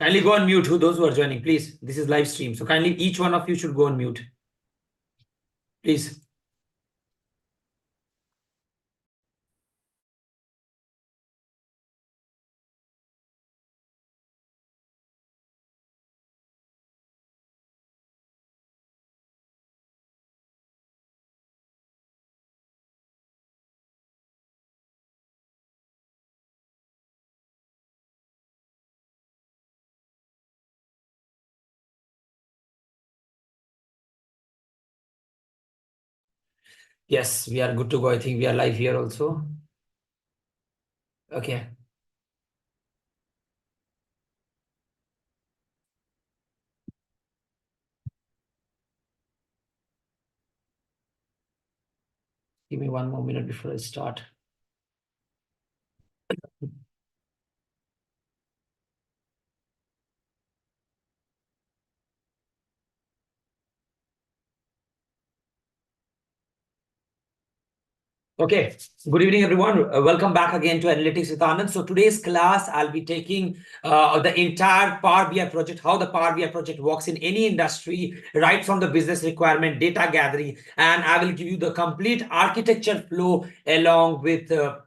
Kindly go on mute, those who are joining, please. This is live stream. So kindly each one of you should go on mute. Please. Yes, we are good to go. I think we are live here also. Okay. Give me one more minute before I start. Okay, good evening, everyone. Welcome back again to Analytics with Anand. So today's class, I'll be taking the entire Power BI project, how the Power BI project works in any industry, right from the business requirement, data gathering, and I will give you the complete architecture flow along with the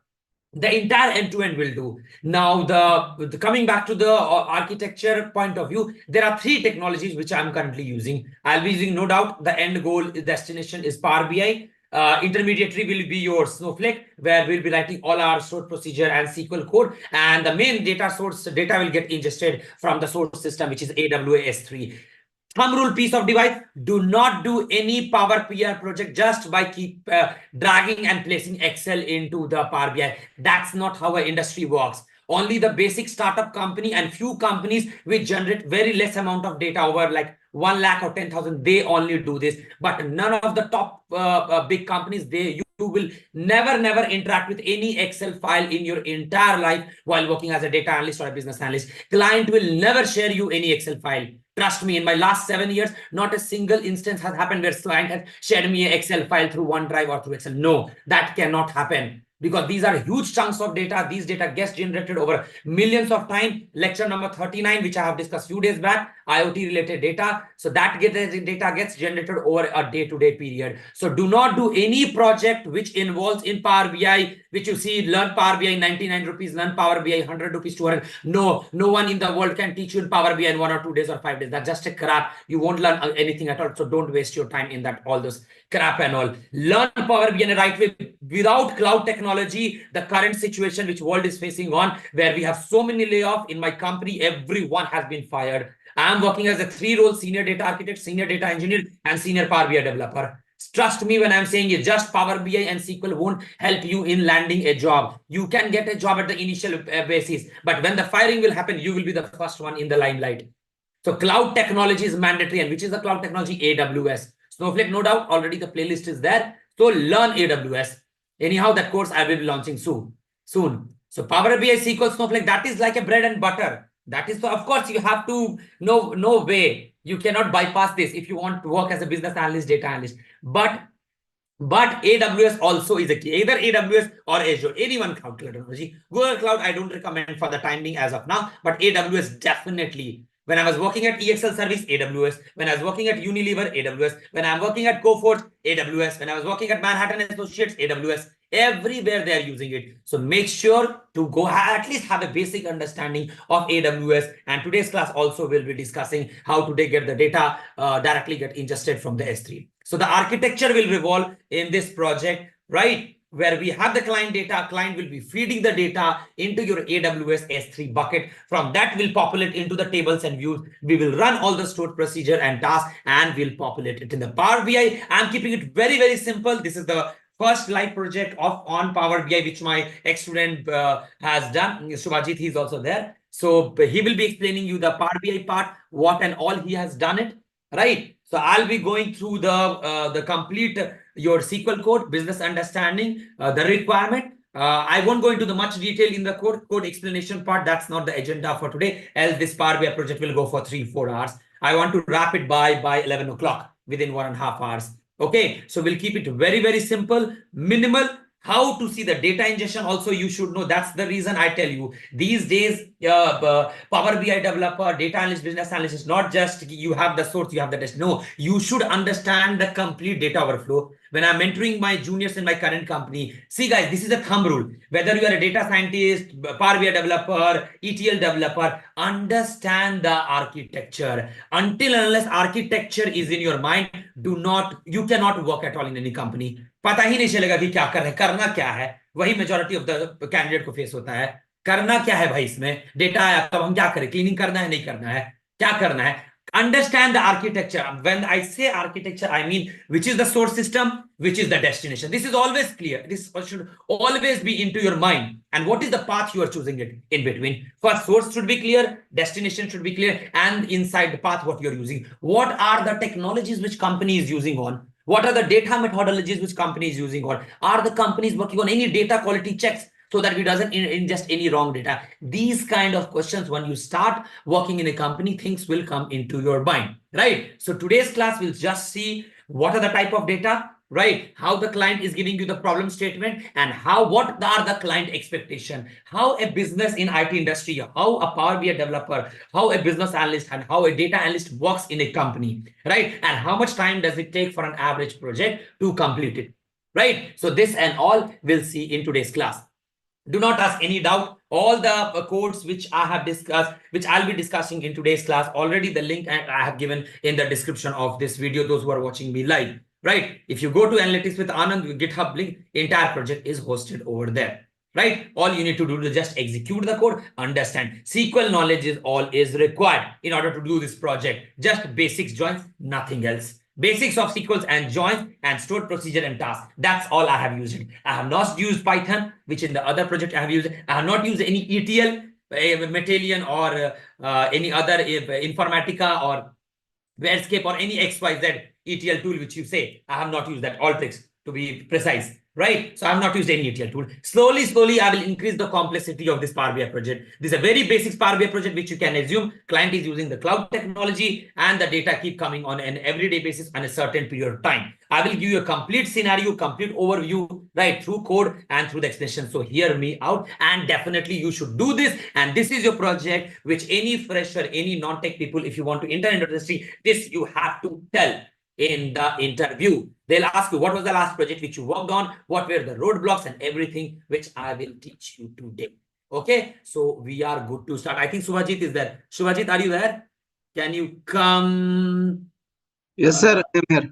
entire end-to-end will do. Now, the coming back to the architecture point of view, there are three technologies which I'm currently using. I'll be using, no doubt, the end goal destination is Power BI. Intermediary will be your Snowflake, where we'll be writing all our stored procedure and SQL code. And the main data source data will get ingested from the source system, which is AWS S3. Thumb rule piece of device: do not do any Power BI project just by keep dragging and placing Excel into the Power BI. That's not how our industry works. Only the basic startup company and few companies which generate very less amount of data, over like 1 lakh or 10,000, they only do this. But none of the top big companies, you will never interact with any Excel file in your entire life while working as a data analyst or a business analyst. Client will never share you any Excel file. Trust me, in my last 7 years, not a single instance has happened where client has shared me an Excel file through OneDrive or through Excel. No, that cannot happen, because these are huge chunks of data. These data gets generated over millions of time. Lecture number 39, which I have discussed few days back, IoT related data. So that data gets generated over a day-to-day period. So do not do any project which involves in Power BI, which you see, learn Power BI 99 rupees, learn Power BI 100 rupees, 200. No one in the world can teach you in Power BI in 1 or 2 days or 5 days. That's just a crap. You won't learn anything at all. So don't waste your time in that, all those crap and all. Learn Power BI in the right way. Without cloud technology, the current situation which world is facing on, where we have so many layoffs in my company, everyone has been fired. I am working as a 3-role: senior data architect, senior data engineer, and senior Power BI developer. Trust me when I'm saying it, just Power BI and SQL won't help you in landing a job. You can get a job at the initial basis, but when the firing will happen, you will be the first one in the limelight. So cloud technology is mandatory. And which is the cloud technology? AWS. Snowflake, no doubt, already the playlist is there. So learn AWS. Anyhow, that course I will be launching soon. So Power BI, SQL, Snowflake, that is like a bread and butter. That is, so of course, you have to, no way. You cannot bypass this if you want to work as a business analyst, data analyst. But AWS also is a key, either AWS or Azure, any one cloud technology. Google Cloud, I don't recommend for the time being as of now, but AWS definitely. When I was working at EXL Service, AWS. When I was working at Unilever, AWS. When I'm working at Coforge, AWS. When I was working at Manhattan Associates, AWS. Everywhere they are using it. So make sure to go at least have a basic understanding of AWS. And today's class also will be discussing how to get the data directly get ingested from the S3. So the architecture will revolve in this project, right? Where we have the client data, client will be feeding the data into your AWS S3 bucket. From that, we'll populate into the tables and views. We will run all the stored procedure and tasks, and we'll populate it in the Power BI. I'm keeping it very simple. This is the first live project of on Power BI, which my ex-student has done. Subhajit, he's also there. So he will be explaining you the Power BI part, what and all he has done it, right? So I'll be going through the complete your SQL code, business understanding, the requirement. I won't go into the much detail in the code explanation part. That's not the agenda for today. Else this Power BI project will go for 3-4 hours. I want to wrap it by 11 o'clock within 1.5 hours. Okay, so we'll keep it very simple, minimal. How to see the data ingestion also you should know. That's the reason I tell you these days Power BI developer, data analyst, business analyst is not just you have the source, you have the test. No, you should understand the complete data overflow. When I'm mentoring my juniors in my current company, see guys, this is a thumb rule. Whether you are a data scientist, Power BI developer, ETL developer, understand the architecture. Until and unless architecture is in your mind, you cannot work at all in any company. पता ही नहीं चलेगा कि क्या कर रहे हैं, करना क्या है. वही मेजॉरिटी ऑफ द कैंडिडेट को फेस होता है. करना क्या है भाई, इसमें डेटा आया तब हम क्या करें, क्लीनिंग करना है, नहीं करना है, क्या करना है. Understand the architecture. When I say architecture, I mean which is the source system, which is the destination. This is always clear. This should always be into your mind. And what is the path you are choosing it in between? First, source should be clear, destination should be clear, and inside the path, what you're using. What are the technologies which company is using on? What are the data methodologies which company is using on? Are the companies working on any data quality checks so that we doesn't ingest any wrong data? These kind of questions, when you start working in a company, things will come into your mind, right? So today's class will just see what are the type of data, right? How the client is giving you the problem statement, and what are the client expectation, how a business in IT industry, how a Power BI developer, how a business analyst, and how a data analyst works in a company, right? And how much time does it take for an average project to complete it, right? So this and all we'll see in today's class. Do not ask any doubt. All the codes which I have discussed, which I'll be discussing in today's class, already the link I have given in the description of this video, those who are watching me live, right? If you go to Analytics with Anand, GitHub link, entire project is hosted over there, right? All you need to do is just execute the code, understand. SQL knowledge is all is required in order to do this project. Just basics, joins, nothing else. Basics of SQLs and joins and stored procedure and tasks. That's all I have used. I have not used Python, which in the other project I have used. I have not used any ETL, Matillion, or any other Informatica or Wordscape or any XYZ ETL tool which you say. I have not used that, all tricks to be precise, right? So I have not used any ETL tool. Slowly, I will increase the complexity of this Power BI project. This is a very basic Power BI project which you can assume client is using the cloud technology and the data keep coming on an everyday basis on a certain period of time. I will give you a complete scenario, complete overview, right, through code and through the explanation. So hear me out, and definitely you should do this. And this is your project which any fresher, any non-tech people, if you want to enter into the industry, this you have to tell in the interview. They'll ask you, what was the last project which you worked on? What were the roadblocks and everything, which I will teach you today. Okay, so we are good to start. I think Subhajit is there. Subhajit, are you there? Can you come? Yes, sir, I am here.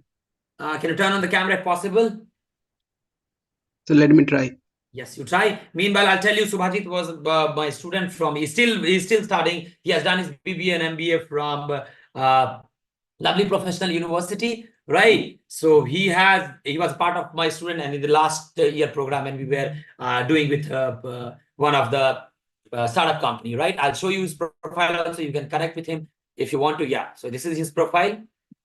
Can you turn on the camera if possible? So let me try. Yes, you try. Meanwhile, I'll tell you, Subhajit was my student from, he's still studying. He has done his BBA and MBA from lovely professional university, right? So he was part of my student, and in the last year program, and we were doing with one of the startup company, right? I'll show you his profile also. You can connect with him if you want to. Yeah, so this is his profile.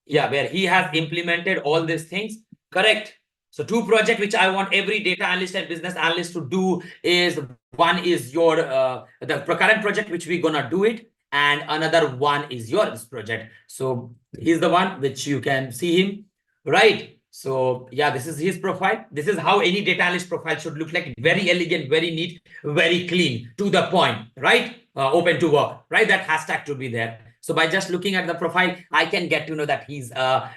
Yeah, where he has implemented all these things, correct? So two projects which I want every data analyst and business analyst to do is, one is your the current project which we're gonna do it, and another one is this project. So he's the one which you can see him, right? So yeah, this is his profile. This is how any data analyst profile should look like. Very elegant, very neat, very clean, to the point, right? Open to work, right? That hashtag to be there. So by just looking at the profile, I can get to know that he's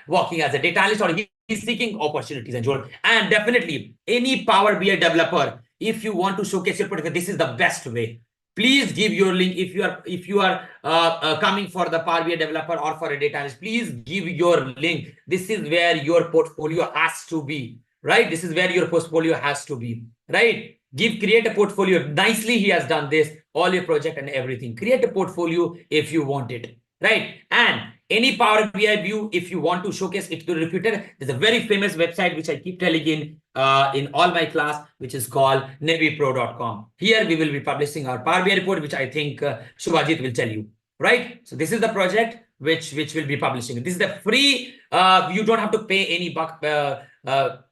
working as a data analyst, or he's seeking opportunities and job. And definitely any Power BI developer, if you want to showcase your product, this is the best way. Please give your link. If you are coming for the Power BI developer or for a data analyst, please give your link. This is where your portfolio has to be, right? This is where your portfolio has to be, right? Create a portfolio. Nicely, he has done this, all your project and everything. Create a portfolio if you want it, right? And Any Power BI view, if you want to showcase it to the recruiter, there's a very famous website which I keep telling in all my class, which is called navypro.com. Here we will be publishing our Power BI report, which I think Shubhajit will tell you, right? So this is the project which will be publishing. This is the free. You don't have to pay any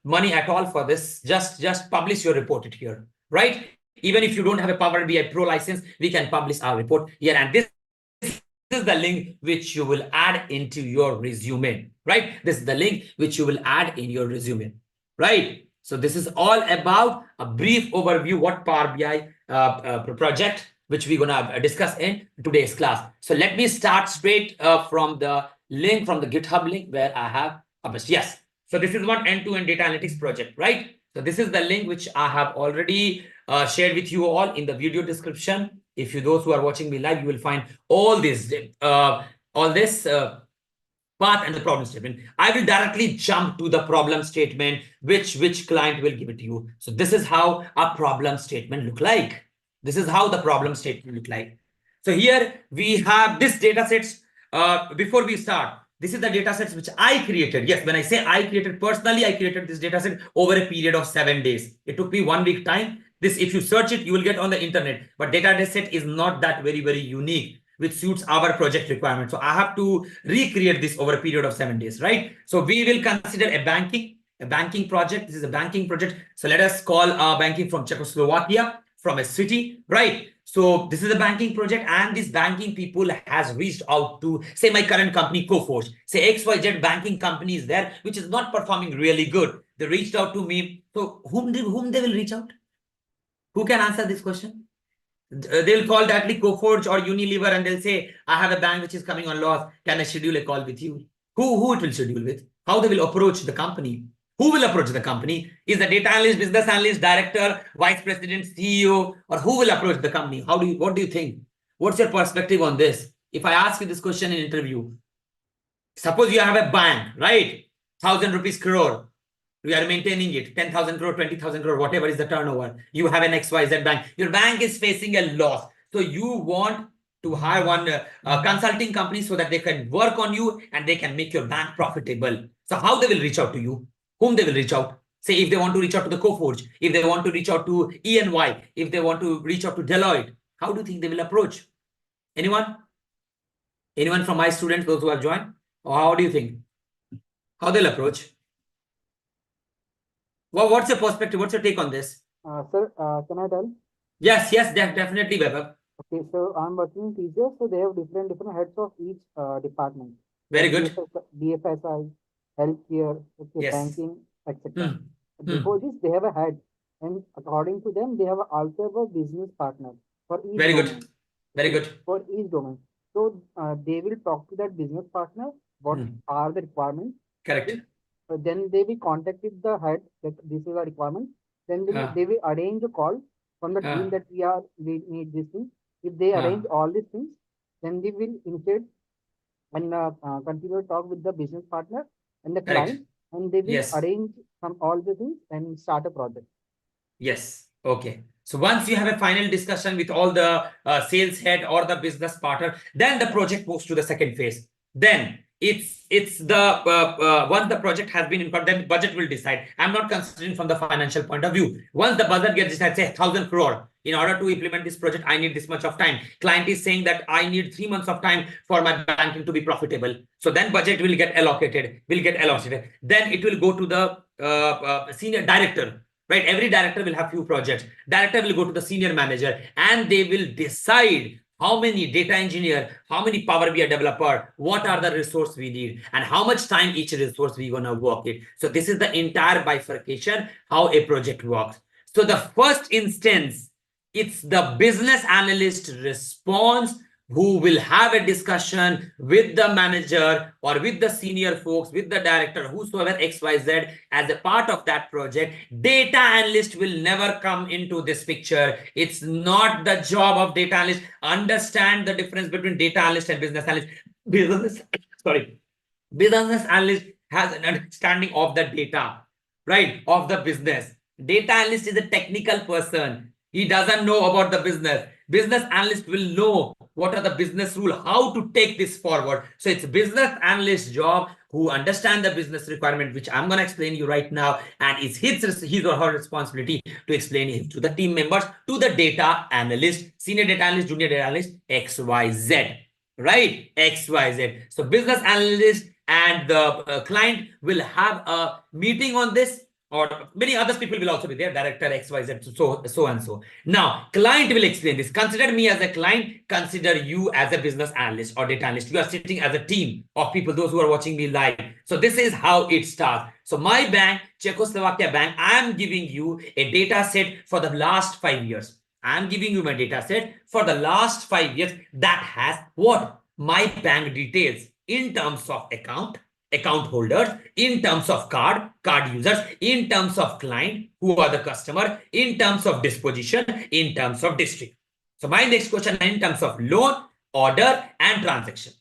money at all for this. Just publish your report it here, right? Even if you don't have a Power BI Pro license, we can publish our report here. And this is the link which you will add into your resume, right? This is the link which you will add in your resume, right? So this is all about a brief overview what Power BI project which we're gonna discuss in today's class. So let me start straight from the link, from the GitHub link where I have published. Yes. So this is one end-to-end data analytics project, right? So this is the link which I have already shared with you all in the video description. If you, those who are watching me live, you will find all this path and the problem statement. I will directly jump to the problem statement, which client will give it to you. So this is how a problem statement look like. This is how the problem statement look like. So here we have this data sets. Before we start, this is the data sets which I created. Yes, when I say I created, personally, I created this data set over a period of 7 days. It took me 1 week time. This, if you search it, you will get on the internet. But data set is not that very unique, which suits our project requirement. So I have to recreate this over a period of 7 days, right? So we will consider a banking project. This is a banking project. So let us call banking from Czechoslovakia, from a city, right? So this is a banking project, and this banking people has reached out to, say, my current company, Coforge. Say XYZ banking company is there, which is not performing really good. They reached out to me. So whom they will reach out? Who can answer this question? They'll call directly Coforge or Unilever, and they'll say, I have a bank which is coming on loss. Can I schedule a call with you? Who it will schedule with? How they will approach the company? Who will approach the company? Is the data analyst, business analyst, director, vice president, CEO, or who will approach the company? What do you think? What's your perspective on this? If I ask you this question in interview, suppose you have a bank, right? 1,000 rupees crore. We are maintaining it, 10,000 crore, 20,000 crore, whatever is the turnover. You have an XYZ bank. Your bank is facing a loss. So you want to hire one consulting company so that they can work on you and they can make your bank profitable. So how they will reach out to you? Whom they will reach out? Say if they want to reach out to the Coforge, if they want to reach out to EY, if they want to reach out to Deloitte, how do you think they will approach? Anyone? Anyone from my students, those who have joined? Or how do you think? How they'll approach? Well, what's your perspective? What's your take on this? Sir, can I tell? Yes, definitely, Vaibhav. Okay, so I'm working teachers, so they have different heads of each department. Very good. BFSI, healthcare, okay, Yes. banking, etc. Before this, they have a head, and according to them, they have also a business partner for each Very domain. good. Very good. For each domain. So they will talk to that business partner, what are the requirements. Correct. Then they will contact with the head that this is the requirement. Then they will arrange a call from the team that we need this thing. If they arrange all these things, then they will initiate and continue to talk with the business partner and the client, and they will arrange all the things and start a project. Yes. Okay. So once you have a final discussion with all the sales head or the business partner, then the project moves to the second phase. Then it's the once the project has been incurred, then the budget will decide. I'm not considering from the financial point of view. Once the budget gets decided, say 1,000 crore, in order to implement this project, I need this much of time. Client is saying that I need 3 months of time for my banking to be profitable. So then budget will get allocated. Then it will go to the senior director. Right, every director will have few projects. Director will go to the senior manager, and they will decide how many data engineer, how many Power BI developer, what are the resource we need, and how much time each resource we gonna work it. So this is the entire bifurcation, how a project works. So the first instance, it's the business analyst response who will have a discussion with the manager or with the senior folks, with the director, whosoever XYZ as a part of that project. Data analyst will never come into this picture. It's not the job of data analyst. Understand the difference between data analyst and business analyst. Business analyst has an understanding of the data, right, of the business. Data analyst is a technical person. He doesn't know about the business. Business analyst will know what are the business rule, how to take this forward. So it's business analyst job who understand the business requirement, which I'm going to explain you right now, and it's his or her responsibility to explain it to the team members, to the data analyst, senior data analyst, junior data analyst, XYZ, right? XYZ. So business analyst and the client will have a meeting on this, or many other people will also be there, director XYZ, so and so. Now, client will explain this. Consider me as a client, consider you as a business analyst or data analyst. You are sitting as a team of people, those who are watching me live. So this is how it starts. So my bank, JYXWKA Bank, I am giving you a data set for the last 5 years. I am giving you my data set for the last 5 years that has what? My bank details in terms of account holders, in terms of card users, in terms of client, who are the customer, in terms of disposition, in terms of district. So my next question in terms of loan, order, and transaction.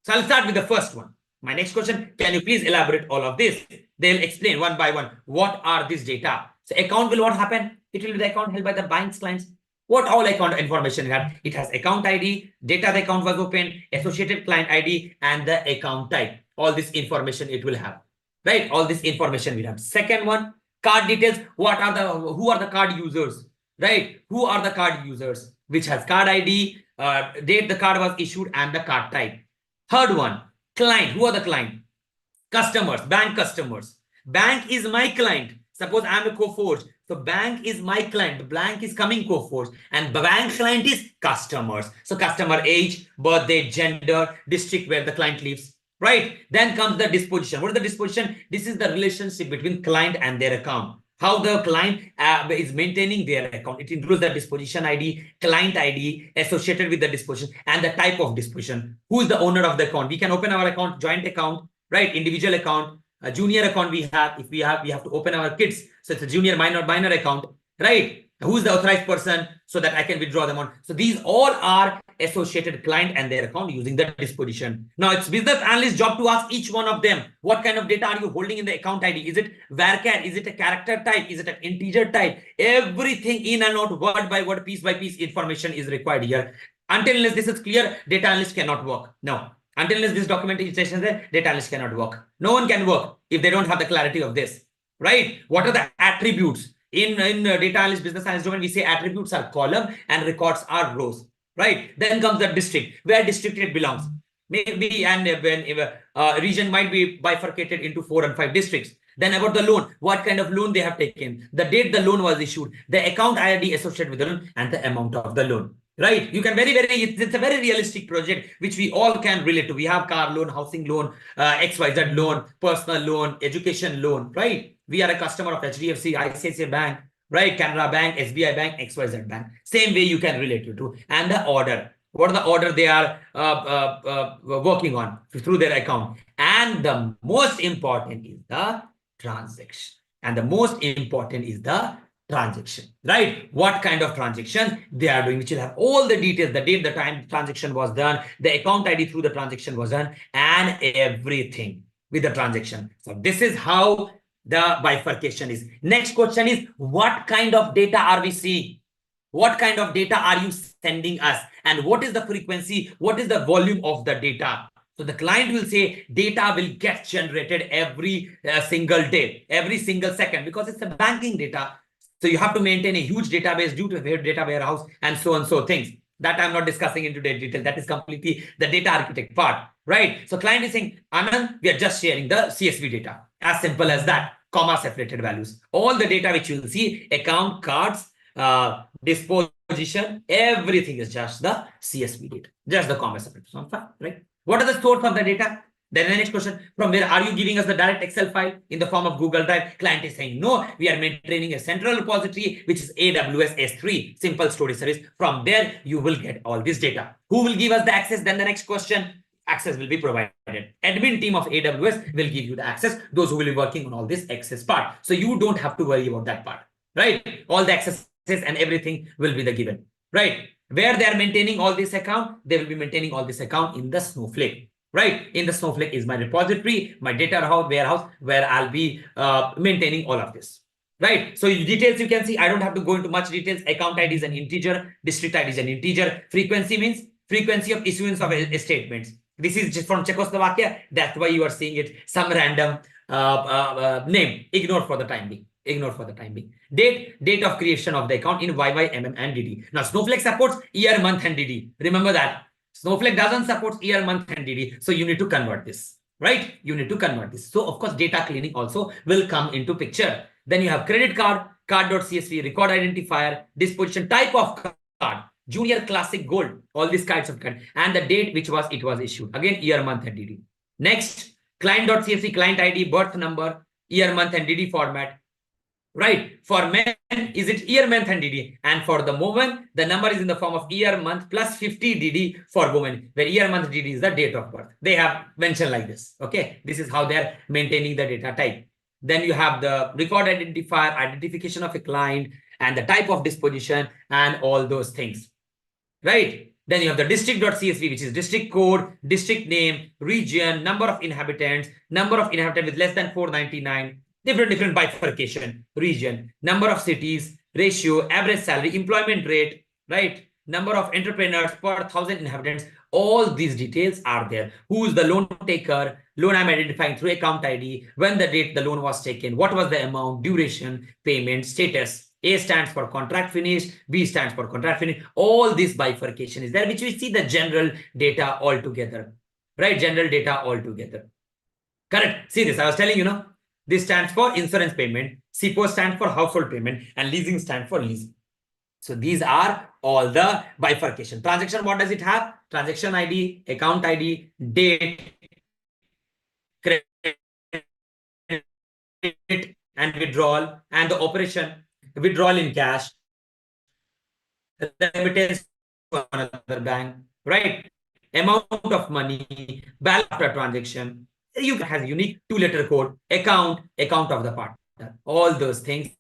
So I'll start with the first one. My next question, can you please elaborate all of this? They'll explain one by one, what are these data? So account will what happen? It will be the account held by the bank's clients. What all account information it has? It has account ID, data the account was opened, associated client ID, and the account type. All this information it will have, right? All this information we have. Second one, card details. Who are the card users, right? Who are the card users? Which has card ID, date the card was issued, and the card type. Third one, client. Who are the client? Customers, bank customers. Bank is my client. Suppose I'm a Coforge. So bank is my client. The bank is coming Coforge, and bank client is customers. So customer age, birthday, gender, district where the client lives. Right? Then comes the disposition. What is the disposition? This is the relationship between client and their account. How the client is maintaining their account. It includes the disposition ID, client ID associated with the disposition, and the type of disposition. Who is the owner of the account? We can open our account, joint account, right? Individual account, a junior account we have. If we have to open our kids. So it's a junior minor account, right? Who is the authorized person so that I can withdraw them on. So these all are associated client and their account using the disposition. Now it's business analyst job to ask each one of them, what kind of data are you holding in the account ID? Is it varchar? Is it a character type? Is it an integer type? Everything in and out, word by word, piece by piece information is required here. Until unless this is clear, data analyst cannot work. No. Until unless this documentation is there, data analyst cannot work. No one can work if they don't have the clarity of this, right? What are the attributes? In data analyst, business analyst domain, we say attributes are column and records are rows, right? Then comes the district, where district it belongs. Maybe and when region might be bifurcated into 4 and 5 districts. Then about the loan, what kind of loan they have taken, the date the loan was issued, the account ID associated with the loan, and the amount of the loan. Right? You can it's a very realistic project which we all can relate to. We have car loan, housing loan, XYZ loan, personal loan, education loan, right? We are a customer of HDFC, ICICI Bank, right? Canara Bank, SBI Bank, XYZ Bank. Same way you can relate to. And the order. What are the order they are working on through their account? And the most important is the transaction. And the most important is the transaction, right? What kind of transaction they are doing, which will have all the details, the date, the time the transaction was done, the account ID through the transaction was done, and everything with the transaction. So this is how the bifurcation is. Next question is, what kind of data are we seeing? What kind of data are you sending us? And what is the frequency? What is the volume of the data? So the client will say data will get generated every single day, every single second, because it's a banking data. So you have to maintain a huge database due to their data warehouse and so on, so things that I'm not discussing into detail. That is completely the data architect part, right? So client is saying, Anand, we are just sharing the CSV data. As simple as that, comma separated values. All the data which you will see, account, cards, disposition, everything is just the CSV data, just the comma separated, right? What are the source of the data? Then the next question, from where are you giving us the direct Excel file in the form of Google Drive? Client is saying, no, we are maintaining a central repository, which is AWS S3, simple storage service. From there, you will get all this data. Who will give us the access? Then the next question, access will be provided. Admin team of AWS will give you the access, those who will be working on all this access part. So you don't have to worry about that part, right? All the accesses and everything will be the given, right? Where they are maintaining all this account, they will be maintaining all this account in the Snowflake. Right? In the Snowflake is my repository, my data warehouse, where I'll be maintaining all of this. Right? So details you can see, I don't have to go into much details. Account ID is an integer, district ID is an integer. Frequency means Frequency of issuance of statements. This is just from Czechoslovakia. That's why you are seeing it. Some random name. Ignore for the time being. Ignore for the time being. Date of creation of the account in YYMM and DD. Now, Snowflake supports year, month, and DD. Remember that. Snowflake doesn't support year, month, and DD. So you need to convert this, right? You need to convert this. So, of course, data cleaning also will come into picture. Then you have credit card, card.csv, record identifier, disposition, type of card, junior, classic, gold, all these kinds of card, and the date which was it was issued. Again, year, month, and DD. Next, client.csv, client ID, birth number, year, month, and DD format. Right. For men, is it year, month, and DD? And for the woman, the number is in the form of year, month plus 50 DD for women, where year, month, DD is the date of birth. They have mentioned like this. Okay. This is how they're maintaining the data type. Then you have the record identifier, identification of a client, and the type of disposition, and all those things. Right. Then you have the district.csv, which is district code, district name, region, number of inhabitants with less than 499. Different bifurcation, region, number of cities, ratio, average salary, employment rate, right? Number of entrepreneurs per 1,000 inhabitants. All these details are there. Who is the loan taker? Loan I'm identifying through account ID, when the date the loan was taken, what was the amount, duration, payment, status. A stands for contract finish, B stands for contract finish. All this bifurcation is there, which we see the general data altogether, right? General data altogether. Correct. See this, I was telling you, no? This stands for insurance payment, CPO stands for household payment, and leasing stands for leasing. So these are all the bifurcation. Transaction, what does it have? Transaction ID, account ID, date, credit, and withdrawal, and the operation, withdrawal in cash, remittance to another bank, right? Amount of money, balance after transaction. You has unique 2-letter code, account of the partner. All those things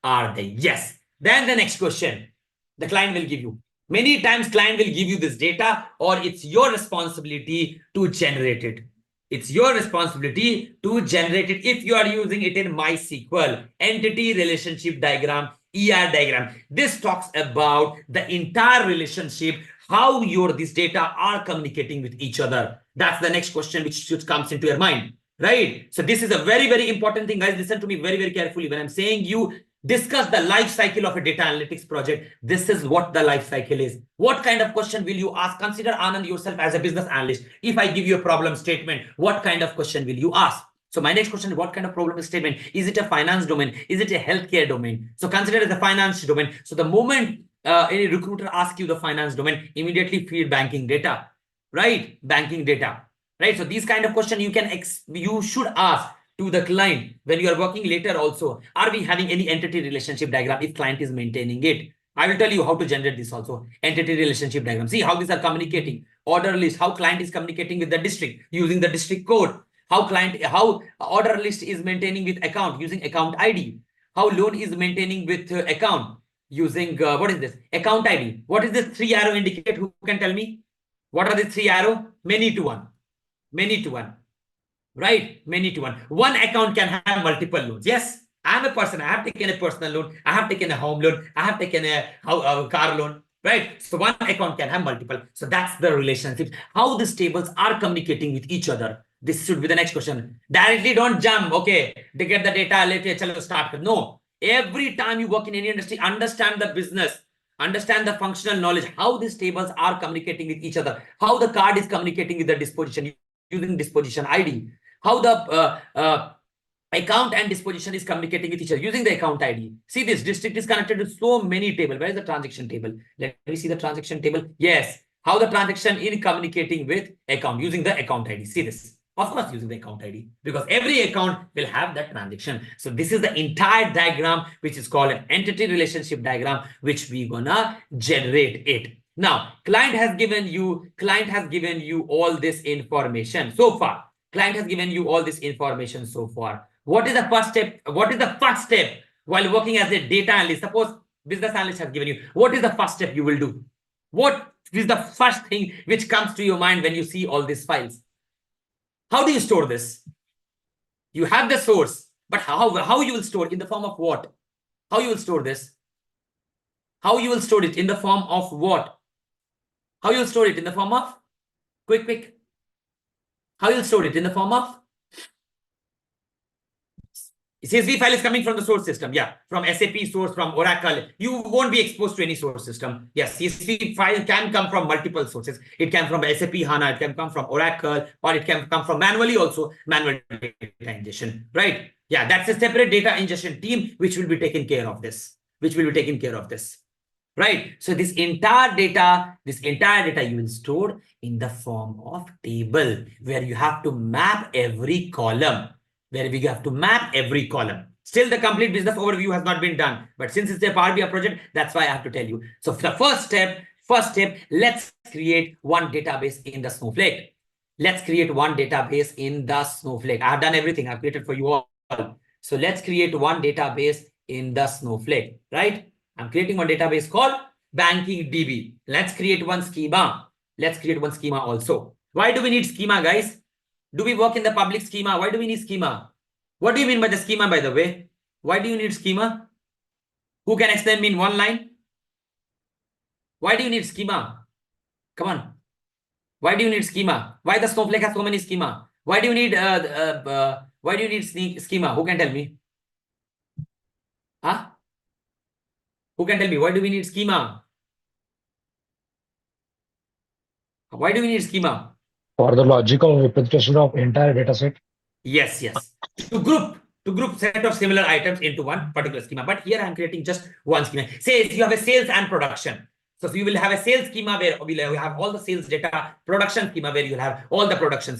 are there. Yes. Then the next question, the client will give you. Many times client will give you this data, or it's your responsibility to generate it. It's your responsibility to generate it if you are using it in MySQL, entity relationship diagram, ER diagram. This talks about the entire relationship, how these data are communicating with each other. That's the next question which comes into your mind, right? So this is a very important thing, guys. Listen to me very carefully. When I'm saying you discuss the life cycle of a data analytics project, this is what the life cycle is. What kind of question will you ask? Consider, Anand, yourself as a business analyst. If I give you a problem statement, what kind of question will you ask? So my next question is, what kind of problem statement? Is it a finance domain? Is it a healthcare domain? So consider it as a finance domain. So the moment any recruiter asks you the finance domain, immediately feed banking data, right? Banking data, right? So these kind of question you should ask to the client when you are working later also. Are we having any entity relationship diagram if client is maintaining it? I will tell you how to generate this also. Entity relationship diagram. See how these are communicating. Order list, how client is communicating with the district using the district code. How order list is maintaining with account using account ID. How loan is maintaining with account using what is this? Account ID. What is this 3 arrow indicate? Who can tell me? What are the 3 arrow? Many to one. Many to one. Right? Many to one. One account can have multiple loans. Yes, I'm a person. I have taken a personal loan. I have taken a home loan. I have taken a car loan. Right? So one account can have multiple. So that's the relationship. How these tables are communicating with each other. This should be the next question. Directly don't jump. Okay, they get the data. Let's start. No. Every time you work in any industry, understand the business. Understand the functional knowledge. How these tables are communicating with each other. How the card is communicating with the disposition using disposition ID. How the account and disposition is communicating with each other using the account ID. See, this district is connected to so many tables. Where is the transaction table? Let me see the transaction table. Yes. How the transaction is communicating with account using the account ID. See this. Of course, using the account ID, because every account will have that transaction. So this is the entire diagram, which is called an entity relationship diagram, which we're gonna generate it. Now, client has given you all this information so far. Client has given you all this information so far. What is the first step? What is the first step while working as a data analyst? Suppose business analyst has given you. What is the first step you will do? What is the first thing which comes to your mind when you see all these files? How do you store this? You have the source, but how you will store it? In the form of what? How you will store this? How you will store it? In the form of what? How you'll store it in the form of? Quick. How you'll store it in the form of? CSV file is coming from the source system. Yeah, from SAP source, from Oracle. You won't be exposed to any source system. Yes, CSV file can come from multiple sources. It can from SAP HANA, it can come from Oracle, or it can come from manually also, manual data ingestion, right? Yeah, that's a separate data ingestion team which will be taking care of this, right? So this entire data you will store in the form of table where you have to map every column. Still, the complete business overview has not been done. But since it's a Power BI project, that's why I have to tell you. So the first step, let's create one database in the Snowflake. I have done everything. I've created for you all. So let's create one database in the Snowflake, right? I'm creating one database called Banking DB. Let's create one schema. Also. Why do we need schema, guys? Do we work in the public schema? Why do we need schema? What do you mean by the schema, by the way? Why do you need schema? Who can explain me in one line? Why do you need schema? Come on. Why do you need schema? Why the Snowflake has so many schema? Why do you need schema? Who can tell me? Huh? Who can tell me? Why do we need schema? Why do we need schema? For the logical representation of entire data set. Yes. To group set of similar items into one particular schema. But here I'm creating just one schema. Say if you have a sales and production. So you will have a sales schema where you have all the sales data, production schema where you'll have all the production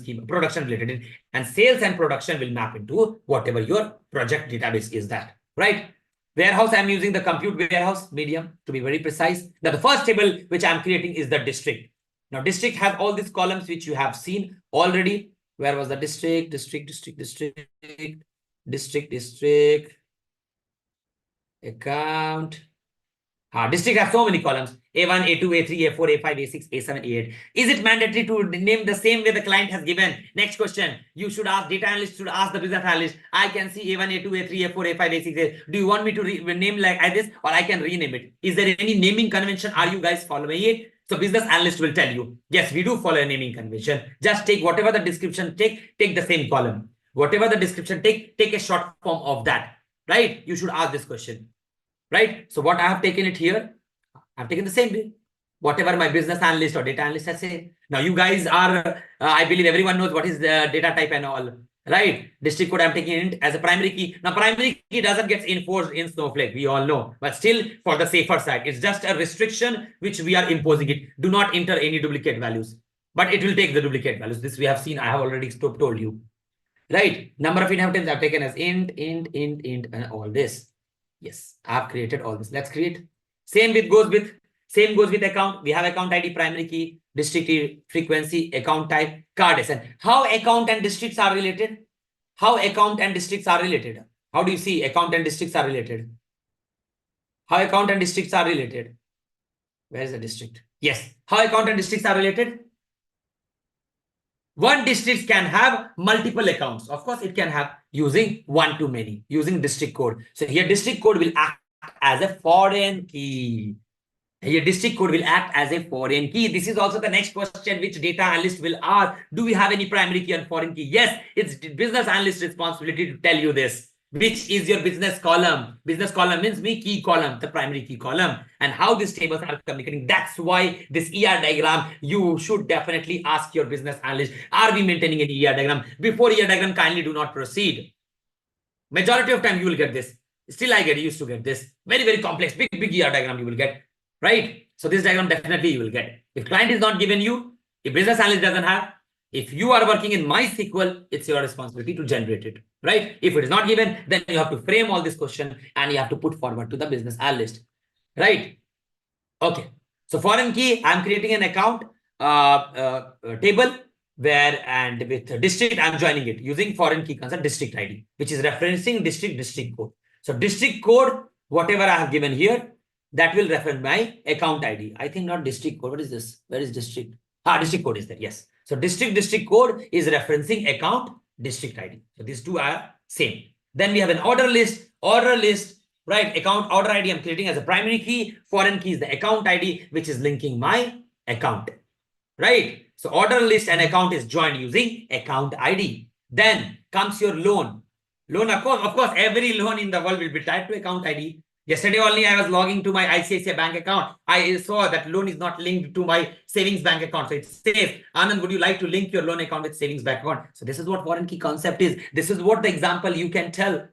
related, and sales and production will map into whatever your project database is that, right? Warehouse, I'm using the compute warehouse medium to be very precise. Now the first table which I'm creating is the district. Now district has all these columns which you have seen already. Where was the district, account. District has so many columns: A1, A2, A3, A4, A5, A6, A7, A8. Is it mandatory to name the same way the client has given? Next question. You should ask, data analyst should ask the business analyst. I can see A1, A2, A3, A4, A5, A6, A8. Do you want me to name like this, or I can rename it? Is there any naming convention? Are you guys following it? So business analyst will tell you, yes, we do follow a naming convention. Just take whatever the description, take the same column. Whatever the description, take a short form of that, right? You should ask this question, right? So what I have taken it here, I've taken the same way. Whatever my business analyst or data analyst has said. Now you guys are, I believe everyone knows what is the data type and all, right? District code I'm taking int as a primary key. Now primary key doesn't get enforced in Snowflake, we all know, but still for the safer side, it's just a restriction which we are imposing it. Do not enter any duplicate values, but it will take the duplicate values. This we have seen, I have already told you, right? Number of inhabitants I've taken as int, and all this. Yes, I have created all this. Let's create. Same goes with account. We have account ID, primary key, district frequency, account type, card SN. How account and districts are related? How do you see account and districts are related? How account and districts are related? Where is the district? Yes. How account and districts are related? One district can have multiple accounts. Of course, it can have using one-to-many, using district code. So here district code will act as a foreign key. This is also the next question which data analyst will ask. Do we have any primary key and foreign key? Yes, it's business analyst responsibility to tell you this. Which is your business column? Business column means key column, the primary key column, and how these tables are communicating. That's why this ER diagram, you should definitely ask your business analyst, are we maintaining an ER diagram? Before ER diagram, kindly do not proceed. Majority of time you will get this. Still, I get used to get this. Very, very complex, big ER diagram you will get, right? So this diagram definitely you will get. If client is not given you, if business analyst doesn't have, if you are working in MySQL, it's your responsibility to generate it, right? If it is not given, then you have to frame all this question and you have to put forward to the business analyst, right? Okay. So foreign key, I'm creating an account table where, and with district, I'm joining it using foreign key concept district ID, which is referencing district code. So district code, whatever I have given here, that will reference my account ID. I think not district code. What is this? Where is district? District code is there. Yes. So district code is referencing account district ID. So these two are same. Then we have an order list, right? Account order ID I'm creating as a primary key. Foreign key is the account ID, which is linking my account, right? So order list and account is joined using account ID. Then comes your loan. Loan, of course, every loan in the world will be tied to account ID. Yesterday only I was logging to my ICICI bank account. I saw that loan is not linked to my savings bank account. So it says, Anand, would you like to link your loan account with savings bank account? So this is what foreign key concept is. This is what the example you can tell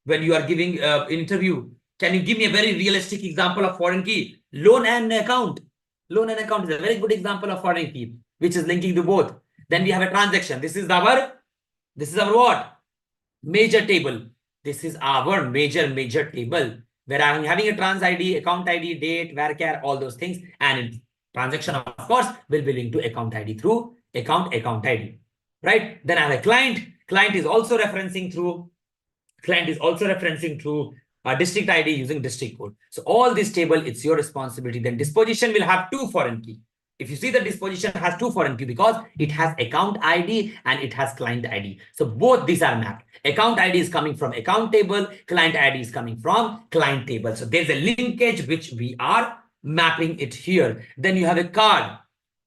when you are giving interview. Can you give me a very realistic example of foreign key? Loan and account. Loan and account is a very good example of foreign key, which is linking to both. Then we have a transaction. This is our what? Major table. This is our major table where I'm having a trans ID, account ID, date, varchar, all those things. And in transaction, of course, will be linked to account ID through account ID, right? Then I have a client. Client is also referencing through district ID using district code. So all this table, it's your responsibility. Then disposition will have two foreign key. If you see the disposition has two foreign key because it has account ID and it has client ID. So both these are mapped. Account ID is coming from account table, client ID is coming from client table. So there's a linkage which we are mapping it here. Then you have a card.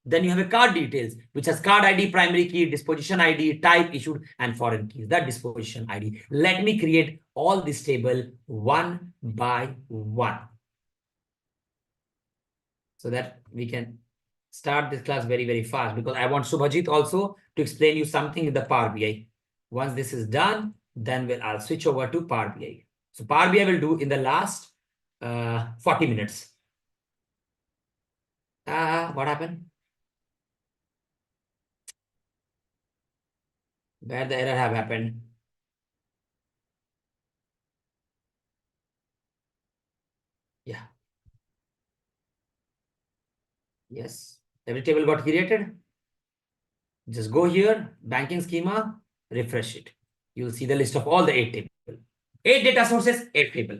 Then you have a card details, which has card ID, primary key, disposition ID, type, issued, and foreign keys. That disposition ID. Let me create all this table one by one, so that we can start this class very, very fast, because I want Subhajit also to explain you something in the Power BI. Once this is done, then I'll switch over to Power BI. So Power BI will do in the last 40 minutes. What happened? Where the error have happened? Yeah. Yes. Every table got created. Just go here, banking schema, refresh it. You'll see the list of all the 8 tables. 8 data sources, 8 table.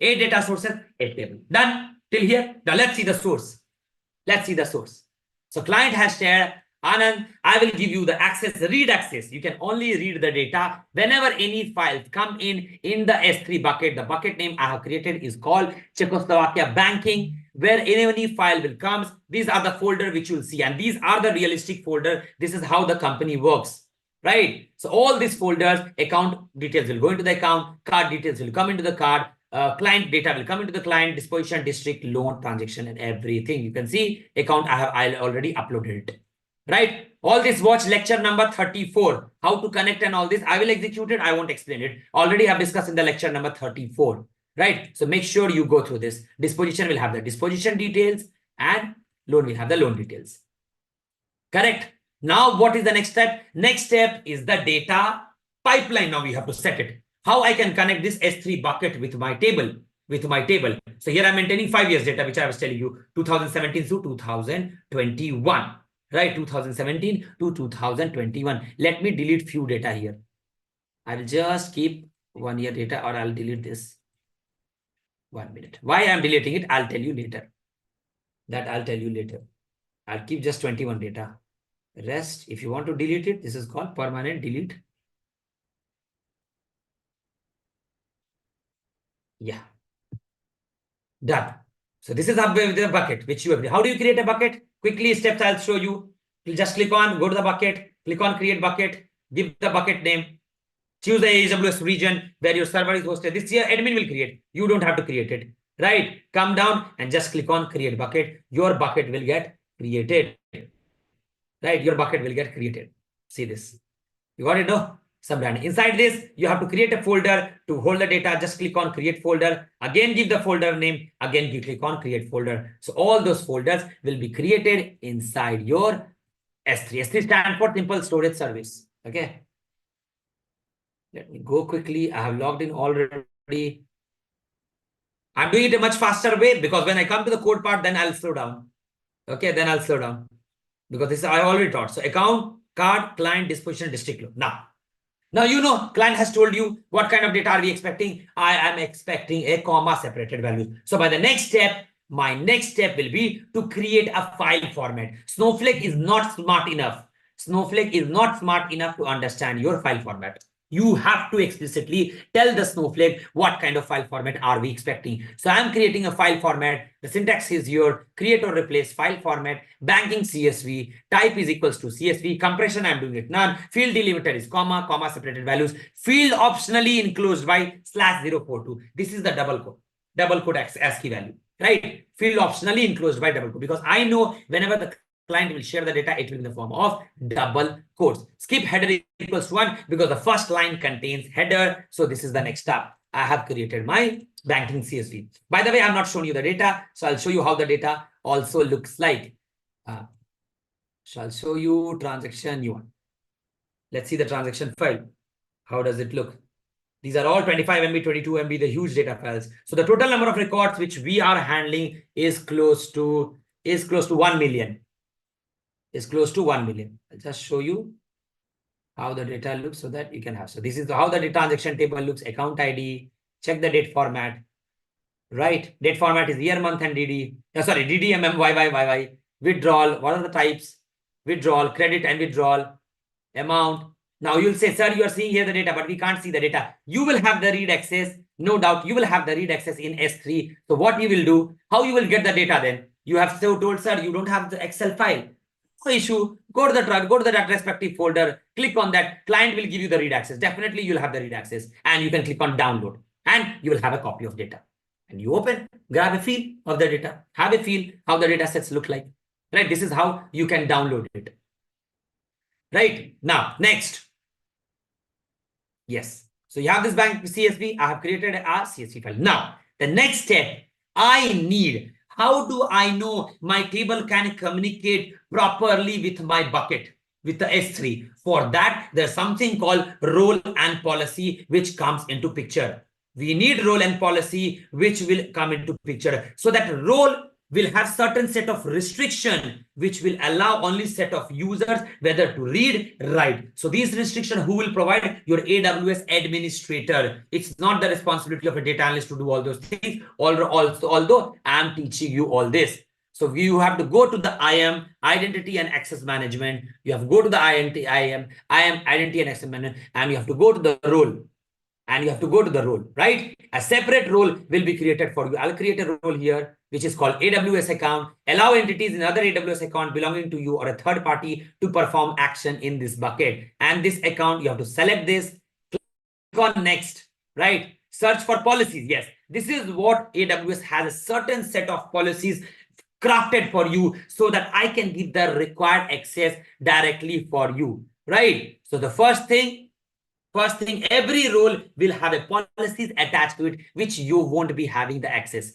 8 data sources, 8 table. Done till here. Now let's see the source. Let's see the source. So client has shared, Anand, I will give you the access, read access. You can only read the data whenever any files come in the S3 bucket. The bucket name I have created is called JYXWKA banking, where any file will come. These are the folder which you will see, and these are the realistic folder. This is how the company works, right? So all these folders, account details will go into the account, card details will come into the card, client data will come into the client, disposition, district, loan, transaction, and everything. You can see account I already uploaded it, right? All this, watch lecture number 34, how to connect and all this. I will execute it. I won't explain it. Already have discussed in the lecture number 34, right? So make sure you go through this. Disposition will have the disposition details and loan will have the loan details. Correct. Now, what is the next step? Next step is the data pipeline. Now we have to set it. How I can connect this S3 bucket with my table, So here I'm maintaining 5 years data, which I was telling you, 2017 to 2021, right? 2017 to 2021. Let me delete few data here. I will just keep 1 year data, or I'll delete this. 1 minute. Why I'm deleting it, I'll tell you later. I'll keep just 21 data. Rest, if you want to delete it, this is called permanent delete. Yeah. Done. So this is the bucket which you have. How do you create a bucket? Quickly steps I'll show you. You'll just click on, go to the bucket, click on create bucket, give the bucket name, choose the AWS region where your server is hosted. This here admin will create. You don't have to create it, right? Come down and just click on create bucket. Your bucket will get created, right? Your bucket will get created. See this. You got it, no? Subbrand. Inside this, you have to create a folder to hold the data. Just click on create folder. Again, give the folder name. Again, you click on create folder. So all those folders will be created inside your S3. S3 stands for Simple Storage Service. Okay. Let me go quickly. I have logged in already. I'm doing it a much faster way, because when I come to the code part, then I'll slow down. Okay, then I'll slow down, because this I already taught. So account, card, client, disposition, district loan. Now, you know, client has told you what kind of data are we expecting. I am expecting a comma separated value. So by the next step, my next step will be to create a file format. Snowflake is not smart enough. Snowflake is not smart enough to understand your file format. You have to explicitly tell the Snowflake what kind of file format are we expecting. So I'm creating a file format. The syntax is here, create or replace file format, banking CSV, type is equals to CSV, compression I'm doing it none, field delimiter is comma, comma separated values, field optionally enclosed by /042. This is the double quote ASCII value, right? Field optionally enclosed by double quote, because I know whenever the client will share the data, it will be in the form of double quotes. Skip header equals to 1 because the first line contains header. So this is the next step. I have created my banking CSV. By the way, I'm not showing you the data, so I'll show you how the data also looks like. So I'll show you transaction U1. Let's see the transaction file. How does it look? These are all 25 MB, 22 MB, the huge data files. So the total number of records which we are handling is close to 1 million. Is close to 1 million. I'll just show you how the data looks so that you can have. So this is how the transaction table looks. Account ID, check the date format, right? Date format is year, month, and DD. Sorry, DD, MM, YY. Withdrawal, what are the types? Withdrawal, credit and withdrawal, amount. Now you'll say, sir, you are seeing here the data, but we can't see the data. You will have the read access. No doubt, you will have the read access in S3. So what you will do, how you will get the data then? You have so told, sir, you don't have the Excel file. No issue. Go to that respective folder, click on that. Client will give you the read access. Definitely you'll have the read access, and you can click on download and you will have a copy of data. And you open, grab a feel of the data, have a feel how the data sets look like. Right? This is how you can download it. Right? Now, next. Yes. So you have this bank CSV. I have created a CSV file. Now, the next step I need. How do I know my table can communicate properly with my bucket, with the S3? For that, there's something called role and policy, which comes into picture. We need role and policy, which will come into picture. So that role will have certain set of restriction, which will allow only set of users whether to read, write. So these restrictions, who will provide? Your AWS administrator. It's not the responsibility of a data analyst to do all those things. Although I'm teaching you all this. So you have to go to the IAM, identity and access management. You have to go to the IAM, identity and access management, and you have to go to the role. And you have to go to the role, right? A separate role will be created for you. I'll create a role here, which is called AWS account. Allow entities in other AWS account belonging to you or a third party to perform action in this bucket. And this account, you have to select this, click on next, right? Search for policies. Yes, this is what AWS has, a certain set of policies crafted for you so that I can give the required access directly for you, right? So the first thing, every role will have a policies attached to it, which you won't be having the access,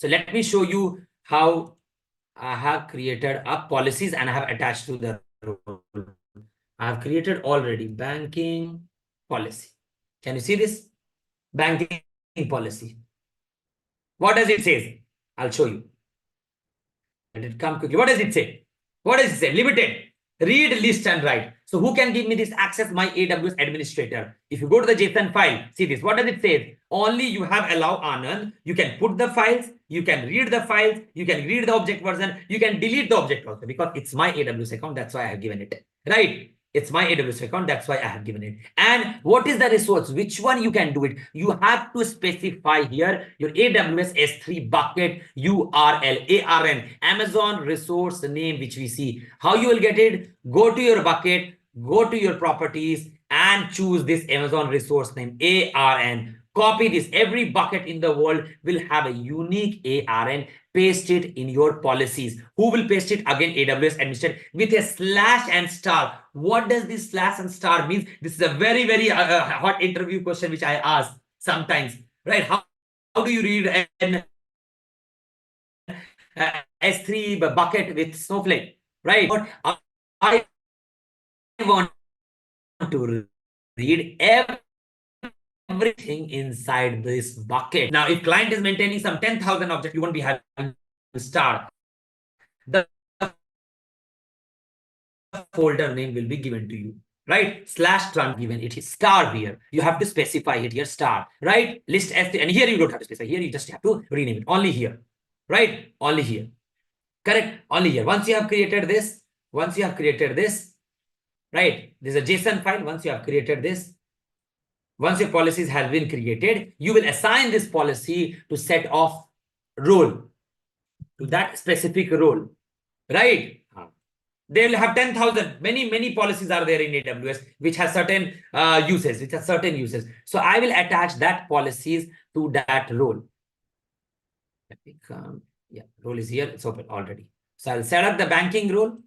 So let me show you how I have created a policies and I have attached to the role. I have created already banking policy. Can you see this? Banking policy. What does it say? I'll show you. Let it come quickly. What does it say? Limited. Read, list, and write. So who can give me this access? My AWS administrator. If you go to the JSON file, see this. What does it say? Only you have allow Anand. You can put the files. You can read the files. You can read the object version. You can delete the object also, because it's my AWS account. That's why I have given it. Right? It's my AWS account. That's why I have given it. And what is the resource? Which one you can do it? You have to specify here your AWS S3 bucket URL, ARN, Amazon resource name, which we see. How you will get it? Go to your bucket, go to your properties, and choose this Amazon resource name, ARN. Copy this. Every bucket in the world will have a unique ARN. Paste it in your policies. Who will paste it? Again, AWS administrator with a slash and star. What does this slash and star mean? This is a very, very hot interview question which I ask sometimes, right? How do you read an S3 bucket with Snowflake, right? I want to read everything inside this bucket. Now, if client is maintaining some 10,000 objects, you won't be having star. The folder name will be given to you, right? Slash trunk given it is star here. You have to specify it here, star, right? List S3, and here you don't have to specify. Here you just have to rename it. Only here, right? Only here. Correct? Only here. Once you have created this, right? This is a JSON file. Once you have created this, once your policies have been created, you will assign this policy to set of role, to that specific role, right? They will have 10,000. Many policies are there in AWS, which has certain uses, So I will attach that policies to that role. Let me come. Yeah, role is here. It's open already. So I'll set up the banking role,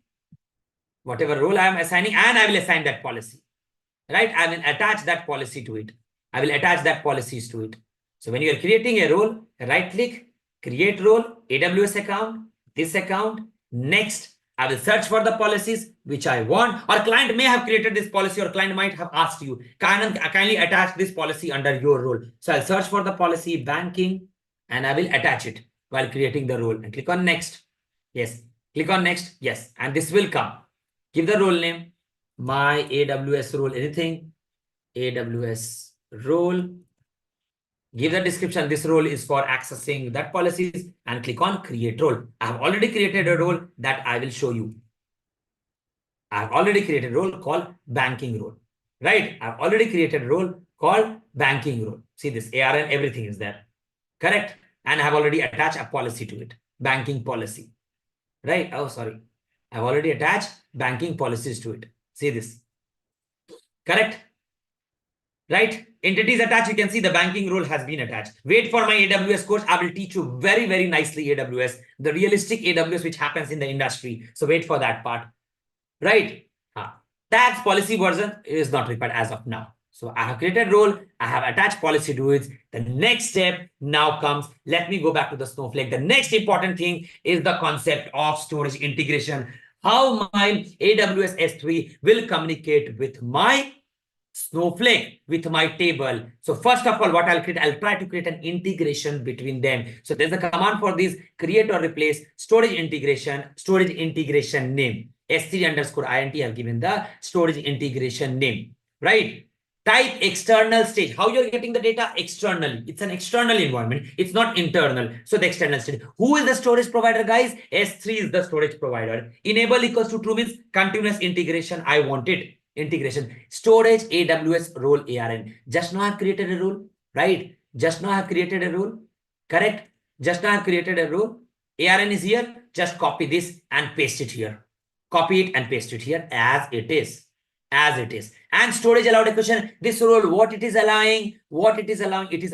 whatever role I am assigning, and I will assign that policy, right? I will attach that policy to it. I will attach that policies to it. So when you are creating a role, right click, create role, AWS account, this account, next. I will search for the policies which I want, or client may have created this policy, or client might have asked you, kindly attach this policy under your role. So I'll search for the policy banking and I will attach it while creating the role and click on next. Yes, click on next. Yes, and this will come. Give the role name, my AWS role, anything, AWS role. Give the description. This role is for accessing that policies and click on create role. I have already created a role that I will show you. I have already created a role called banking role, right? I've already created a role called banking role. See this ARN, everything is there, correct? And I have already attached a policy to it, banking policy, right? Oh, sorry. I've already attached banking policies to it. See this, correct? Right? Entities attached, you can see the banking role has been attached. Wait for my AWS course. I will teach you very, very nicely AWS, the realistic AWS which happens in the industry. So wait for that part, right? Tags policy version is not required as of now. So I have created role. I have attached policy to it. The next step now comes. Let me go back to the Snowflake. The next important thing is the concept of storage integration. How my AWS S3 will communicate with my Snowflake, with my table. So first of all, what I'll create, I'll try to create an integration between them. So there's a command for this: create or replace storage integration name. S3_int have given the storage integration name, right? Type external stage. How you're getting the data? Externally. It's an external environment. It's not internal. So the external stage. Who is the storage provider, guys? S3 is the storage provider. Enable equals to true means continuous integration. I want it. Integration. Storage AWS role ARN. Just now I've created a role, right? Just now I've created a role, correct? Just now I've created a role. ARN is here. Just copy this and paste it here. Copy it and paste it here as it is. As it is. And storage allowed equation. This role, what it is allowing? It is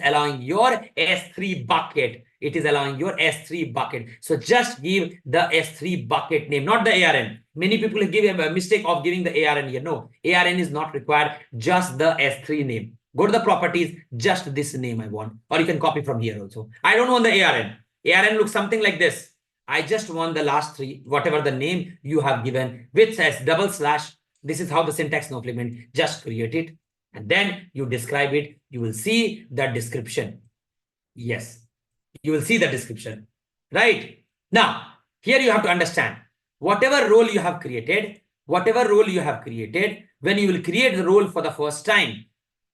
allowing your S3 bucket. It is allowing your S3 bucket. So just give the S3 bucket name, not the ARN. Many people give a mistake of giving the ARN here. No, ARN is not required. Just the S3 name. Go to the properties. Just this name I want. Or you can copy from here also. I don't want the ARN. ARN looks something like this. I just want the last three, whatever the name you have given, which says /. This is how the syntax Snowflake meant. Just create it and then you describe it. You will see the description. Yes, you will see the description, right? Now, here you have to understand whatever role you have created, when you will create the role for the first time,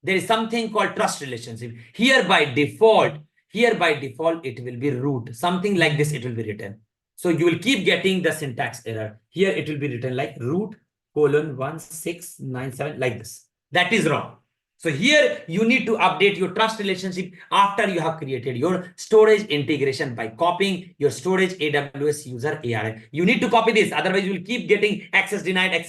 there is something called trust relationship. Here by default, it will be root. Something like this, it will be written. So you will keep getting the syntax error. Here it will be written like root:1697 like this. That is wrong. So here you need to update your trust relationship after you have created your storage integration by copying your storage AWS user ARN. You need to copy this, otherwise you will keep getting access denied.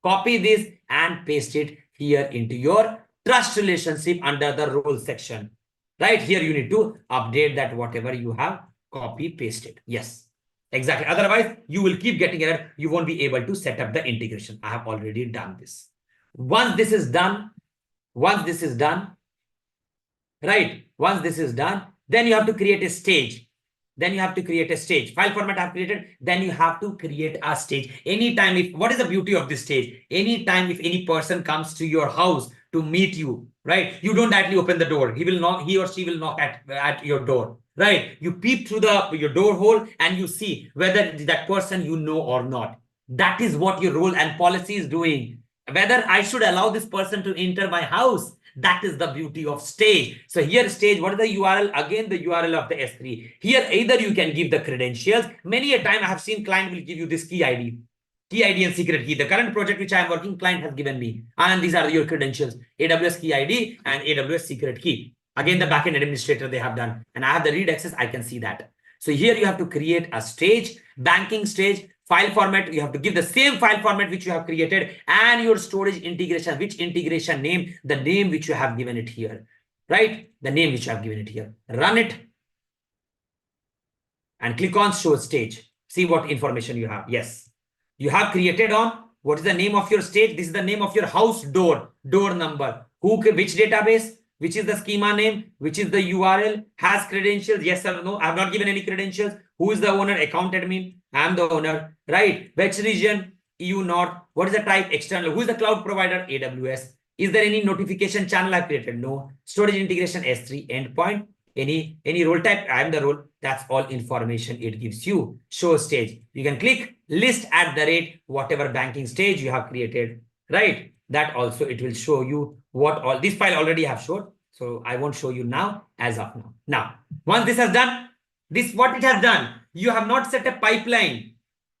Copy this and paste it here into your trust relationship under the role section. Right here you need to update that whatever you have copy pasted. Yes, exactly. Otherwise you will keep getting error. You won't be able to set up the integration. I have already done this. Once this is done, right? Once this is done, then you have to create a stage. File format I have created. Then you have to create a stage. Anytime, what is the beauty of this stage? Anytime if any person comes to your house to meet you, right? You don't directly open the door. He or she will knock at your door, right? You peep through your door hole and you see whether that person you know or not. That is what your role and policy is doing. Whether I should allow this person to enter my house. That is the beauty of stage. So here stage, what is the URL? Again, the URL of the S3. Here, either you can give the credentials. Many a time I have seen client will give you this key ID. key ID and secret key. The current project which I am working, client has given me. And these are your credentials, AWS key ID and AWS secret key. Again, the backend administrator they have done. And I have the read access, I can see that. So here you have to create a stage, banking stage, file format. You have to give the same file format which you have created and your storage integration, which integration name, the name which you have given it here, right? The name which you have given it here. Run it and click on show stage. See what information you have. Yes. You have created on what is the name of your stage. This is the name of your house door number. Which database, which is the schema name, which is the URL, has credentials, yes or no. I have not given any credentials. Who is the owner? Account admin. I am the owner, right? Which region? EU North. What is the type? External. Who is the cloud provider? AWS. Is there any notification channel I created? No. Storage integration S3 endpoint. Any role type? I am the role. That's all information it gives you. Show stage. You can click list at the rate whatever banking stage you have created, right? That also it will show you what all this file already have showed. So I won't show you now as of now. Now, once this has done, this what it has done. You have not set a pipeline.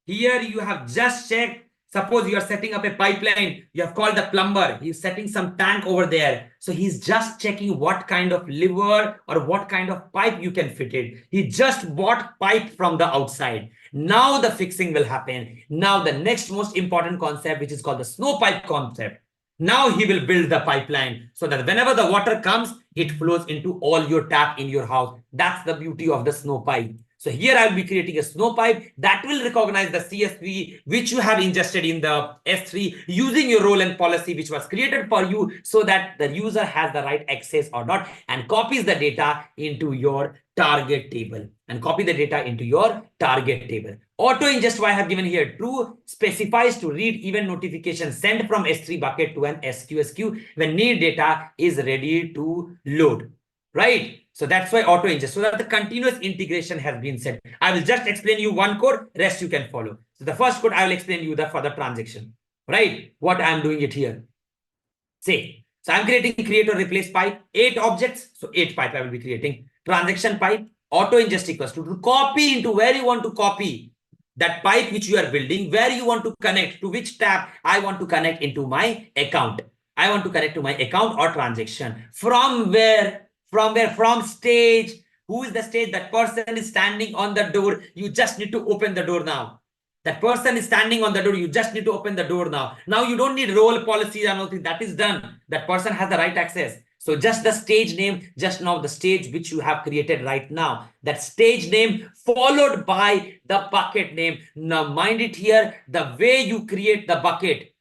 Here you have just checked. Suppose you are setting up a pipeline, you have called the plumber, he's setting some tank over there. So he's just checking what kind of lever or what kind of pipe you can fit it. He just bought pipe from the outside. Now the fixing will happen. Now the next most important concept, which is called the snow pipe concept. Now he will build the pipeline so that whenever the water comes, it flows into all your tap in your house. That's the beauty of the snow pipe. So here I will be creating a snow pipe that will recognize the CSV which you have ingested in the S3 using your role and policy which was created for you so that the user has the right access or not and copies the data into your target table Auto ingest I have given here true specifies to read event notification sent from S3 bucket to an SQSQ when need data is ready to load, right? So that's why auto ingest, so that the continuous integration has been set. I will just explain you one code, rest you can follow. So the first code, I will explain you the further transaction, right? What I'm doing it here. Say, so I'm creating create or replace pipe, 8 objects. So 8 pipe I will be creating. Transaction pipe, auto ingest equals to copy into where you want to copy that pipe which you are building, where you want to connect, to which tab I want to connect into my account. I want to connect to my account or transaction. From where? From stage. Who is the stage? That person is standing on the door. You just need to open the door now. That person is standing on the door. You just need to open the door now. Now you don't need role policies and all things. That is done. That person has the right access. So just the stage name, just now the stage which you have created right now. That stage name followed by the bucket name. Now mind it here, the way you create the bucket,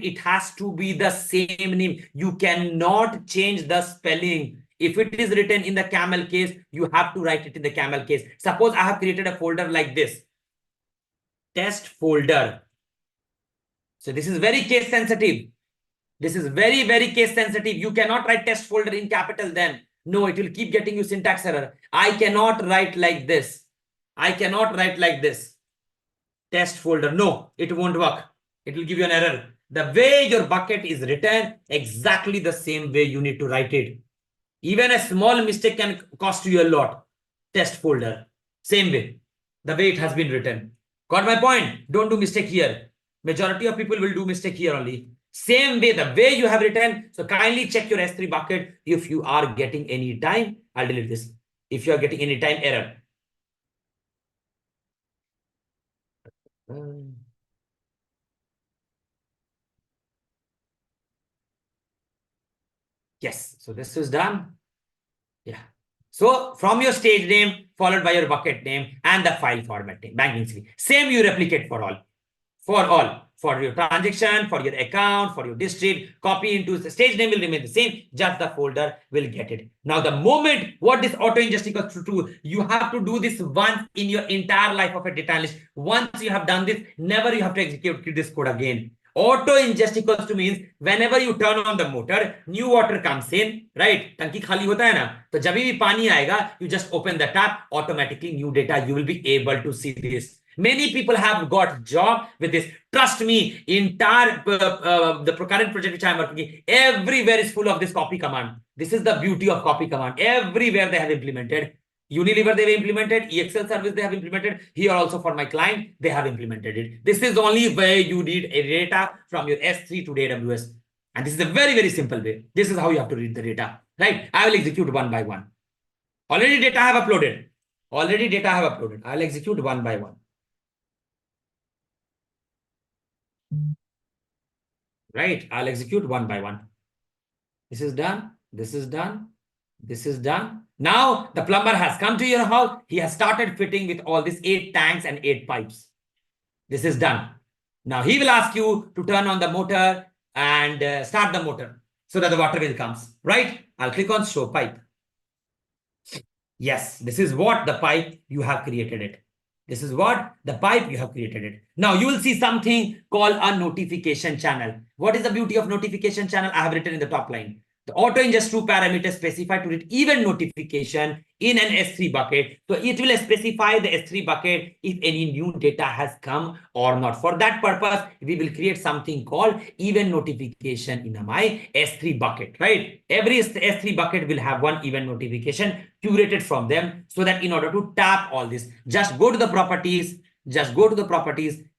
it has to be the same name. You cannot change the spelling. If it is written in the camel case, you have to write it in the camel case. Suppose I have created a folder like this. Test folder. So this is very case sensitive. This is very, very case sensitive. You cannot write test folder in capital then. No, it will keep getting you syntax error. I cannot write like this. Test folder. No, it won't work. It will give you an error. The way your bucket is written, exactly the same way you need to write it. Even a small mistake can cost you a lot. Test folder. Same way. The way it has been written. Got my point? Don't do mistake here. Majority of people will do mistake here only. Same way, the way you have written. So kindly check your S3 bucket. If you are getting any time, I'll delete this. If you are getting any time error. Yes, so this is done. Yeah. So from your stage name followed by your bucket name and the file format name, banking CV. Same you replicate for all. For your transaction, for your account, for your district, copy into the stage name will remain the same, just the folder will get it. Now, the moment what this auto ingest equals to do, you have to do this once in your entire life of a data analyst. Once you have done this, never you have to execute this code again. Auto ingest equals to means whenever you turn on the motor, new water comes in, right? Tanki khali hota hai na? So jab bhi pani aayega, you just open the tap, automatically new data, you will be able to see this. Many people have got job with this. Trust me, entire the current project which I am working, everywhere is full of this copy command. This is the beauty of copy command. Everywhere they have implemented. Unilever, they've implemented. EXL service, they have implemented. Here also for my client, they have implemented it. This is the only way you need a data from your S3 to AWS. And this is a very, very simple way. This is how you have to read the data, right? I will execute one by one. Already data I have uploaded. Already data I have uploaded. I'll execute one by one. Right? I'll execute one by one. This is done. This is done. This is done. Now the plumber has come to your house. He has started fitting with all these 8 tanks and 8 pipes. This is done. Now he will ask you to turn on the motor and start the motor so that the water will comes. Right? I'll click on show pipe. Yes, this is what the pipe you have created it. This is what the pipe you have created it. Now you will see something called a notification channel. What is the beauty of notification channel? I have written in the top line. The auto ingest 2 parameters specified to read event notification in an S3 bucket. So it will specify the S3 bucket if any new data has come or not. For that purpose, we will create something called event notification in my S3 bucket, right? Every S3 bucket will have one event notification curated from them, so that in order to tap all this, just go to the properties,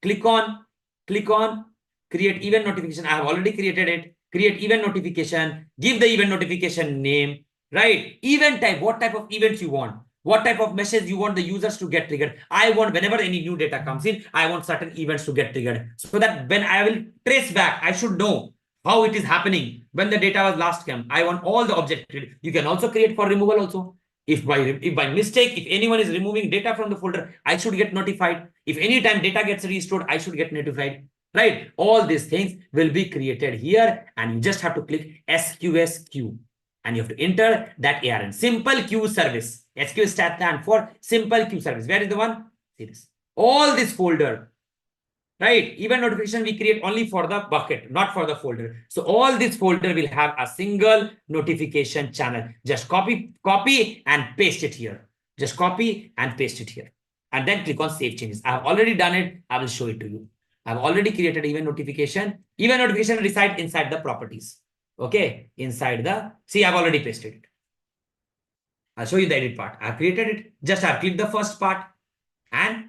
click on create event notification. I have already created it. Create event notification, give the event notification name, right? Event type, what type of events you want, what type of message you want the users to get triggered. I want whenever any new data comes in, I want certain events to get triggered, so that when I will trace back, I should know how it is happening when the data was last come. I want all the objects. You can also create for removal also. If by mistake, if anyone is removing data from the folder, I should get notified. If any time data gets restored, I should get notified. Right? All these things will be created here, and you just have to click SQSQ and you have to enter that ARN. Simple queue service. SQ stands for simple queue service. Where is the one? See this. All this folder, right? Event notification we create only for the bucket, not for the folder. So all this folder will have a single notification channel. Just copy and paste it here. Just copy and paste it here. And then click on save changes. I have already done it. I will show it to you. I've already created event notification. Event notification reside inside the properties. Okay. Inside the, see, I've already pasted it. I'll show you the edit part. I've created it. Just I've clicked the first part and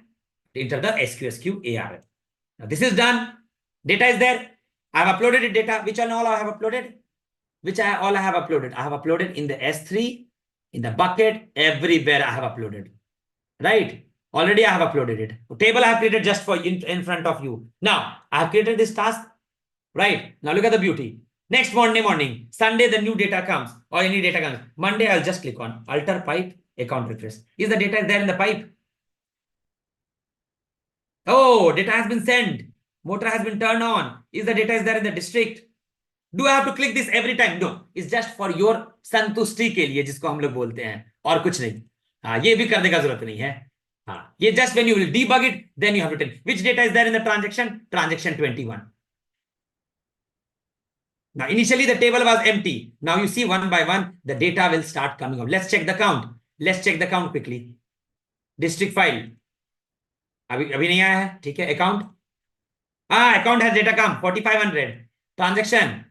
enter the SQSQ ARN. Now this is done. Data is there. I've uploaded it data. Which all I have uploaded? All I have uploaded? I have uploaded in the S3, in the bucket, everywhere I have uploaded. Right? Already I have uploaded it. A table I have created just for in front of you. Now, I have created this task. Right? Now look at the beauty. Next morning, Sunday, the new data comes or any data comes. Monday, I'll just click on alter pipe account refresh. Is the data there in the pipe? Oh, data has been sent. Motor has been turned on. Is the data is there in the district? Do I have to click this every time? No. It's just for your संतुष्टि के लिए, जिसको हम लोग बोलते हैं, और कुछ नहीं. हाँ, ये भी करने का जरूरत नहीं है. हाँ, ये just when you will debug it, then you have to tell which data is there in the transaction. Transaction 21. Now, initially the table was empty. Now you see one by one, the data will start coming up. Let's check the count. Let's check the count quickly. District file. अभी नहीं आया है, ठीक है. Account. Account has data come 4500. Transaction.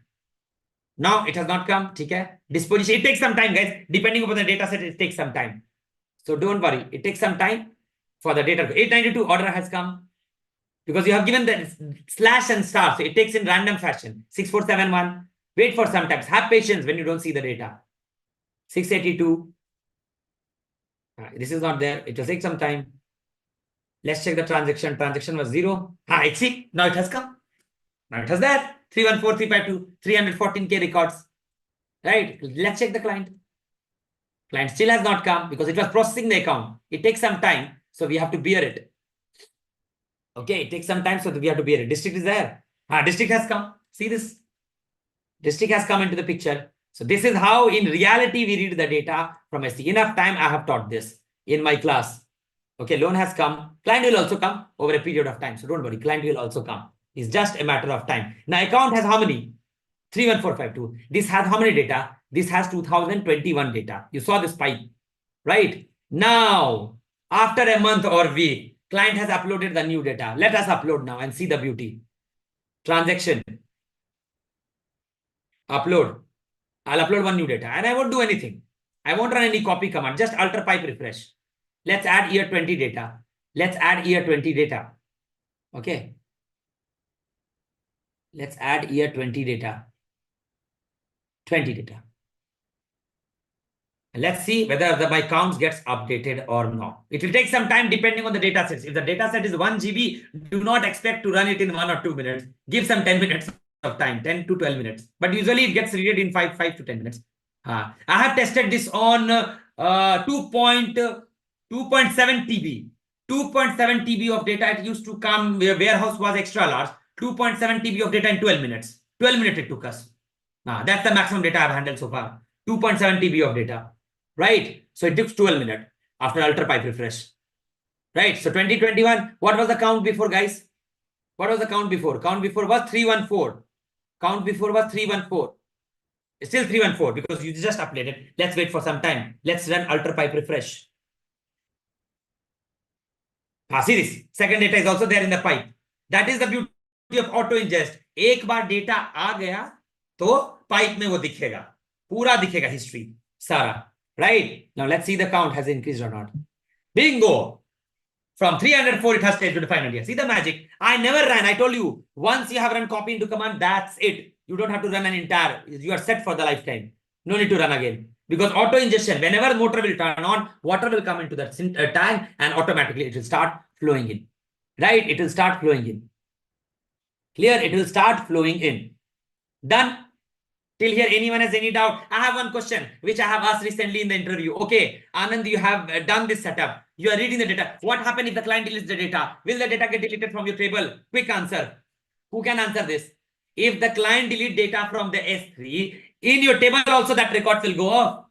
Now it has not come. ठीक है. Disposition. It takes some time, guys. Depending upon the data set, it takes some time. So don't worry. It takes some time for the data. 892 order has come because you have given the slash and star. So it takes in random fashion. 6471. Wait for some time. Have patience when you don't see the data. 682. This is not there. It will take some time. Let's check the transaction. Transaction was 0. I see. Now it has come. Now it has that. 314352, 314K records. Right? Let's check the client. Client still has not come because it was processing the account. It takes some time. So we have to bear it. Okay, it takes some time. So we have to bear it. District is there. District has come. See this? District has come into the picture. So this is how in reality we read the data from SC. Enough time I have taught this in my class. Okay, loan has come. Client will also come over a period of time. So don't worry, client will also come. It's just a matter of time. Now account has how many? 31452. This has how many data? This has 2021 data. You saw this pipe, right? Now, after a month or week, client has uploaded the new data. Let us upload now and see the beauty. Transaction. Upload. I'll upload one new data and I won't do anything. I won't run any copy command, just alter pipe refresh. Let's add year 20 data. Let's add year 20 data. Okay. Let's add year 20 data. 20 data. Let's see whether my counts gets updated or not. It will take some time depending on the data sets. If the data set is 1 GB, do not expect to run it in 1 or 2 minutes. Give some 10 minutes of time, 10 to 12 minutes. But usually it gets read in 5 to 10 minutes. I have tested this on 2.7 TB. 2.7 TB of data. It used to come, warehouse was extra large. 2.7 TB of data in 12 minutes. 12 minutes it took us. That's the maximum data I've handled so far. 2.7 TB of data. Right? So it took 12 minutes after alter pipe refresh. Right? So 2021, what was the count before, guys? What was the count before? Count before was 314. Count before was 314. It's still 314 because you just updated. Let's wait for some time. Let's run alter pipe refresh. See this. Second data is also there in the pipe. That is the beauty of auto ingest. एक बार data आ गया तो pipe में वो दिखेगा. पूरा दिखेगा history. सारा. Right? Now let's see the count has increased or not. Bingo! From 304, it has changed to 500. See the magic? I never ran. I told you, once you have run copy into command, that's it. You don't have to run an entire. You are set for the lifetime. No need to run again. Because auto ingestion, whenever motor will turn on, water will come into that tank and automatically it will start flowing in. Right? It will start flowing in. Clear? It will start flowing in. Done? Till here, anyone has any doubt? I have one question which I have asked recently in the interview. Okay, Anand, you have done this setup. You are reading the data. What happens if the client deletes the data? Will the data get deleted from your table? Quick answer. Who can answer this? If the client delete data from the S3, in your table also that record will go off.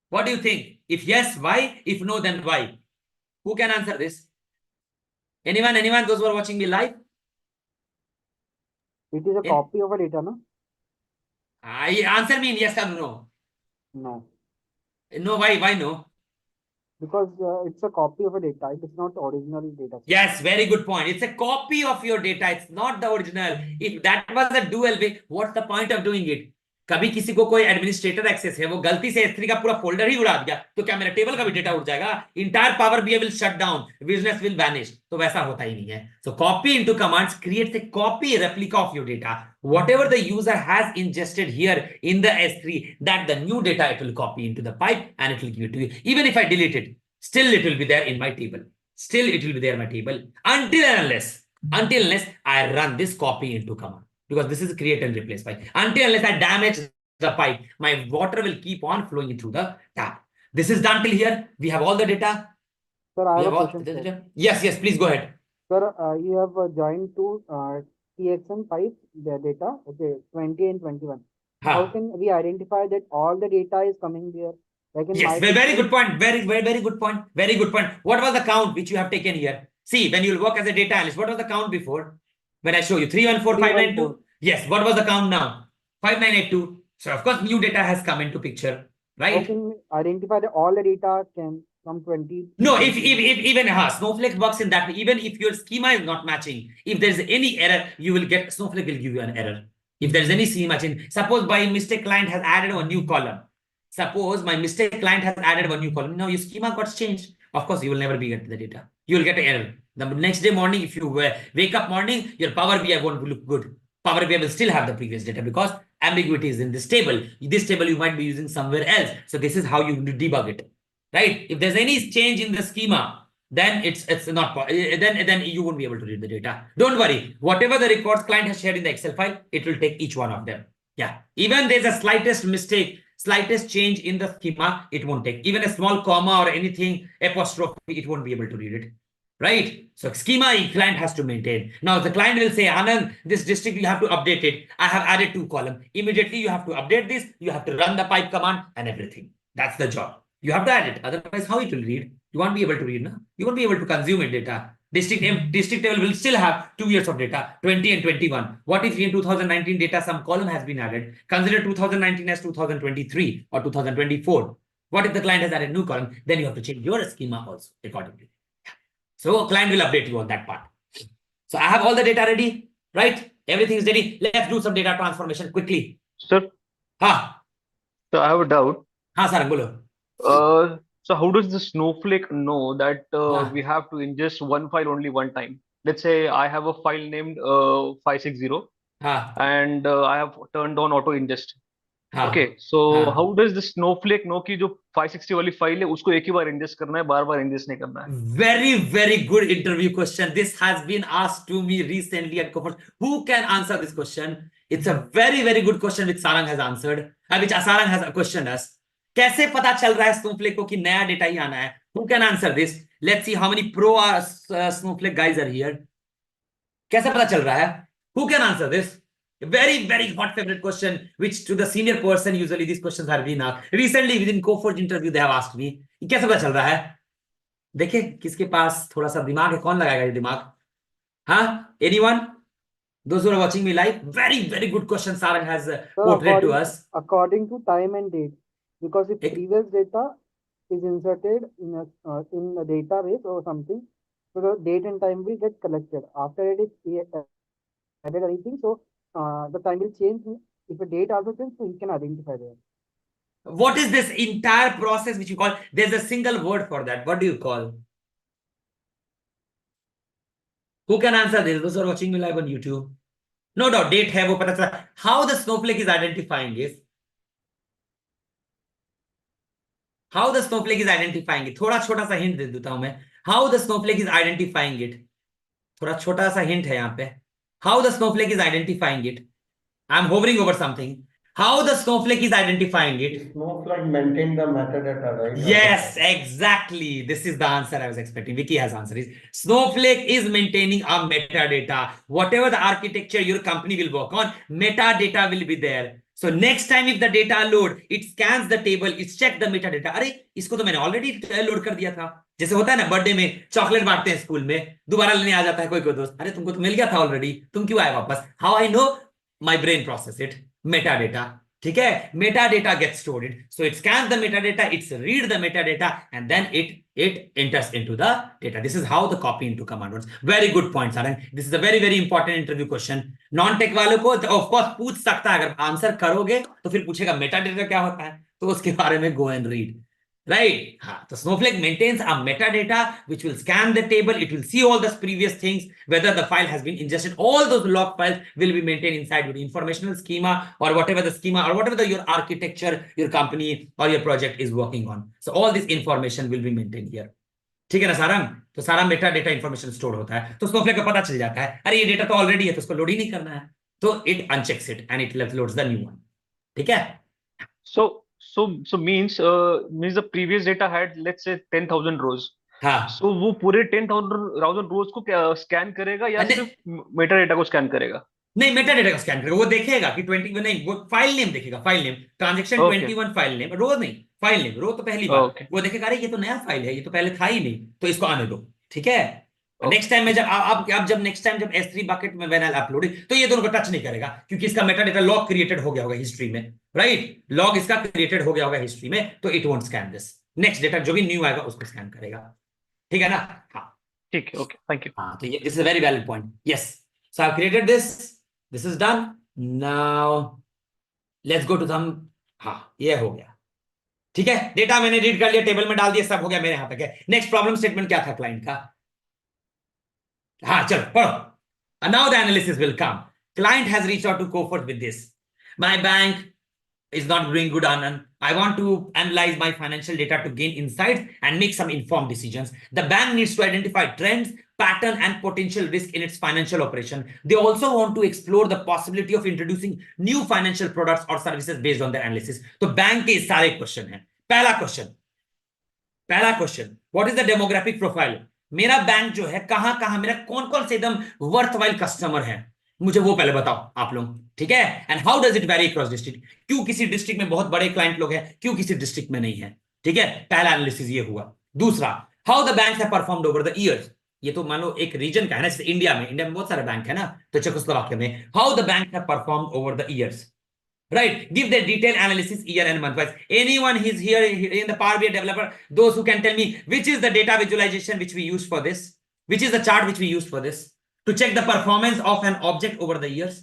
What do you think? If yes, why? If no, then why? Who can answer this? Anyone? Those who are watching me live? It is a copy of a data, no? Answer me in yes or no. No. No, why no? Because it's a copy of a data. It is not original data. Yes, very good point. It's a copy of your data. It's not the original. If that was a dual way, what's the point of doing it? कभी किसी को कोई administrator access है, वो गलती से S3 का पूरा फोल्डर ही उड़ा दिया, तो क्या मेरे टेबल का भी डेटा उड़ जाएगा? Entire power BI will shut down, business will vanish. तो वैसा होता ही नहीं है. So copy into commands creates a copy replica of your data. Whatever the user has ingested here in the S3, that the new data it will copy into the pipe and it will give it to you. Even if I delete it, still it will be there in my table. Still it will be there in my table until unless I run this copy into command. Because this is create and replace pipe. Until unless I damage the pipe, my water will keep on flowing through the tap. This is done till here. We have all the data. Sir, I have a question. Sir. Yes, please go ahead. Sir, you have joined two TXM pipes, the data, okay, 20 and 21. How can we identify that all the data is coming there? Like yes, very good point. Very good point. Very good point. What was the count which you have taken here? See, when you work as a data analyst, what was the count before? When I show you 314592. Yes, what was the count now? 5982. So of course, new data has come into picture, right? How can we identify that all the data can from 20? No, if even Snowflake works in that way. Even if your schema is not matching, if there is any error, you will get Snowflake will give you an error. If there is any schema matching, suppose by mistake client has added a new column. Suppose my mistake client has added one new column. Now your schema got changed. Of course, you will never be get the data. You will get an error. The next day morning, if you wake up morning, your Power BI won't look good. Power BI will still have the previous data because ambiguity is in this table. This table you might be using somewhere else. So this is how you debug it, right? If there's any change in the schema, then it's not then you won't be able to read the data. Don't worry. Whatever the records client has shared in the Excel file, it will take each one of them. Yeah. Even there's a slightest mistake, slightest change in the schema, it won't take. Even a small comma or anything, apostrophe, it won't be able to read it. Right? So schema client has to maintain. Now the client will say, Anand, this district you have to update it. I have added 2 columns. Immediately you have to update this. You have to run the pipe command and everything. That's the job. You have to add it. Otherwise, how it will read? You won't be able to read. No? You won't be able to consume it data. District table will still have 2 years of data, 20 and 21. What if in 2019 data, some column has been added? Consider 2019 as 2023 or 2024. What if the client has added new column? Then you have to change your schema also accordingly. So client will update you on that part. So I have all the data ready, right? Everything is ready. Let's do some data transformation quickly. Sir. So I have a doubt. हाँ सारंग बोलो. So how does the Snowflake know that हाँ. we have to ingest one file only one time? Let's say I have a file named 560 हाँ. and I have turned on auto ingest. हाँ. Okay, so हाँ. how does the Snowflake know कि जो 560 वाली file है उसको एक ही बार ingest करना है, बार बार ingest नहीं करना है? Very good interview question. This has been asked to me recently at Coforge. Who can answer this question? It's a very good question which Sarang has answered. Which Sarang has questioned us. कैसे पता चल रहा है Snowflake को कि नया data ही आना है? Who can answer this? Let's see how many pro Snowflake guys are here. कैसे पता चल रहा है? Who can answer this? A very hot favorite question, which to the senior person usually these questions are being asked. Recently within Coforge interview they have asked me. कैसे पता चल रहा है? देखिए किसके पास थोड़ा सा दिमाग है, कौन लगाएगा ये दिमाग? हाँ, anyone? Those who are watching me live, very good question Sarang has portrayed to us. According to time and date, because if Ek- previous data is inserted in a database or something, so the date and time will get collected. After it is added anything, so the time will change. If a date also changes, so you can identify there. What is this entire process which you call? There's a single word for that. What do you call? Who can answer this? Those who are watching me live on YouTube. No doubt, date है वो पता चला. How the Snowflake is identifying is? How the Snowflake is identifying it? थोड़ा छोटा सा hint दे देता हूं मैं. How the Snowflake is identifying it? थोड़ा छोटा सा hint है यहाँ पे. How the Snowflake is identifying it? I'm hovering over something. How the Snowflake is identifying it? Snowflake maintain the metadata, right? Yes, exactly. This is the answer I was expecting. Vicky has answered. Snowflake is maintaining a metadata. Whatever the architecture your company will work on, metadata will be there. So next time if the data load, it scans the table, it checks the metadata. अरे इसको तो मैंने already load कर दिया था. जैसे होता है ना बर्थडे में चॉकलेट बांटते हैं स्कूल में, दोबारा लेने आ जाता है कोई दोस्त, अरे तुमको तो मिल गया था ऑलरेडी, तुम क्यों आए वापस? How I know? My brain process it. Metadata. ठीक है, metadata gets stored. So it scans the metadata, it's read the metadata, and then it enters into the data. This is how the copy into command works. Very good point, Sarang. This is a very important interview question. Non-tech वालों को of course पूछ सकता है, अगर answer करोगे तो फिर पूछेगा metadata क्या होता है, तो उसके बारे में go and read. Right? So Snowflake maintains a metadata which will scan the table. It will see all the previous things, whether the file has been ingested. All those log files will be maintained inside your informational schema or whatever the schema or whatever your architecture, your company or your project is working on. So all this information will be maintained here. ठीक है ना सारंग? तो सारा Meta data information store होता है, तो Snowflake को पता चल जाता है अरे ये डेटा तो ऑलरेडी है तो उसको लोड ही नहीं करना है, तो it unchecks it and it loads the new one. ठीक है? So means the previous data had, let's say, 10,000 rows. हाँ. So वो पूरे 10,000 rows को स्कैन करेगा या सिर्फ मेटा डेटा को स्कैन करेगा? नहीं, मेटा डेटा को स्कैन करेगा. वो देखेगा कि 20 नहीं, वो फाइल नेम देखेगा, file name transaction 21 file name, row नहीं, फाइल नेम, रो तो पहली बार वो देखेगा अरे ये तो नया फाइल है, ये तो पहले था ही नहीं, तो इसको आने दो. ठीक है? नेक्स्ट टाइम में जब आप जब नेक्स्ट टाइम जब S3 बकेट में व्हेन आई अपलोड, तो ये दोनों को टच नहीं करेगा क्योंकि इसका मेटा डेटा लॉग क्रिएटेड हो गया होगा हिस्ट्री में. राइट? लॉग इसका क्रिएटेड हो गया होगा हिस्ट्री में, तो it won't scan this. Next data जो भी न्यू आएगा उसको स्कैन करेगा. ठीक है ना? हाँ ठीक है. Okay, thank you. हाँ, तो ये this is a very valid point. Yes, so I have created this. This is done. Now let's go to sum. हाँ, ये हो गया. ठीक है, डेटा मैंने रीड कर लिया, टेबल में डाल दिया, सब हो गया मेरे यहां तक है. नेक्स्ट प्रॉब्लम स्टेटमेंट क्या था क्लाइंट का? हाँ चलो पढ़ो. And now the analysis will come. Client has reached out to Coforge with this. My bank is not doing good, Anand. I want to analyze my financial data to gain insights and make some informed decisions. The bank needs to identify trends, pattern, and potential risk in its financial operation. They also want to explore the possibility of introducing new financial products or services based on the analysis. तो bank के सारे question हैं. पहला question, what is the demographic profile? मेरा bank जो है कहां मेरा कौन से एकदम वर्थवाइल कस्टमर है, मुझे वो पहले बताओ आप लोग. ठीक है? And how does it vary across district? क्यों किसी डिस्ट्रिक्ट में बहुत बड़े क्लाइंट लोग हैं, क्यों किसी डिस्ट्रिक्ट में नहीं है. ठीक है, पहला एनालिसिस ये हुआ. दूसरा, how the banks have performed over the years. ये तो मान लो एक रीजन का है ना, जैसे इंडिया में बहुत सारे बैंक है ना, तो चेकोस्लोवाकिया में how the banks have performed over the years. Right? Give the detailed analysis year and month wise. Anyone is here in the Power BI developer, those who can tell me which is the data visualization which we use for this, which is the chart which we use for this to check the performance of an object over the years.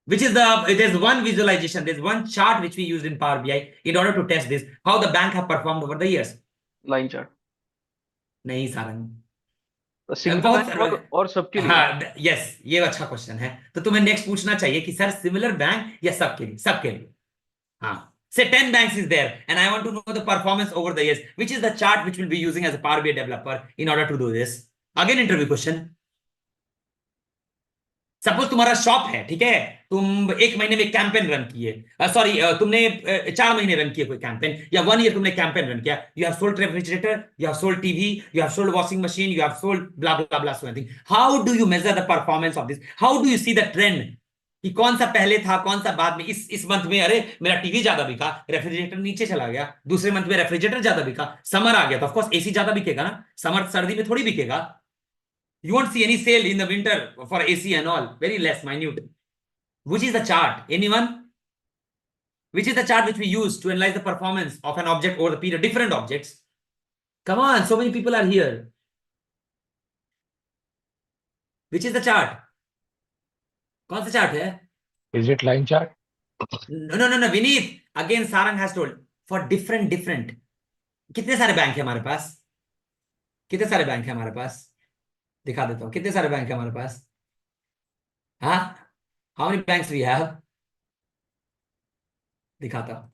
which is there's one visualization, there's one chart which we used in Power BI in order to test this, how the bank have performed over the years. Line chart. नहीं Sarang, single बहुत bank और सबके लिए. हाँ yes, ये अच्छा question है, तो तुम्हें नेक्स्ट पूछना चाहिए कि सर सिमिलर बैंक या सबके लिए, सबके लिए. हाँ, say 10 banks is there and I want to know the performance over the years, which is the chart which we'll be using as a Power BI developer in order to do this. Again interview question. Suppose तुम्हारा shop है, ठीक है, तुम 1 महीने में campaign run किए, sorry तुमने 4 महीने रन किए कोई कैंपेन, या 1 ईयर तुमने कैंपेन रन किया, you have sold refrigerator, you have sold TV, you have sold washing machine, you have sold blah blah blah so anything. How do you measure the performance of this? How do you see the trend कि कौन सा पहले था, कौन सा बाद में? इस मंथ में अरे मेरा टीवी ज्यादा बिका, रेफ्रिजरेटर नीचे चला गया, दूसरे मंथ में रेफ्रिजरेटर ज्यादा बिका, समर आ गया तो ऑफ कोर्स एसी ज्यादा बिकेगा ना, समर सर्दी में थोड़ी बिकेगा. You won't see any sale in the winter for AC and all. Very less, minute. Which is the chart? Anyone? Which is the chart which we use to analyze the performance of an object over the period? Different objects. Come on, so many people are here. Which is the chart? कौन सा chart है? Is it line chart? No, Vineet. Again, Sarang has told for different. कितने सारे bank है हमारे पास? कितने सारे bank है हमारे पास? दिखा देता हूं कितने सारे बैंक है हमारे पास. हाँ, how many banks we have? दिखाता हूं,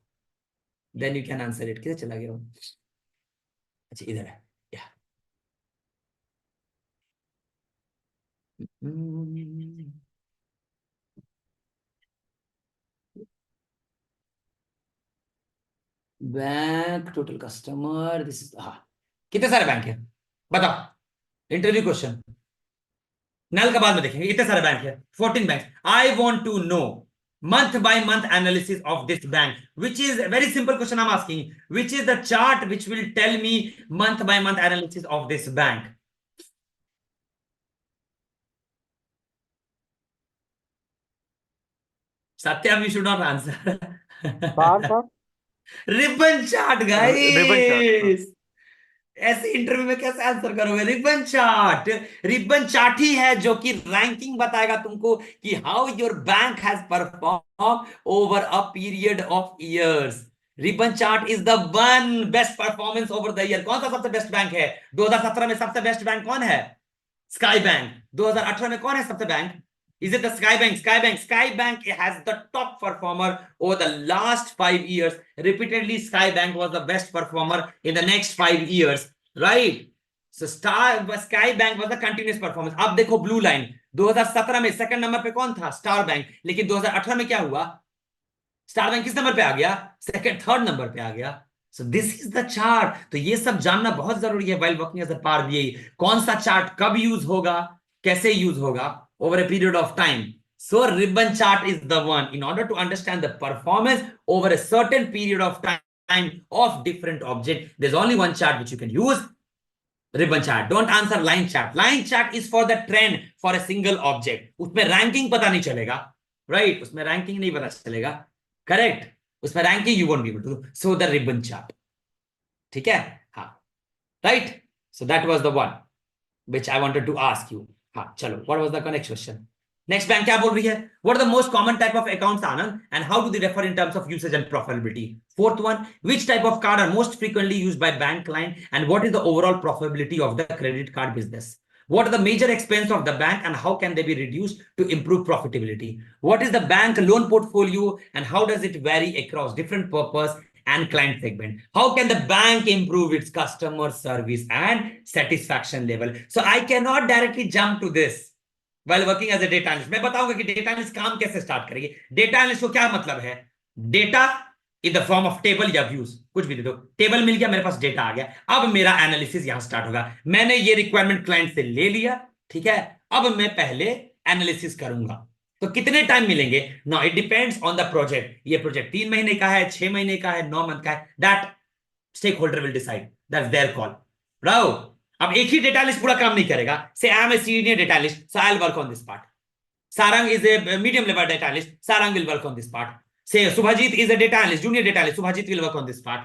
then you can answer it. किधर चला गया वो? अच्छा इधर है. या bank total customer, this is. हाँ, कितने सारे बैंक है बताओ? Interview question. नल का बाद में देखेंगे. इतने सारे बैंक है, 14 bank. I want to know month by month analysis of this bank, which is a very simple question I'm asking, which is the chart which will tell me month by month analysis of this bank. Satyam, you should not answer. Ribbon chart, guys. Ribbon chart. ऐसे interview में कैसे answer करोगे? Ribbon chart. Ribbon chart ही है जो कि ranking बताएगा तुमको कि how your bank has perform over a period of years. Ribbon chart is the one best performance over the year. कौन सा सबसे बेस्ट बैंक है? 2017 में सबसे बेस्ट बैंक कौन है? Sky bank. 2018 में कौन है सबसे bank? Is it the Sky Bank? Sky Bank has the top performer over the last 5 years. Repeatedly, Sky Bank was the best performer in the next 5 years, right? So Sky Bank was the continuous performance. अब देखो blue line. 2017 में second number पे कौन था? Star bank. लेकिन 2018 में क्या हुआ? स्टार बैंक किस नंबर पे आ गया? थर्ड नंबर पे आ गया. So this is the chart. तो ये सब जानना बहुत जरूरी है while working as a Power BI. कौन सा चार्ट कब यूज होगा, कैसे यूज होगा over a period of time. So ribbon chart is the one in order to understand the performance over a certain period of time of different object. There's only one chart which you can use, ribbon chart. Don't answer line chart. Line chart is for the trend for a single object. उसमें ranking पता नहीं चलेगा, right? उसमें ranking नहीं पता चलेगा, correct? उसमें ranking you won't be able to do. So the ribbon chart. ठीक है? हाँ, right? So that was the one which I wanted to ask you. हाँ चलो, what was the next question? Next bank क्या बोल रही है? What are the most common type of accounts, Anand, and how do they differ in terms of usage and profitability? Fourth one, which type of card are most frequently used by bank client, and what is the overall profitability of the credit card business? What are the major expense of the bank and how can they be reduced to improve profitability? What is the bank loan portfolio and how does it vary across different purpose and client segment? How can the bank improve its customer service and satisfaction level? So I cannot directly jump to this while working as a data analyst. मैं बताऊंगा कि data analyst काम कैसे start करेंगे. Data analyst को क्या मतलब है? Data in the form of table या views, कुछ भी दे दो. टेबल मिल गया, मेरे पास डेटा आ गया. अब मेरा एनालिसिस यहां स्टार्ट होगा. मैंने ये रिक्वायरमेंट क्लाइंट से ले लिया, ठीक है. अब मैं पहले एनालिसिस करूंगा. तो कितने टाइम मिलेंगे? No, it depends on the project. ये प्रोजेक्ट 3 महीने का है, 6 महीने का है, 9 मंथ का है. That stakeholder will decide. That's their call. Rao, अब एक ही डेटा एनालिस्ट पूरा काम नहीं करेगा. Say I am a senior data analyst, so I will work on this part. Sarang is a medium level data analyst, Sarang will work on this part. Say Subhajit is a data analyst, junior data analyst, Subhajit will work on this part,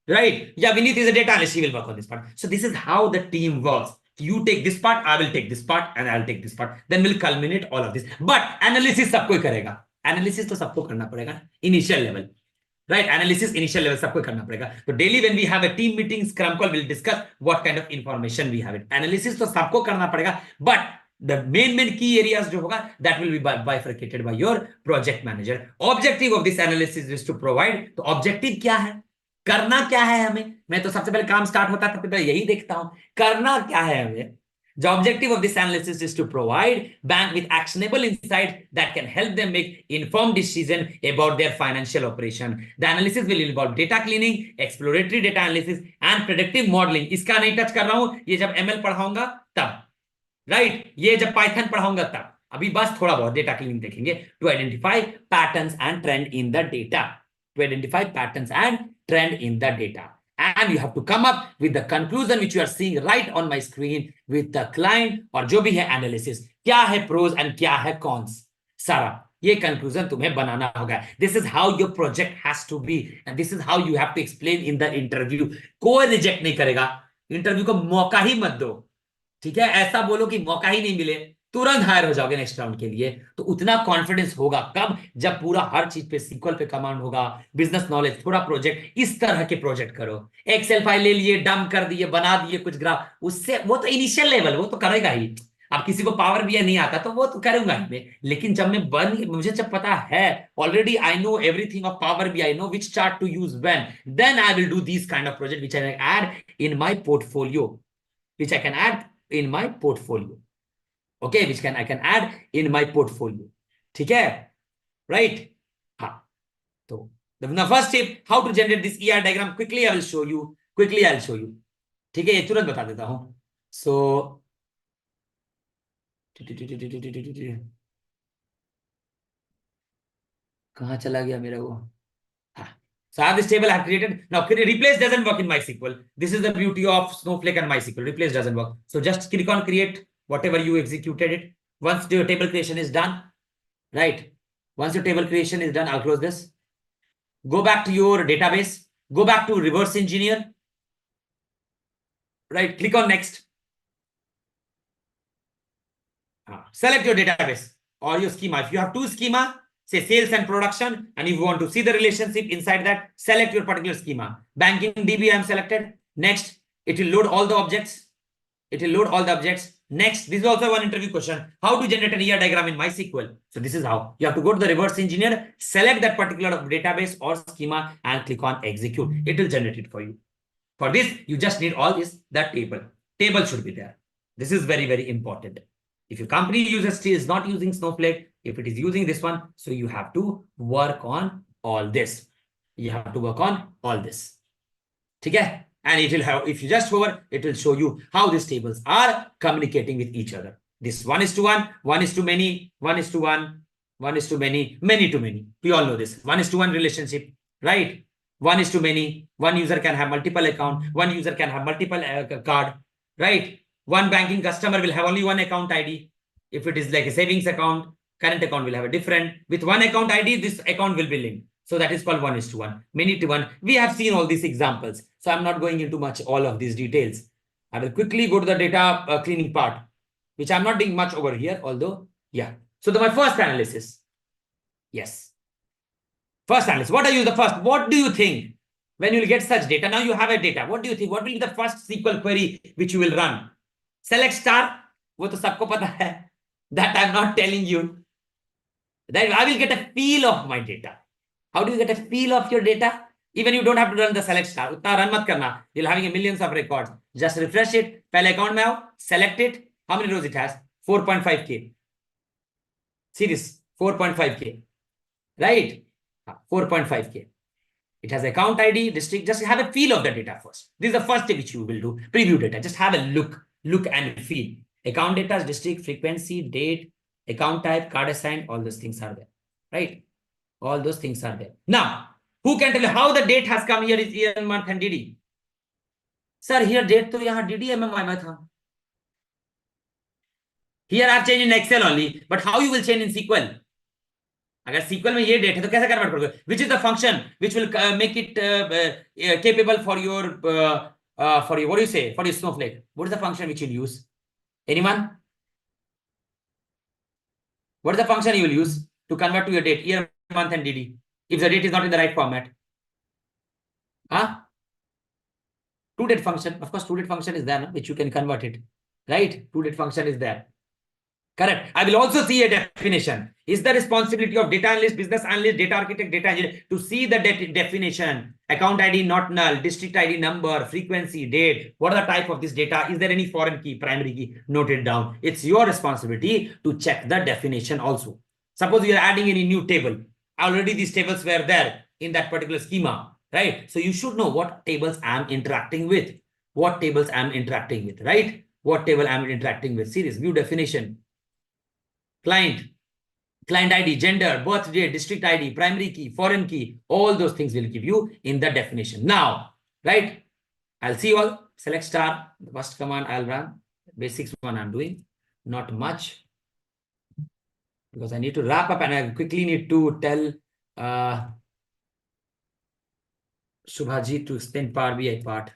right? Yeah, Vineet is a data analyst, he will work on this part. So this is how the team works. You take this part, I will take this part, and I'll take this part. Then we'll culminate all of this. But analysis सब कोई करेगा. Analysis तो सबको करना पड़ेगा initial level, right? Analysis initial level सबको करना पड़ेगा। तो daily when we have a team meeting, scrum call, will discuss what kind of information we have it. Analysis तो सबको करना पड़ेगा, but the main key areas जो होगा that will be bifurcated by your project manager. Objective of this analysis is to provide, तो objective क्या है, करना क्या है हमें? मैं तो सबसे पहले काम स्टार्ट होता है सबसे पहले यही देखता हूं, करना क्या है हमें। The objective of this analysis is to provide bank with actionable insights that can help them make informed decision about their financial operation. The analysis will involve data cleaning, exploratory data analysis and predictive modeling. इसका नहीं touch कर रहा हूं, ये जब ML पढ़ाऊंगा तब, right? ये जब पाइथन पढ़ाऊंगा तब, अभी बस थोड़ा बहुत डेटा क्लीनिंग देखेंगे। To identify patterns and trend in the data, to identify patterns and trend in the data, and you have to come up with the conclusion which you are seeing right on my screen with the client, और जो भी है analysis, क्या है pros and क्या है cons, सारा ये कंक्लूजन तुम्हें बनाना होगा। This is how your project has to be and this is how you have to explain in the interview. कोई रिजेक्ट नहीं करेगा, इंटरव्यू को मौका ही मत दो, ठीक है? ऐसा बोलो कि मौका ही नहीं मिले, तुरंत हायर हो जाओगे नेक्स्ट राउंड के लिए। तो उतना कॉन्फिडेंस होगा कब, जब पूरा हर चीज पे सीक्वल पे कमांड होगा, बिजनेस नॉलेज, थोड़ा प्रोजेक्ट, इस तरह के प्रोजेक्ट करो। एक्सेल फाइल ले लिए, डंप कर दिए, बना दिए कुछ ग्राफ, उससे वो तो इनिशियल लेवल, वो तो करेगा ही। अब किसी को पावर बीआई नहीं आता तो वो तो करूंगा ही मैं, लेकिन जब मैं मुझे जब पता है already, I know everything of power BI, know which chart to use when, then I will do this kind of project which I add in my portfolio, which I can add in my portfolio, okay, which I can add in my portfolio, ठीक है, right? हाँ, तो the first step, how to generate this ER diagram, quickly I will show you, ठीक है, ये तुरंत बता देता हूं। so कहां चला गया मेरा वो, so I have this table I have created. Now replace doesn't work in MySQL. This is the beauty of Snowflake and MySQL. Replace doesn't work. So just click on create whatever you executed it. Once your table creation is done, right? Once your table creation is done, I'll close this. Go back to your database. Go back to reverse engineer. Right? Click on next. Select your database or your schema. If you have two schema, say sales and production, and if you want to see the relationship inside that, select your particular schema. Banking DB I am selected. Next, it will load all the objects. Next, this is also one interview question. How to generate an ER diagram in MySQL? So this is how. You have to go to the reverse engineer, select that particular database or schema and click on execute. It will generate it for you. For this, you just need all this, that table. Table should be there. This is very, very important. If your company is not using Snowflake, if it is using this one, so you have to work on all this. Okay? And it will have, if you just hover, it will show you how these tables are communicating with each other. This 1:1, 1:many, 1:1, 1:many, many to many. We all know this 1:1 relationship, right? 1:many. One user can have multiple account. One user can have multiple card, right? One banking customer will have only one account ID. If it is like a savings account, current account will have a different. With one account ID, this account will be linked. So that is called 1:1, many to one. We have seen all these examples. So I'm not going into much all of these details. I will quickly go to the data cleaning part, which I'm not doing much over here, although, yeah. So my first analysis. Yes. First analysis. What are you the first? What do you think when you will get such data? Now you have a data. What do you think? What will be the first SQL query which you will run? Select star. वो तो सबको पता है. That I'm not telling you. That I will get a feel of my data. How do you get a feel of your data? Even you don't have to run the select star. उतना run मत करना. You're having a millions of records. Just refresh it. पहले account में आओ. Select it. How many rows it has? 4.5K. Series 4.5K. Right? 4.5K. It has account ID, district. Just have a feel of the data first. This is the first thing which you will do. Preview data. Just have a look and feel. Account data, district, frequency, date, account type, card assigned, all those things are there. Right? All those things are there. Now, who can tell you how the date has come here is year, month, and DD? Sir, here date to yahan DD MMI tha. Here I have changed in Excel only, but how you will change in SQL? अगर SQL में ये date है तो कैसे convert करोगे? Which is the function which will make it capable for your what do you say, for your Snowflake? What is the function which you'll use? Anyone? What is the function you will use to convert to your date, year, month, and DD, if the date is not in the right format? Huh? ToDate function, of course, ToDate function is there, no? Which you can convert it, right? ToDate function is there. Correct. I will also see a definition. Is the responsibility of data analyst, business analyst, data architect, data engineer to see the definition, account ID not null, district ID number, frequency, date, what are the type of this data? Is there any foreign key, primary key? Note it down. It's your responsibility to check the definition also. Suppose you are adding any new table. Already these tables were there in that particular schema, right? So you should know what tables I'm interacting with. What tables I'm interacting with, right? What table I'm interacting with. Series, view definition. Client ID, gender, birthday, district ID, primary key, foreign key, all those things will give you in the definition. Now, right? I'll see you all. Select star, the first command I'll run. Basics one I'm doing. Not much. Because I need to wrap up and I quickly need to tell Shubhaji to explain Power BI part.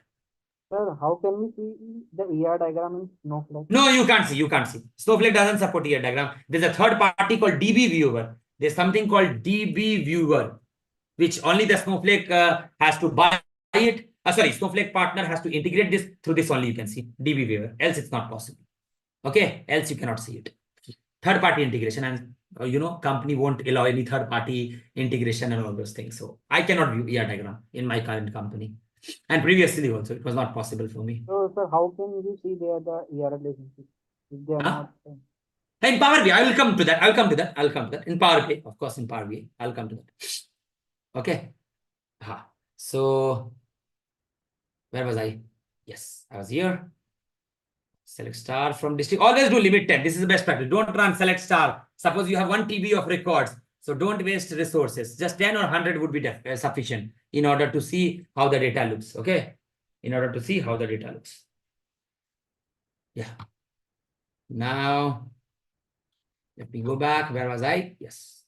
Sir, how can we see the ER diagram in Snowflake? No, you can't see. You can't see. Snowflake doesn't support ER diagram. There's a third party called DB Viewer. There's something called DB Viewer, which only the Snowflake has to buy it. Snowflake partner has to integrate this. Through this only you can see DB Viewer. Else it's not possible. Okay. Else you cannot see it. Third party integration, and company won't allow any third party integration and all those things. So I cannot view ER diagram in my current company. And previously also, it was not possible for me. So, sir, how can you see there the ER relationship if they are not? In Power BI, I will come to that. I'll come to that. In Power BI, of course, in Power BI, I'll come to that. Okay. So, where was I? Yes, I was here. Select star from district. Always do limit 10. This is the best practice. Don't run select star. Suppose you have 1 TB of records. So don't waste resources. Just 10 or 100 would be sufficient in order to see how the data looks. Okay. In order to see how the data looks. Yeah. Now, let me go back. Where was I? Yes.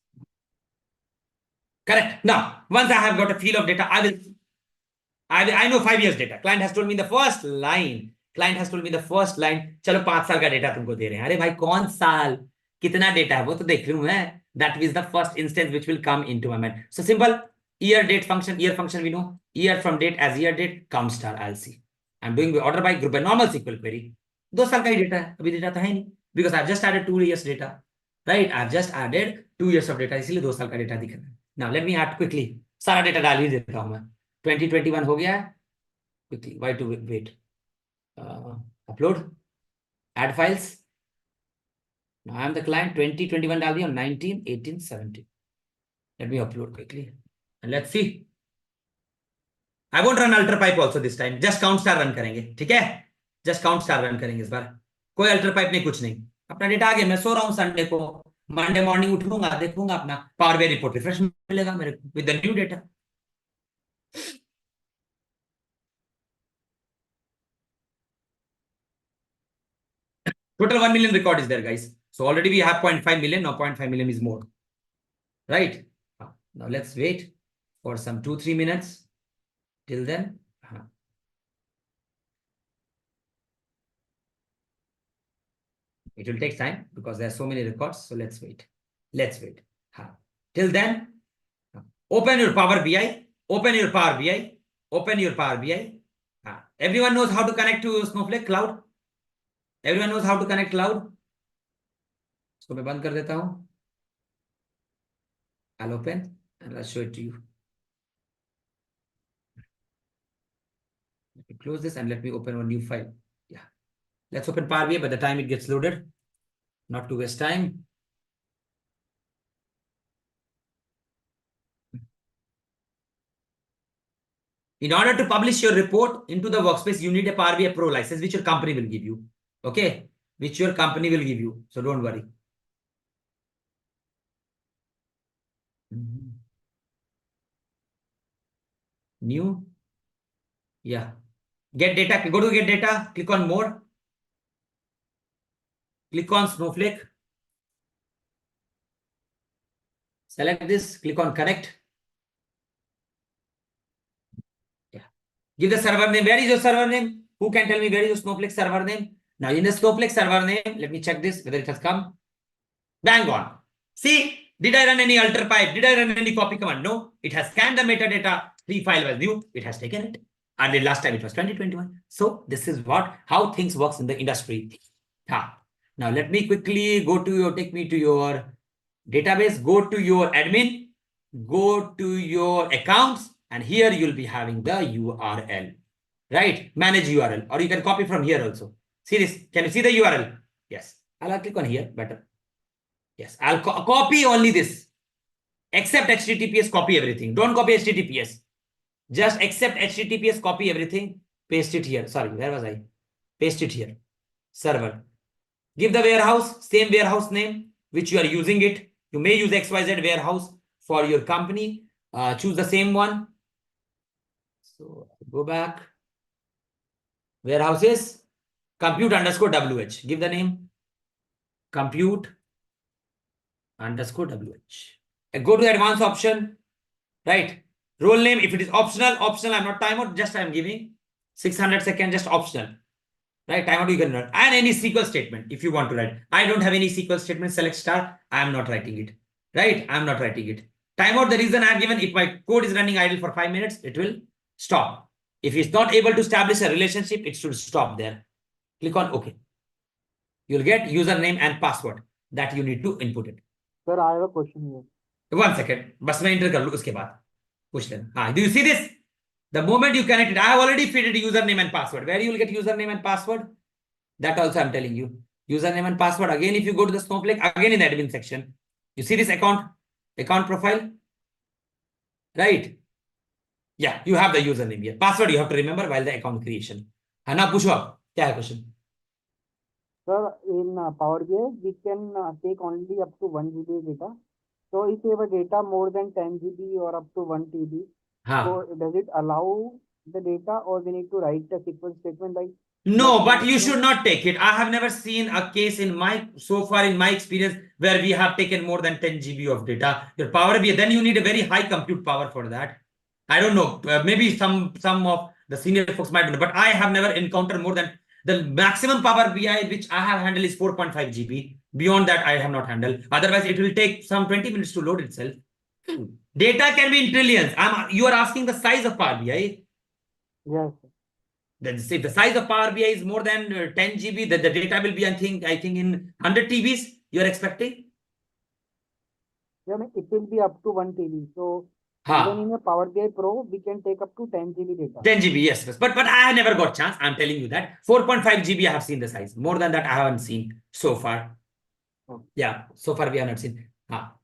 Correct. Now, once I have got a feel of data, I know 5 years data. Client has told me the first line. चलो 5 साल का data तुमको दे रहे हैं. अरे भाई कौन साल कितना डेटा है वो तो देख लूं मैं. That is the first instance which will come into my mind. So simple year date function, we know year from date as year date count star. I'll see. I'm doing the order by group by normal SQL query. 2 साल का ही data है, अभी data तो है नहीं, because I've just added 2 years data, right? I've just added 2 years of data, इसलिए 2 साल का डेटा दिख रहा है. Now let me add quickly. सारा डेटा डाल ही देता हूं मैं. 2021 हो गया है. Quickly, why to wait? Upload, add files. Now I am the client. 2021 डाल दिया, 19, 18, 17. Let me upload quickly and let's see. I won't run alter pipe also this time. Just count star run करेंगे, ठीक है? Just count star run करेंगे इस बार. कोई alter pipe नहीं, कुछ नहीं. अपना डेटा आ गया. मैं सो रहा हूँ संडे को. मंडे मॉर्निंग उठूंगा, देखूंगा अपना पावर BI रिपोर्ट रिफ्रेश मिलेगा मेरे को with the new data. Total 1 million record is there, guys. So already we have 0.5 million. Now 0.5 million is more. Right? Now let's wait for some 2-3 minutes. Till then. It will take time because there are so many records. So let's wait. Till then, open your Power BI. Open your Power BI. Everyone knows how to connect to Snowflake Cloud. Everyone knows how to connect cloud. So मैं बंद कर देता हूँ. I'll open and I'll show it to you. Let me close this and let me open a new file. Yeah. Let's open Power BI by the time it gets loaded. Not to waste time. In order to publish your report into the workspace, you need a Power BI Pro license, which your company will give you. Okay, which your company will give you. So don't worry. New. Yeah. Get data. Go to get data. Click on more. Click on Snowflake. Select this. Click on connect. Yeah. Give the server name. Where is your server name? Who can tell me where is your Snowflake server name? Now in the Snowflake server name, let me check this, whether it has come. Bang on. See, Did I run any alter pipe? Did I run any copy command? No. It has scanned the metadata. The file was new. It has taken it. And the last time it was 2021. So this is how things works in the industry. Now let me quickly take me to your database. Go to your admin. Go to your accounts. And here you'll be having the URL. Right? Manage URL. Or you can copy from here also. See this? Can you see the URL? Yes. I'll click on here. Better. Yes. I'll copy only this. Except HTTPS, copy everything. Don't copy HTTPS. Just accept HTTPS, copy everything. Paste it here. Sorry, where was I? Paste it here. Server. Give the warehouse, same warehouse name, which you are using it. You may use XYZ warehouse for your company. Choose the same one. So go back. Warehouse is compute_WH. Give the name. Compute_WH. Go to advanced option. Right. Role name, if it is optional, I'm not timeout, just I'm giving 600 seconds, just optional. Right, timeout you can run. And any SQL statement if you want to write. I don't have any SQL statement, select star. I am not writing it. Right, I'm not writing it. Timeout, the reason I've given, if my code is running idle for 5 minutes, it will stop. If it's not able to establish a relationship, it should stop there. Click on OK. You'll get username and password that you need to input it. Sir, I have a question here. 1 second. बस मैं enter कर लूँ उसके बाद. Push them. Do you see this? The moment you connect it, I have already fitted username and password. Where you will get username and password? That also I'm telling you. Username and password. Again, if you go to the Snowflake, again in the admin section, you see this account profile, right? Yeah, you have the username here. Password you have to remember while the account creation. Now push up. Kya hai question? Sir, in Power BI, we can take only up to 1 GB data. So if you have a data more than 10 GB or up to 1 TB, so does it allow the data, or we need to write a SQL statement like? No, but you should not take it. I have never seen a case so far in my experience where we have taken more than 10 GB of data. Your Power BI, then you need a very high compute power for that. I don't know. Maybe some of the senior folks might know, but I have never encountered more than the maximum Power BI which I have handled is 4.5 GB. Beyond that, I have not handled. Otherwise, it will take some 20 minutes to load itself. Data can be in trillions. You are asking the size of Power BI. Yes. Then if the size of Power BI is more than 10 GB, then the data will be, I think in 100 TBs. You are expecting? Yeah, it will be up to 1 TB. So even in a Power BI Pro, we can take up to 10 GB data. 10 GB, yes. But I have never got chance. I'm telling you that 4.5 GB I have seen the size. More than that, I haven't seen so far. Yeah, so far we have not seen.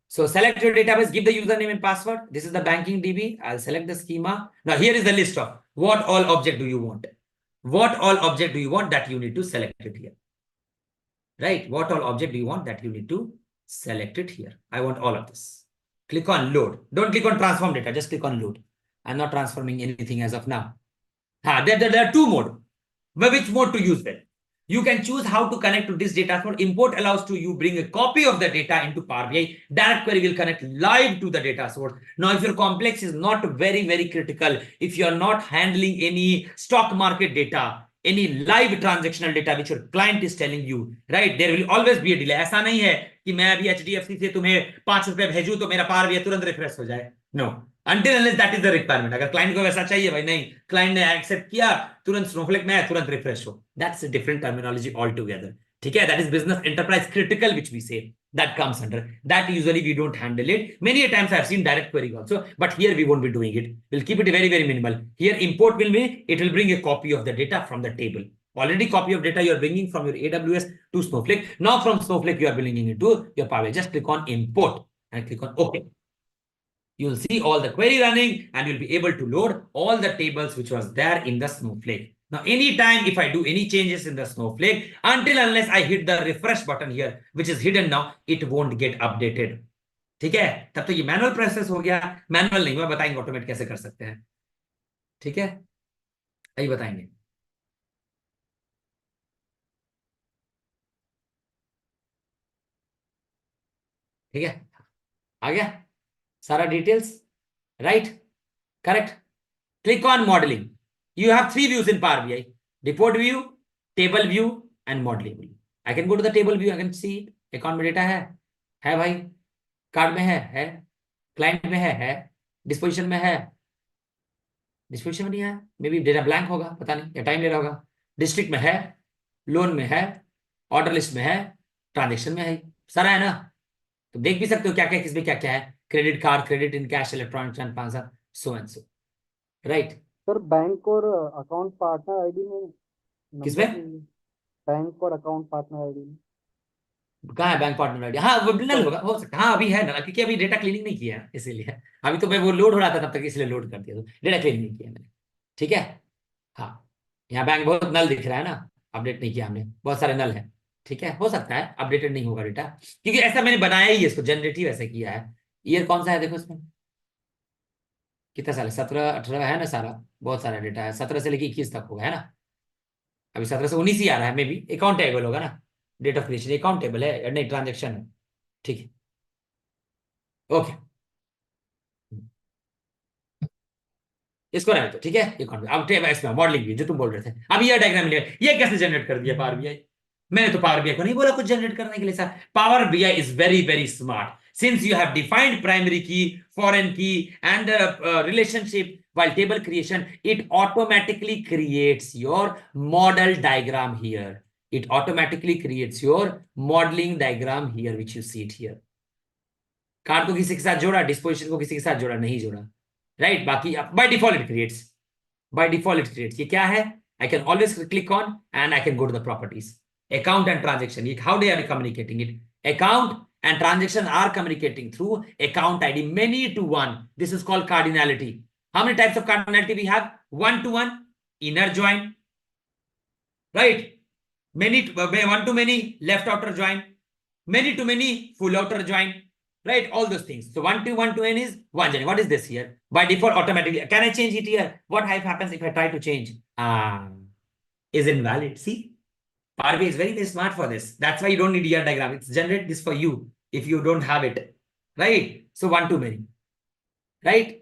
So select your database, give the username and password. This is the banking DB. I'll select the schema. Now here is the list of what all object do you want. What all object do you want that you need to select it here. Right? What all object do you want that you need to select it here. I want all of this. Click on load. Don't click on transform data. Just click on load. I'm not transforming anything as of now. There are two modes. But which mode to use then? You can choose how to connect to this data mode. Import allows to you bring a copy of the data into Power BI. Direct query will connect live to the data source. Now, if your complex is not very, very critical, if you are not handling any stock market data, any live transactional data which your client is telling you, right? There will always be a delay. ऐसा नहीं है कि मैं अभी HDFC से तुम्हें 5 रुपए भेजूं तो मेरा Power BI तुरंत रिफ्रेश हो जाए. No. Until unless that is the requirement. अगर client को वैसा चाहिए भाई नहीं, client ने accept किया, तुरंत Snowflake में तुरंत refresh हो. That's a different terminology altogether. ठीक है? That is business enterprise critical, which we say. That comes under. That usually we don't handle it. Many times I've seen direct query also, but here we won't be doing it. We'll keep it very, very minimal. Here import will be, it will bring a copy of the data from the table. Already copy of data you're bringing from your AWS to Snowflake. Now from Snowflake, you are bringing it to your Power BI. Just click on import and click on OK. You'll see all the query running and you'll be able to load all the tables which was there in the Snowflake. Now, anytime if I do any changes in the Snowflake, until unless I hit the refresh button here, which is hidden now, it won't get updated. ठीक है? तब तो ये manual process हो गया. Manual नहीं, मैं बताएंगे ऑटोमेट कैसे कर सकते हैं. ठीक है? यही बताएंगे. ठीक है? आ गया? सारा details, right? Correct? Click on modeling. You have 3 views in Power BI. Report view, table view, and modeling view. I can go to the table view. I can see account में data है भाई. Card में है, client में है, disposition में है, disposition में नहीं है, मे बी डेटा ब्लैंक होगा, पता नहीं, या टाइम ले रहा होगा, डिस्ट्रिक्ट में है, लोन में है, ऑर्डर लिस्ट में है, ट्रांजेक्शन में है, सारा है ना। तो देख भी सकते हो क्या क्या किसमें क्या क्या है, credit card, credit in cash, electronic transfer, so and so, right. Sir bank और अकाउंट पार्टनर आईडी में नंबर किसमें? नहीं है। बैंक और अकाउंट पार्टनर आईडी में कहाँ है बैंक पार्टनर आईडी? हाँ वो नल होगा, हो सकता है, हाँ अभी है ना, क्योंकि अभी डेटा क्लीनिंग नहीं किया है इसीलिए, अभी तो मैं वो लोड हो रहा था तब तक, इसलिए लोड कर दिया, तो डेटा क्लीनिंग नहीं किया मैंने, ठीक है। हाँ, यहाँ बैंक बहुत नल दिख रहा है ना, अपडेट नहीं किया हमने, बहुत सारे नल है, ठीक है, हो सकता है अपडेटेड नहीं होगा डेटा, क्योंकि ऐसा मैंने बनाया ही है इसको, जनरेटिव ऐसे किया है। ईयर कौन सा है देखो इसमें, कितना साल है, 17 18 है ना, सारा बहुत सारा डेटा है, 17 से लेके 21 तक होगा, है ना। अभी 17 से 19 ही आ रहा है, मे बी अकाउंटेबल होगा ना, डेट ऑफ क्रिएशन अकाउंटेबल है या नहीं, ट्रांजेक्शन है, ठीक है, ओके। इसको रहने दो, ठीक है, ये अब इसमें मॉडलिंग भी जो तुम बोल रहे थे, अब ये डायग्राम मिलेगा, ये कैसे जनरेट कर दिया पावर बीआई? मैंने तो पावर बीआई को नहीं बोला कुछ जनरेट करने के लिए sir, power BI is very very smart, since you have defined primary key, foreign key and relationship while table creation, it automatically creates your model diagram here, it automatically creates your modeling diagram here which you see it here। Card को किसी के साथ जोड़ा, disposition को किसी के साथ जोड़ा, नहीं जोड़ा, राइट। बाकी by default it creates, by default it creates, ये क्या है, I can always click on and I can go to the properties, account and transaction, how they are communicating it, account and transaction are communicating through account ID many to one, this is called cardinality। how many types of cardinality we have? One to one, inner join, right, many to, one to many, left outer join, many to many, full outer join, right, all those things। so one to n is one join, what is this here, by default automatically, can I change it here? What happens if I try to change? Is invalid, see, Power BI is very, very smart for this. That's why you don't need ER diagram. It's generate this for you if you don't have it, right? So one to many, right?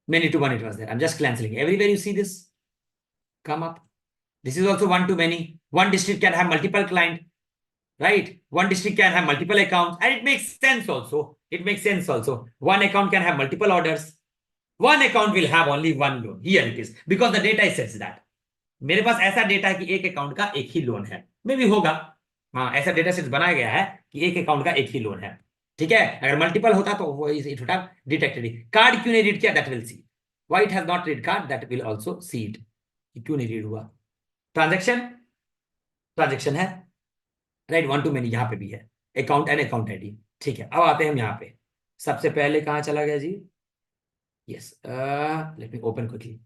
Many to one it was there. I'm just cancelling. Everywhere you see this come up. This is also one to many. One district can have multiple client, right? One district can have multiple accounts, and it makes sense also. It makes sense also. One account can have multiple orders. One account will have only one loan. Here it is, because the data says that. मेरे पास ऐसा data है कि एक account का एक ही loan है, मे भी होगा, हाँ ऐसा डेटा सेट बनाया गया है कि एक अकाउंट का एक ही लोन है, ठीक है। अगर मल्टीपल होता तो वो it would have detected it. Card क्यों नहीं रीड किया, that will see, why it has not read card, that will also see it, क्यों नहीं रीड हुआ। ट्रांजैक्शन, ट्रांजैक्शन है, राइट, वन टू मेनी यहाँ पे भी है, अकाउंट एंड अकाउंट आईडी, ठीक है। अब आते हैं हम यहाँ पे, सबसे पहले कहाँ चला गया जी, yes, let me open quickly.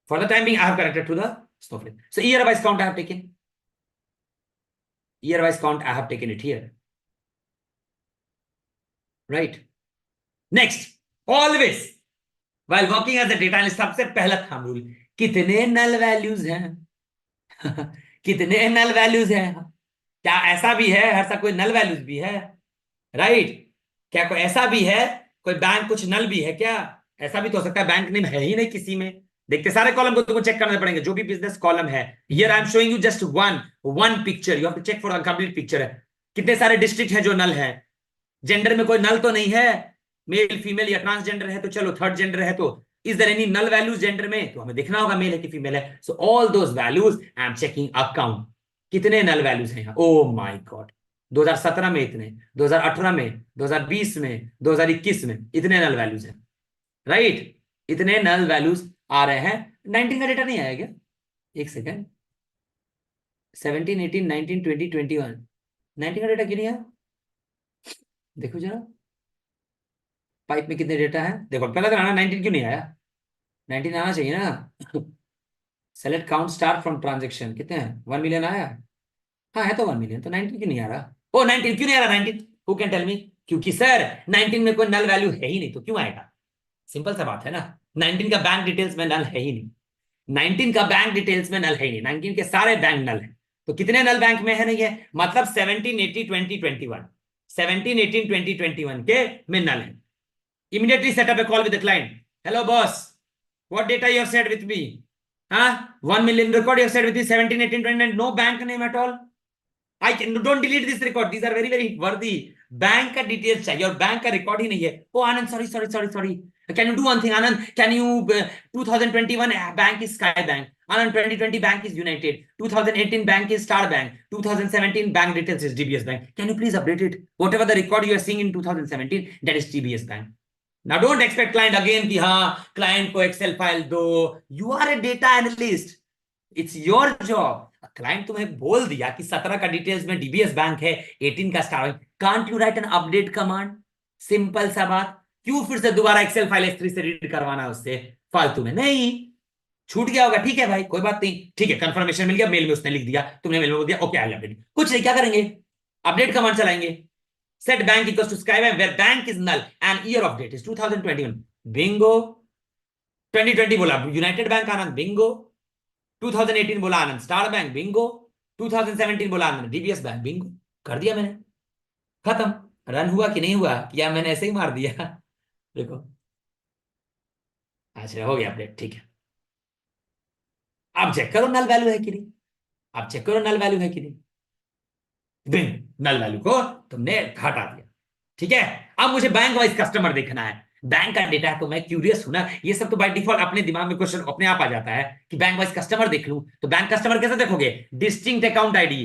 For the time being, I have connected to the Snowflake. So year-wise count I have taken. Year-wise count I have taken it here. Right. Next, always while working as a data analyst, सबसे पहला thumb rule, कितने null values हैं कितने null values हैं, क्या ऐसा भी है हर सा कोई null values भी है, राइट, क्या कोई ऐसा भी है कोई बैंक कुछ null भी है क्या? ऐसा भी तो हो सकता है बैंक नेम है ही नहीं किसी में, देखते सारे कॉलम को तुमको चेक करना पड़ेंगे, जो भी बिजनेस कॉलम है। Here I am showing you just one picture, you have to check for the complete picture है। कितने सारे डिस्ट्रिक्ट है जो नल है, जेंडर में कोई नल तो नहीं है, मेल फीमेल या ट्रांसजेंडर है तो चलो, थर्ड जेंडर है तो is there any null values gender में, तो हमें देखना होगा मेल है कि फीमेल है। So all those values I am checking account, कितने नल वैल्यूज हैं। ओ माय गॉड, 2017 में इतने, 2018 में, 2020 में, 2021 में इतने नल वैल्यूज हैं, राइट, इतने नल वैल्यूज आ रहे हैं। 19 का डेटा नहीं आया क्या, एक सेकेंड, 17 18 19 20 21, 19 का डेटा क्यों नहीं आया, देखो जरा पाइप में कितने डेटा है, देखो पहले तो आना, 19 क्यों नहीं आया, 19 आना चाहिए ना। Select count start from transaction, कितने हैं, 1 मिलियन आया, हाँ है तो 1 मिलियन, तो 19 क्यों नहीं आ रहा, ओ 19 क्यों नहीं आ रहा, 19 हु कैन टेल मी, क्योंकि सर 19 में कोई नल वैल्यू है ही नहीं, तो क्यों आएगा, सिंपल सा बात है ना, 19 का बैंक डिटेल्स में नल है ही नहीं, 19 का बैंक डिटेल्स में नल है ही नहीं, 19 के सारे बैंक नल है, तो कितने नल बैंक में है नहीं है, मतलब 17 18 20 21, 17 18 20 21 के में नल है। Immediately set up a call with the client, hello boss, what data you have set with me, हाँ 1 million record you have set with me, 17 18 29, no bank name at all, I can, don't delete this record, these are very very worthy, bank का details चाहिए और bank का record ही नहीं है। Oh Anand, sorry sorry sorry sorry, can you do one thing Anand, can you 2021 bank is sky bank, Anand 2020 bank is united, 2018 bank is star bank, 2017 bank details is DBS bank, can you please update it, whatever the record you are seeing in 2017 that is DBS bank. Now don't expect client again कि हाँ client को Excel file दो, you are a data analyst, it's your job। Client तुम्हें बोल दिया कि 17 का details में डीबीएस बैंक है, 18 का star bank, can't you right an update command? Simple सा बात, क्यों फिर से दोबारा एक्सेल फाइल S3 से रीड करवाना उससे फालतू में? नहीं, छूट गया होगा, ठीक है भाई कोई बात नहीं, ठीक है, कंफर्मेशन मिल गया, मेल में उसने लिख दिया, तुमने मेल में बोल दिया ओके आई अपडेट, कुछ नहीं, क्या करेंगे, अपडेट कमांड चलाएंगे, set bank equals to sky bank where bank is null and year of date is 2021, bingo। 2020 बोला यूनाइटेड बैंक आनंद, बिंगो। 2018 बोला आनंद स्टार बैंक, बिंगो। 2017 बोला आनंद डीबीएस बैंक, बिंगो। कर दिया मैंने, खत्म। रन हुआ कि नहीं हुआ, या मैंने ऐसे ही मार दिया? देखो, अच्छा हो गया अपडेट, ठीक है। अब चेक करो नल वैल्यू है कि नहीं, अब चेक करो नल वैल्यू है कि नहीं, नल वैल्यू को तुमने हटा दिया, ठीक है। अब मुझे बैंक वाइज कस्टमर देखना है, बैंक का डेटा है, तो मैं क्यूरियस हूं ना, ये सब तो बाय डिफॉल्ट अपने दिमाग में क्वेश्चन अपने आप आ जाता है कि बैंक वाइज कस्टमर देख लूं, तो बैंक कस्टमर कैसे देखोगे? Distinct account ID,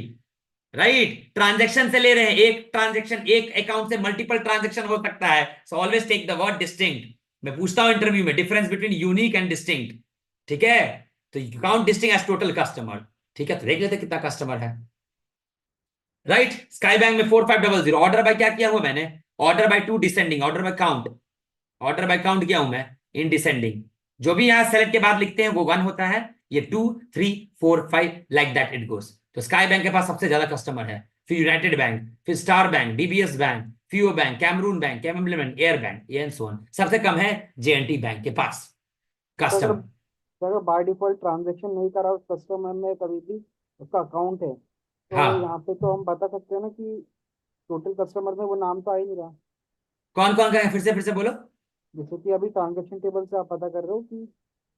right, transaction से ले रहे हैं, एक ट्रांजैक्शन एक अकाउंट से मल्टीपल ट्रांजैक्शन हो सकता है, so always take the word distinct. मैं पूछता हूं इंटरव्यू में difference between unique and distinct, ठीक है, तो count distinct as total customer, ठीक है, तो देख लेते कितना कस्टमर है, राइट। स्काई बैंक में 4500, ऑर्डर बाय क्या किया हुआ मैंने, order by 2 descending, order by count, order by count किया हूं मैं इन डिसेंडिंग, जो भी यहां सेलेक्ट के बाद लिखते हैं वो 1 होता है, ये 2 3 4 5 लाइक दैट इट गोस। तो स्काई बैंक के पास सबसे ज्यादा कस्टमर है, फिर यूनाइटेड बैंक, फिर स्टार बैंक, डीबीएस बैंक, फियो बैंक, कैमरून बैंक, कैमइम्प्लीमेंट, air bank, and so on. सबसे कम है जेएनटी बैंक के पास कस्टमर। अगर बाय डिफॉल्ट ट्रांजेक्शन नहीं करा उस कस्टमर ने कभी भी, उसका अकाउंट है, तो हाँ, यहाँ पे तो हम बता सकते हैं ना कि टोटल कस्टमर में वो नाम तो आ ही नहीं रहा। कौन कौन का है, फिर से बोलो। जैसे कि अभी ट्रांजेक्शन टेबल से आप पता कर रहे हो कि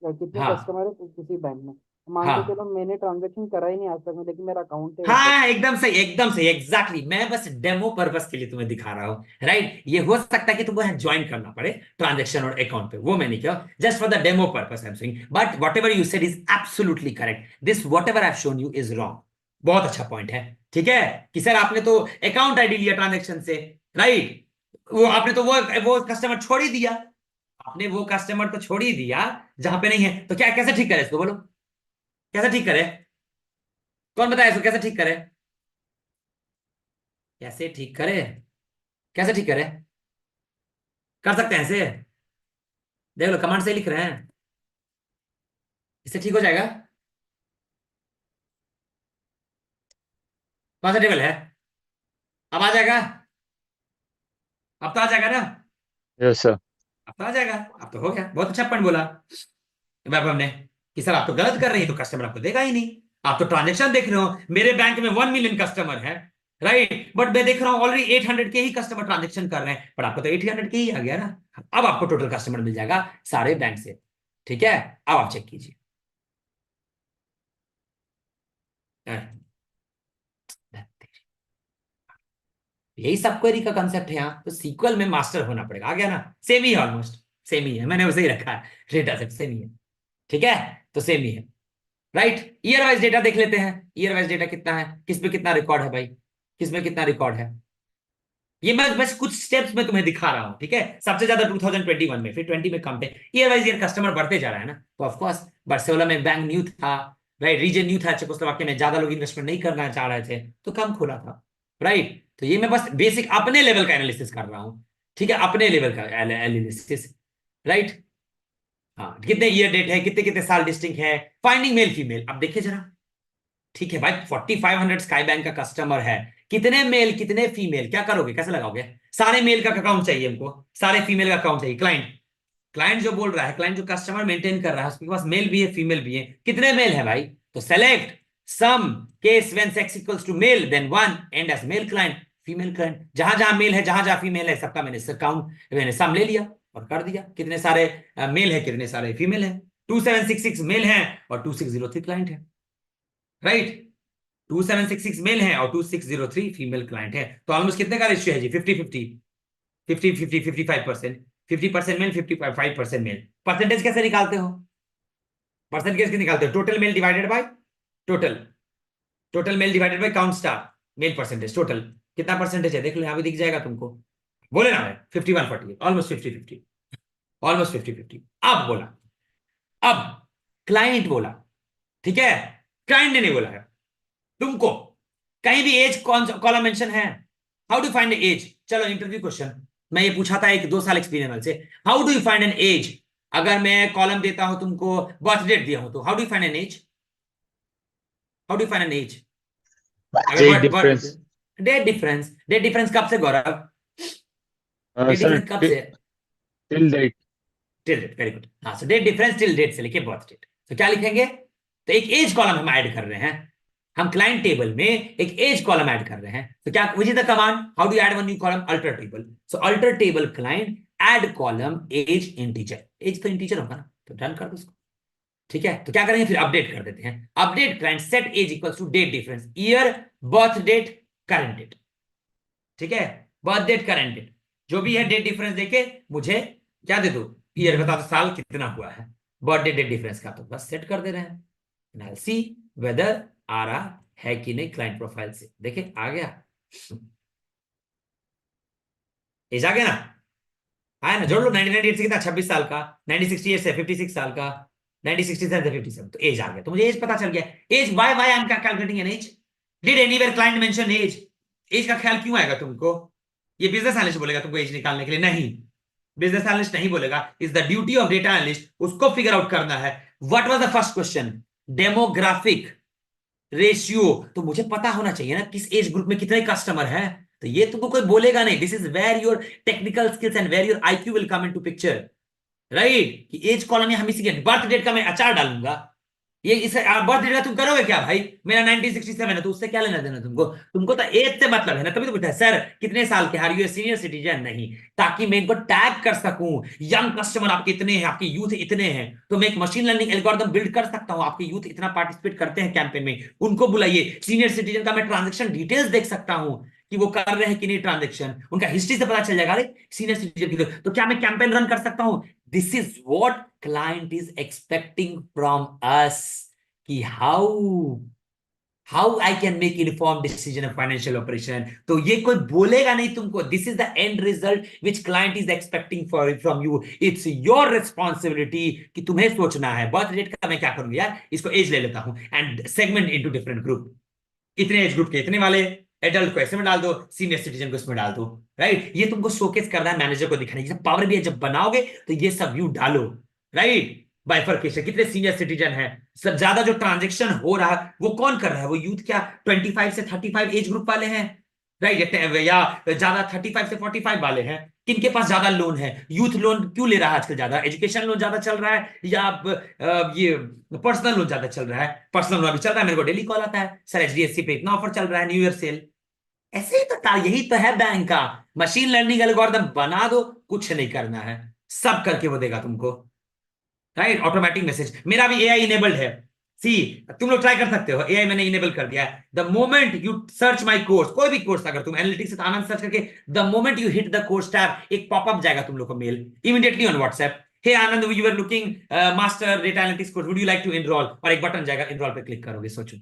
कितने हाँ कस्टमर है किसी बैंक में, मान के हाँ चलो मैंने ट्रांजेक्शन करा ही नहीं आज तक में, लेकिन मेरा अकाउंट है ऊपर। हाँ, एकदम सही, एकदम सही, एग्जैक्टली। मैं बस डेमो पर्पस के लिए तुम्हें दिखा रहा हूँ, राइट। ये हो सकता है कि तुमको ज्वाइन करना पड़े ट्रांजैक्शन और अकाउंट पे, वो मैं नहीं किया, just for the demo purpose I am saying, but whatever you said is absolutely correct, this whatever I have shown you is wrong. बहुत अच्छा पॉइंट है, ठीक है, कि सर आपने तो अकाउंट आईडी लिया ट्रांजेक्शन से, राइट, वो आपने तो वो कस्टमर छोड़ ही दिया, आपने वो कस्टमर तो छोड़ ही दिया जहां पे नहीं है, तो क्या कैसे ठीक करे इसको, बोलो कैसे ठीक करे, कौन बताया इसको कैसे ठीक करे, कैसे ठीक करे, कैसे ठीक करे, कर सकते हैं ऐसे, देख लो कमांड से लिख रहे हैं, इससे ठीक हो जाएगा। कौन सा टेबल है, अब आ जाएगा, अब तो आ जाएगा ना, यस सर। अब तो आ जाएगा, अब तो हो गया, बहुत अच्छा पॉइंट बोला वैभव ने कि सर आप तो गलत कर रहे हैं, तो कस्टमर आपको देगा ही नहीं, आप तो ट्रांजेक्शन देख रहे हो, मेरे बैंक में 1 मिलियन कस्टमर है, राइट, बट मैं देख रहा हूं ऑलरेडी 800 के ही कस्टमर ट्रांजेक्शन कर रहे हैं, पर आपको तो 800 के ही आ गया ना, अब आपको टोटल कस्टमर मिल जाएगा सारे बैंक से, ठीक है। अब आप चेक कीजिए, यही सब क्वेरी का कंसेप्ट है यहाँ, तो सीक्वल में मास्टर होना पड़ेगा, आ गया ना, सेम ही है, ऑलमोस्ट सेम ही है, मैंने उसे ही रखा है, डेटा सेट सेम ही है, ठीक है, तो सेम ही है, राइट। ईयर वाइज डेटा देख लेते हैं, ईयर वाइज डेटा कितना है, किसमें कितना रिकॉर्ड है भाई, किसमें कितना रिकॉर्ड है, ये मैं बस कुछ स्टेप्स में तुम्हें दिखा रहा हूं, ठीक है। सबसे ज्यादा 2021 में, फिर 20 में कम थे, ईयर वाइज ईयर कस्टमर बढ़ते जा रहा है ना, तो ऑफकोर्स बार्सिलोना में बैंक न्यू था, राइट, रीजन न्यू था, चेकोस्लोवाकिया में ज्यादा लोग इन्वेस्टमेंट नहीं करना चाह रहे थे, तो कम खुला था, राइट। तो ये मैं बस बेसिक अपने लेवल का एनालिसिस कर रहा हूं, ठीक है, अपने लेवल का एनालिसिस, राइट। हाँ, कितने ईयर डेट है, कितने कितने साल डिस्टिंक्ट है, फाइंडिंग मेल फीमेल, अब देखिए जरा, ठीक है भाई, 4500 स्काई बैंक का कस्टमर है, कितने मेल कितने फीमेल, क्या करोगे, कैसे लगाओगे, सारे मेल का अकाउंट चाहिए हमको, सारे फीमेल का अकाउंट चाहिए, क्लाइंट क्लाइंट जो बोल रहा है, क्लाइंट जो कस्टमर मेंटेन कर रहा है, उसके पास मेल भी है फीमेल भी है, कितने मेल है भाई, तो select some case when sex equals to male then 1 end as male client, female client, जहां जहां मेल है जहां जहां फीमेल है सबका मैंने अकाउंट मैंने सम ले लिया और कर दिया, कितने सारे मेल है कितने सारे फीमेल है, 2766 मेल है और 2603 क्लाइंट है, राइट। 2766 मेल है और 2603 फीमेल क्लाइंट है। तो ऑलमोस्ट कितने का रेशियो है जी? 50-50, 50-50, 55%, 50% मेल, 55% मेल। परसेंटेज कैसे निकालते हो? परसेंटेज कैसे निकालते हो? Total male divided by total, total male divided by count star male percentage, total कितना परसेंटेज है देख लो, यहां भी दिख जाएगा तुमको। बोले ना मैं 51-48, ऑलमोस्ट 50-50, ऑलमोस्ट 50-50। अब बोला, अब क्लाइंट बोला, ठीक है, क्लाइंट ने नहीं बोला है तुमको कहीं भी एज कौन कॉलम मेंशन है? How do find age? चलो इंटरव्यू क्वेश्चन मैं ये पूछा था एक 2 साल एक्सपीरियंस से, how do you find an age? अगर मैं कॉलम देता हूं तुमको, बर्थ डेट दिया हूं, तो how do you find an age? How do you find an age? Date difference. Date difference, date difference कब से गौरव? डेट Sir, डिफरेंस कब से? till date. Till date, very good. हाँ, so date difference till date से लेके birth date. तो क्या लिखेंगे? तो एक एज कॉलम हम ऐड कर रहे हैं, हम क्लाइंट टेबल में एक एज कॉलम ऐड कर रहे हैं। तो क्या, which is the command? How do add one new column? Alter table. So alter table client add column age integer, age तो इंटीजर होगा ना, तो डन कर दो उसको। ठीक है, तो क्या करेंगे फिर? अपडेट कर देते हैं। Update client set age equals to date difference, year, birth date, current date. ठीक है, बर्थ डेट, करंट डेट, जो भी है डेट डिफरेंस देके मुझे क्या दे दो? ईयर बता दो, साल कितना हुआ है, बर्थ डेट, डेट डिफरेंस का तो बस सेट कर दे रहे हैं। सी वेदर आ रहा है कि नहीं क्लाइंट प्रोफाइल से। देखे आ गया, एज आ गया ना, आया ना, जोड़ लो। 1998 से कितना? 26 साल का। 1968 से 56 साल का। 1967 से 57, तो एज आ गया। तो मुझे एज पता चल गया। Age, why I am calculating an age? Did anywhere client mention age? Age का ख्याल क्यों आएगा तुमको? ये बिजनेस एनालिस्ट बोलेगा तुमको एज निकालने के लिए? नहीं, बिजनेस एनालिस्ट नहीं बोलेगा। Is the duty of data analyst, उसको फिगर आउट करना है। What was the first question? Demographic ratio. तो मुझे पता होना चाहिए ना किस एज ग्रुप में कितने कस्टमर हैं। तो ये तुमको कोई बोलेगा नहीं। This is where your technical skills and where your IQ will come into picture, right? कि एज कॉलम हम इसी के बर्थ डेट का मैं अचार डालूंगा। ये इस बर्थ डेट का तुम करोगे क्या भाई? मेरा 1967 है, तो उससे क्या लेना देना तुमको? तुमको तो एज से मतलब है ना, तभी तो पूछा है सर कितने साल के, आर यू सीनियर सिटीजन? नहीं, ताकि मैं इनको टैग कर सकूं, यंग कस्टमर आपके इतने हैं, आपके यूथ इतने हैं, तो मैं एक मशीन लर्निंग एल्गोरिथम बिल्ड कर सकता हूं। आपके यूथ इतना पार्टिसिपेट करते हैं कैंपेन में, उनको बुलाइए। सीनियर सिटीजन का मैं ट्रांजेक्शन डिटेल्स देख सकता हूं कि वो कर रहे हैं कि नहीं ट्रांजेक्शन, उनका हिस्ट्री से पता चल जाएगा। अरे सीनियर सिटीजन की तो क्या मैं कैंपेन रन कर सकता हूं? This is what client is expecting from us, कि how I can make inform decision of financial operation. तो ये कोई बोलेगा नहीं तुमको। This is the end result which client is expecting for from you. It's your responsibility कि तुम्हें सोचना है। बर्थ रेट का मैं क्या करूंगा यार, इसको एज ले लेता हूं and segment into different group. इतने एज ग्रुप के इतने वाले एडल्ट को ऐसे में डाल दो, सीनियर सिटीजन को इसमें डाल दो, राइट? ये तुमको शोकेस करना है, मैनेजर को दिखाना है। पावर भी जब बनाओगे तो ये सब व्यू डालो, राइट? बाइफरकेशन, कितने सीनियर सिटीजन है, सब ज्यादा जो ट्रांजेक्शन हो रहा है वो कौन कर रहा है? वो यूथ क्या 25 से 35 एज ग्रुप वाले हैं, राइट? या ज्यादा 35 से 45 वाले हैं? किनके पास ज्यादा लोन है? यूथ लोन क्यों ले रहा है आजकल ज्यादा? एजुकेशन लोन ज्यादा चल रहा है या ये पर्सनल लोन ज्यादा चल रहा है? पर्सनल लोन अभी चल रहा है, मेरे को डेली कॉल आता है, सर एचडीएफसी पे इतना ऑफर चल रहा है, न्यू ईयर सेल। ऐसे ही तो यही तो है बैंक का। मशीन लर्निंग एल्गोरिथम बना दो, कुछ नहीं करना है, सब करके वो देगा तुमको, राइट? ऑटोमेटिक मैसेज, मेरा भी एआई इनेबल्ड है। सी, तुम लोग ट्राई कर सकते हो, एआई मैंने इनेबल कर दिया है। The moment you search my course, कोई भी कोर्स अगर तुम एनालिटिक्स से आनंद सर्च करके, the moment you hit the course tab, एक पॉपअप जाएगा तुम लोग को mail immediately on WhatsApp. Hey Anand, you are looking master data analytics course, would you like to enroll? और एक बटन जाएगा, एनरोल पे क्लिक करोगे। सोचो,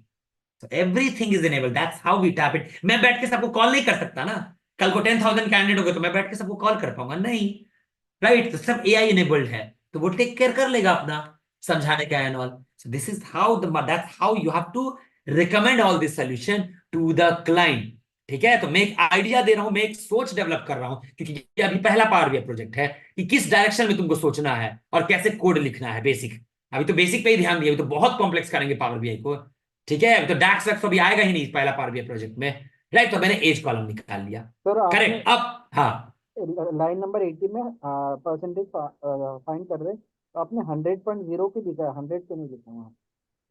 so everything is enabled, that's how we tap it। मैं बैठ के सबको कॉल नहीं कर सकता ना। कल को 10,000 कैंडिडेट हो गए तो मैं बैठ के सबको कॉल कर पाऊंगा? नहीं, राइट? तो सब एआई इनेबल्ड है, तो वो टेक केयर कर लेगा अपना समझाने का and all. So this is how that's how you have to recommend all this solution to the client. ठीक है, तो मैं एक आइडिया दे रहा हूं, मैं एक सोच डेवलप कर रहा हूं, क्योंकि ये अभी पहला पावर बीआई प्रोजेक्ट है कि किस डायरेक्शन में तुमको सोचना है और कैसे कोड लिखना है। बेसिक, अभी तो बेसिक पे ही ध्यान दिया, अभी तो बहुत कॉम्प्लेक्स करेंगे पावर बीआई को। ठीक है, अभी तो डैक्स वैक्स अभी आएगा ही नहीं पहला पावर बीआई प्रोजेक्ट में, राइट? तो मैंने एज कॉलम निकाल लिया, सर आपने करेक्ट। अब हाँ, लाइन नंबर 80 में परसेंटेज फाइंड कर रहे हैं, तो आपने 100.0 के लिखा है, 100 के नहीं लिखा वहाँ।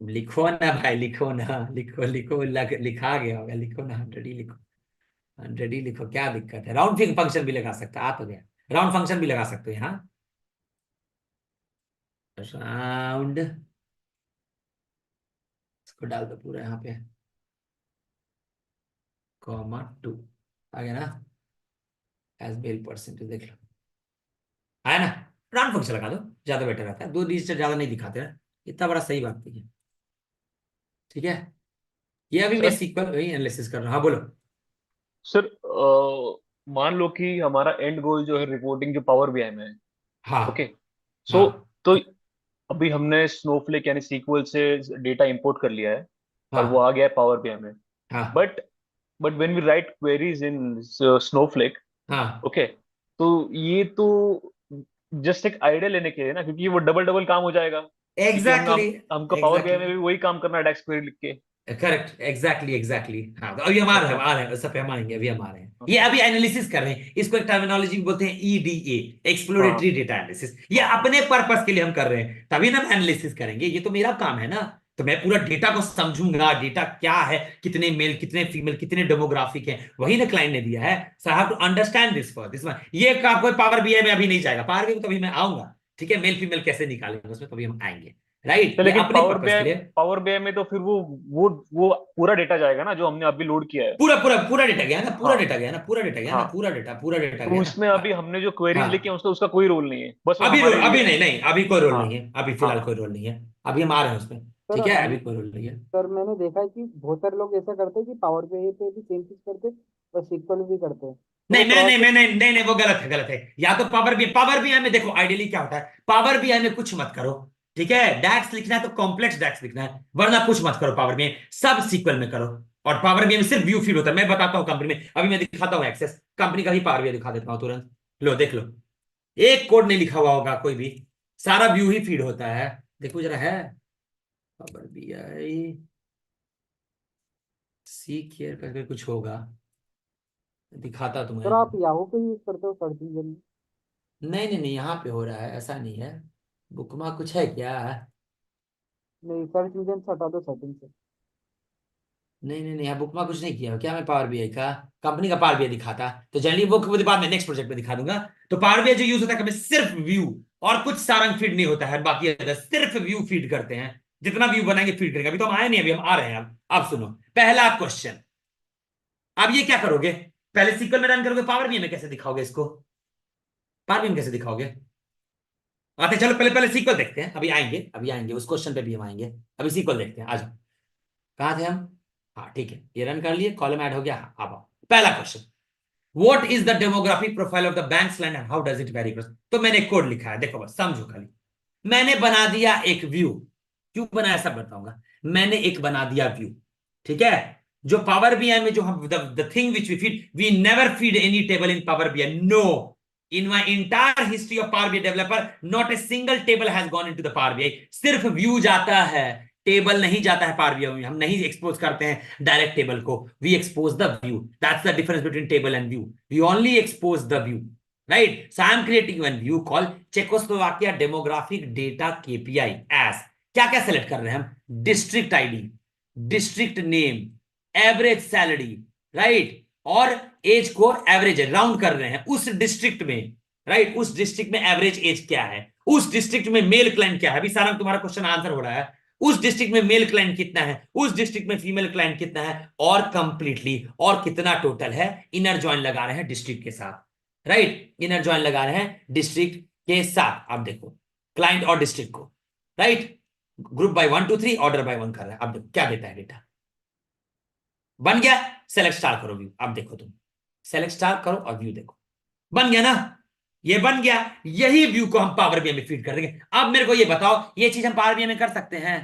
लिखो ना भाई, लिखो ना, लिखो लिखो, लिखा गया होगा, लिखो ना, 100 ही लिखो, 100 ही लिखो, क्या दिक्कत है? राउंड फिग फंक्शन भी लगा सकता, आ तो गया, राउंड फंक्शन भी लगा सकते हो यहाँ, राउंड, इसको डाल दो पूरा यहाँ पे। 2 आ गया ना, एज मेल परसेंटेज देख लो, आया ना, राउंड फंक्शन लगा दो, ज्यादा बेटर रहता है, 2 डिजिट से ज्यादा नहीं दिखाते हैं, इतना बड़ा सही बात नहीं है, ठीक है। ये अभी मैं सर सीक्वल वही एनालिसिस कर रहा हूँ, हाँ बोलो। सर मान लो कि हमारा एंड गोल जो है रिपोर्टिंग जो पावर बीआई में है। ओके। हाँ सो हाँ तो अभी हमने स्नोफ्लेक यानी सीक्वल से डेटा इंपोर्ट कर लिया है और वो हाँ आ गया है पावर बीआई में। हाँ but but when we write queries in Snowflake, हाँ ओके, तो ये तो जस्ट एक आइडिया लेने के लिए ना, क्योंकि वो डबल डबल काम हो जाएगा, क्योंकि एग्जैक्टली हमको पावर बीआई में एग्जैक्टली भी वही काम करना है डेक्स क्वेरी लिख के। Correct exactly exactly. हाँ तो अभी हम आ रहे हैं उस पे हम आएंगे, अभी हम आ रहे हैं, ये अभी एनालिसिस कर रहे हैं, इसको एक टर्मिनोलॉजी बोलते हैं ईडीए, एक्सप्लोरेटरी डेटा एनालिसिस, ये अपने पर्पस के लिए हम कर रहे हैं, तभी ना हम एनालिसिस करेंगे, ये तो मेरा काम है ना, तो मैं पूरा डेटा को समझूंगा, डेटा क्या है, कितने मेल कितने फीमेल कितने डेमोग्राफिक है, वही ना क्लाइंट ने दिया है, so I have to understand this for this one. ये कोई पावर बीआई में अभी नहीं जाएगा, पावर बीआई में तभी मैं आऊंगा, ठीक है, मेल फीमेल कैसे निकालेंगे उसमें तभी हम आएंगे, राइट, तो ये लेकिन अपने पर्पस के लिए। पावर बीआई में तो फिर वो पूरा डेटा जाएगा ना जो हमने अभी लोड किया है। पूरा पूरा पूरा डेटा गया ना, पूरा हाँ डेटा गया ना, पूरा डेटा गया ना, हाँ। पूरा डेटा तो गया उसमें ना। अभी हमने जो क्वेरीज लिखी हाँ हैं उसका उसका कोई रोल नहीं है, बस वो अभी हमारे लिए अभी है। नहीं नहीं, अभी कोई रोल हाँ नहीं है, अभी फिलहाल हाँ। कोई रोल नहीं है, अभी हम आ रहे हैं उसमें, सर ठीक है, अभी कोई रोल नहीं है। सर मैंने देखा है कि बहुत सारे लोग ऐसा करते हैं कि पावर पे भी सेम चीज करते हैं और सिक्वल भी करते हैं, तो वो नहीं मैं नहीं प्रोसेस। मैं नहीं नहीं नहीं, वो गलत है, गलत है, या तो पावर बीआई में देखो आइडियली क्या होता है, पावर बीआई में कुछ मत करो, ठीक है, डैक्स लिखना है तो कॉम्प्लेक्स डैक्स लिखना है, वरना कुछ मत करो, पावर बीआई सब सीक्वल में करो, और पावर बीआई में सिर्फ व्यू फीड होता है, मैं बताता हूँ कंपनी में, अभी मैं दिखाता हूँ एक्सेस कंपनी का ही पावर बीआई दिखा देता हूँ तुरंत, लो देख लो, एक कोड नहीं लिखा हुआ होगा कोई भी, सारा व्यू ही फीड होता है, देखो जरा है, पावर बीआई सी केयर करके कुछ होगा, दिखाता तुम्हें। सर आप याहू पे यूज करते हो सर्च इंजन में? नहीं नहीं नहीं, यहाँ पे हो रहा है, ऐसा नहीं है, बुकमा कुछ है क्या? नहीं, सर्च इंजन से हटा दो सेटिंग से। नहीं नहीं नहीं, यहाँ बुकमा कुछ नहीं किया क्या, मैं पावर बीआई का कंपनी का पावर बीआई दिखाता, तो जनरली वो बाद में नेक्स्ट प्रोजेक्ट में दिखा दूंगा। तो पावर बीआई जो यूज होता है कभी सिर्फ व्यू, और कुछ सारंग फीड नहीं होता है, बाकी अदर सिर्फ व्यू फीड करते हैं, जितना व्यू बनाएंगे फीड करेंगे, अभी तो हम आए नहीं, अभी हम आ रहे हैं, अब सुनो पहला क्वेश्चन, अब ये क्या करोगे, पहले सीक्वल में रन करोगे, पावर बीआई में कैसे दिखाओगे इसको, पावर बीआई में कैसे दिखाओगे, आते चलो पहले पहले सीक्वल देखते हैं, अभी आएंगे उस क्वेश्चन पे भी हम आएंगे, अभी सीक्वल देखते हैं, आज कहाँ थे हम, हाँ ठीक है, ये रन कर लिए, कॉलम ऐड हो गया, हाँ अब आओ पहला question, what is the demographic profile of the banks land and how does it very, तो मैंने एक कोड लिखा है, देखो बस समझो खाली, मैंने बना दिया एक व्यू, क्यों बनाया सब बताऊंगा, मैंने एक बना दिया व्यू, ठीक है, जो पावर बीआई में जो हम the thing which we feed, we never feed any table in power BI, no, in my entire history of Power BI developer not a single table has gone into the Power BI, सिर्फ view जाता है, table नहीं जाता है power BI में, हम नहीं expose करते हैं डायरेक्ट टेबल को, we expose the view, that's the difference between table and view, we only expose the view, right, so I am creating one view call Czechoslovakia demographic data KPIs, क्या क्या select कर रहे हैं हम, district ID, district name, average salary, right, और age को average round कर रहे हैं उस डिस्ट्रिक्ट में, राइट, उस डिस्ट्रिक्ट में एवरेज एज क्या है, उस डिस्ट्रिक्ट में मेल क्लाइंट क्या है, अभी सारा तुम्हारा क्वेश्चन आंसर हो रहा है, उस डिस्ट्रिक्ट में मेल क्लाइंट कितना है, उस डिस्ट्रिक्ट में फीमेल क्लाइंट कितना है, और कंप्लीटली और कितना टोटल है, इनर जॉइन लगा रहे हैं डिस्ट्रिक्ट के साथ, राइट, इनर जॉइन लगा रहे हैं डिस्ट्रिक्ट के साथ, अब देखो क्लाइंट और डिस्ट्रिक्ट को, right, group by 1 2 3 order by 1 कर रहा है, अब देखो क्या देता है डेटा, बन गया, सेलेक्ट स्टार करो व्यू, अब देखो तुम सेलेक्ट स्टार करो और व्यू देखो, बन गया ना, ये बन गया, यही व्यू को हम पावर बीआई में फीड कर देंगे, अब मेरे को ये बताओ ये चीज हम पावर बीआई में कर सकते हैं,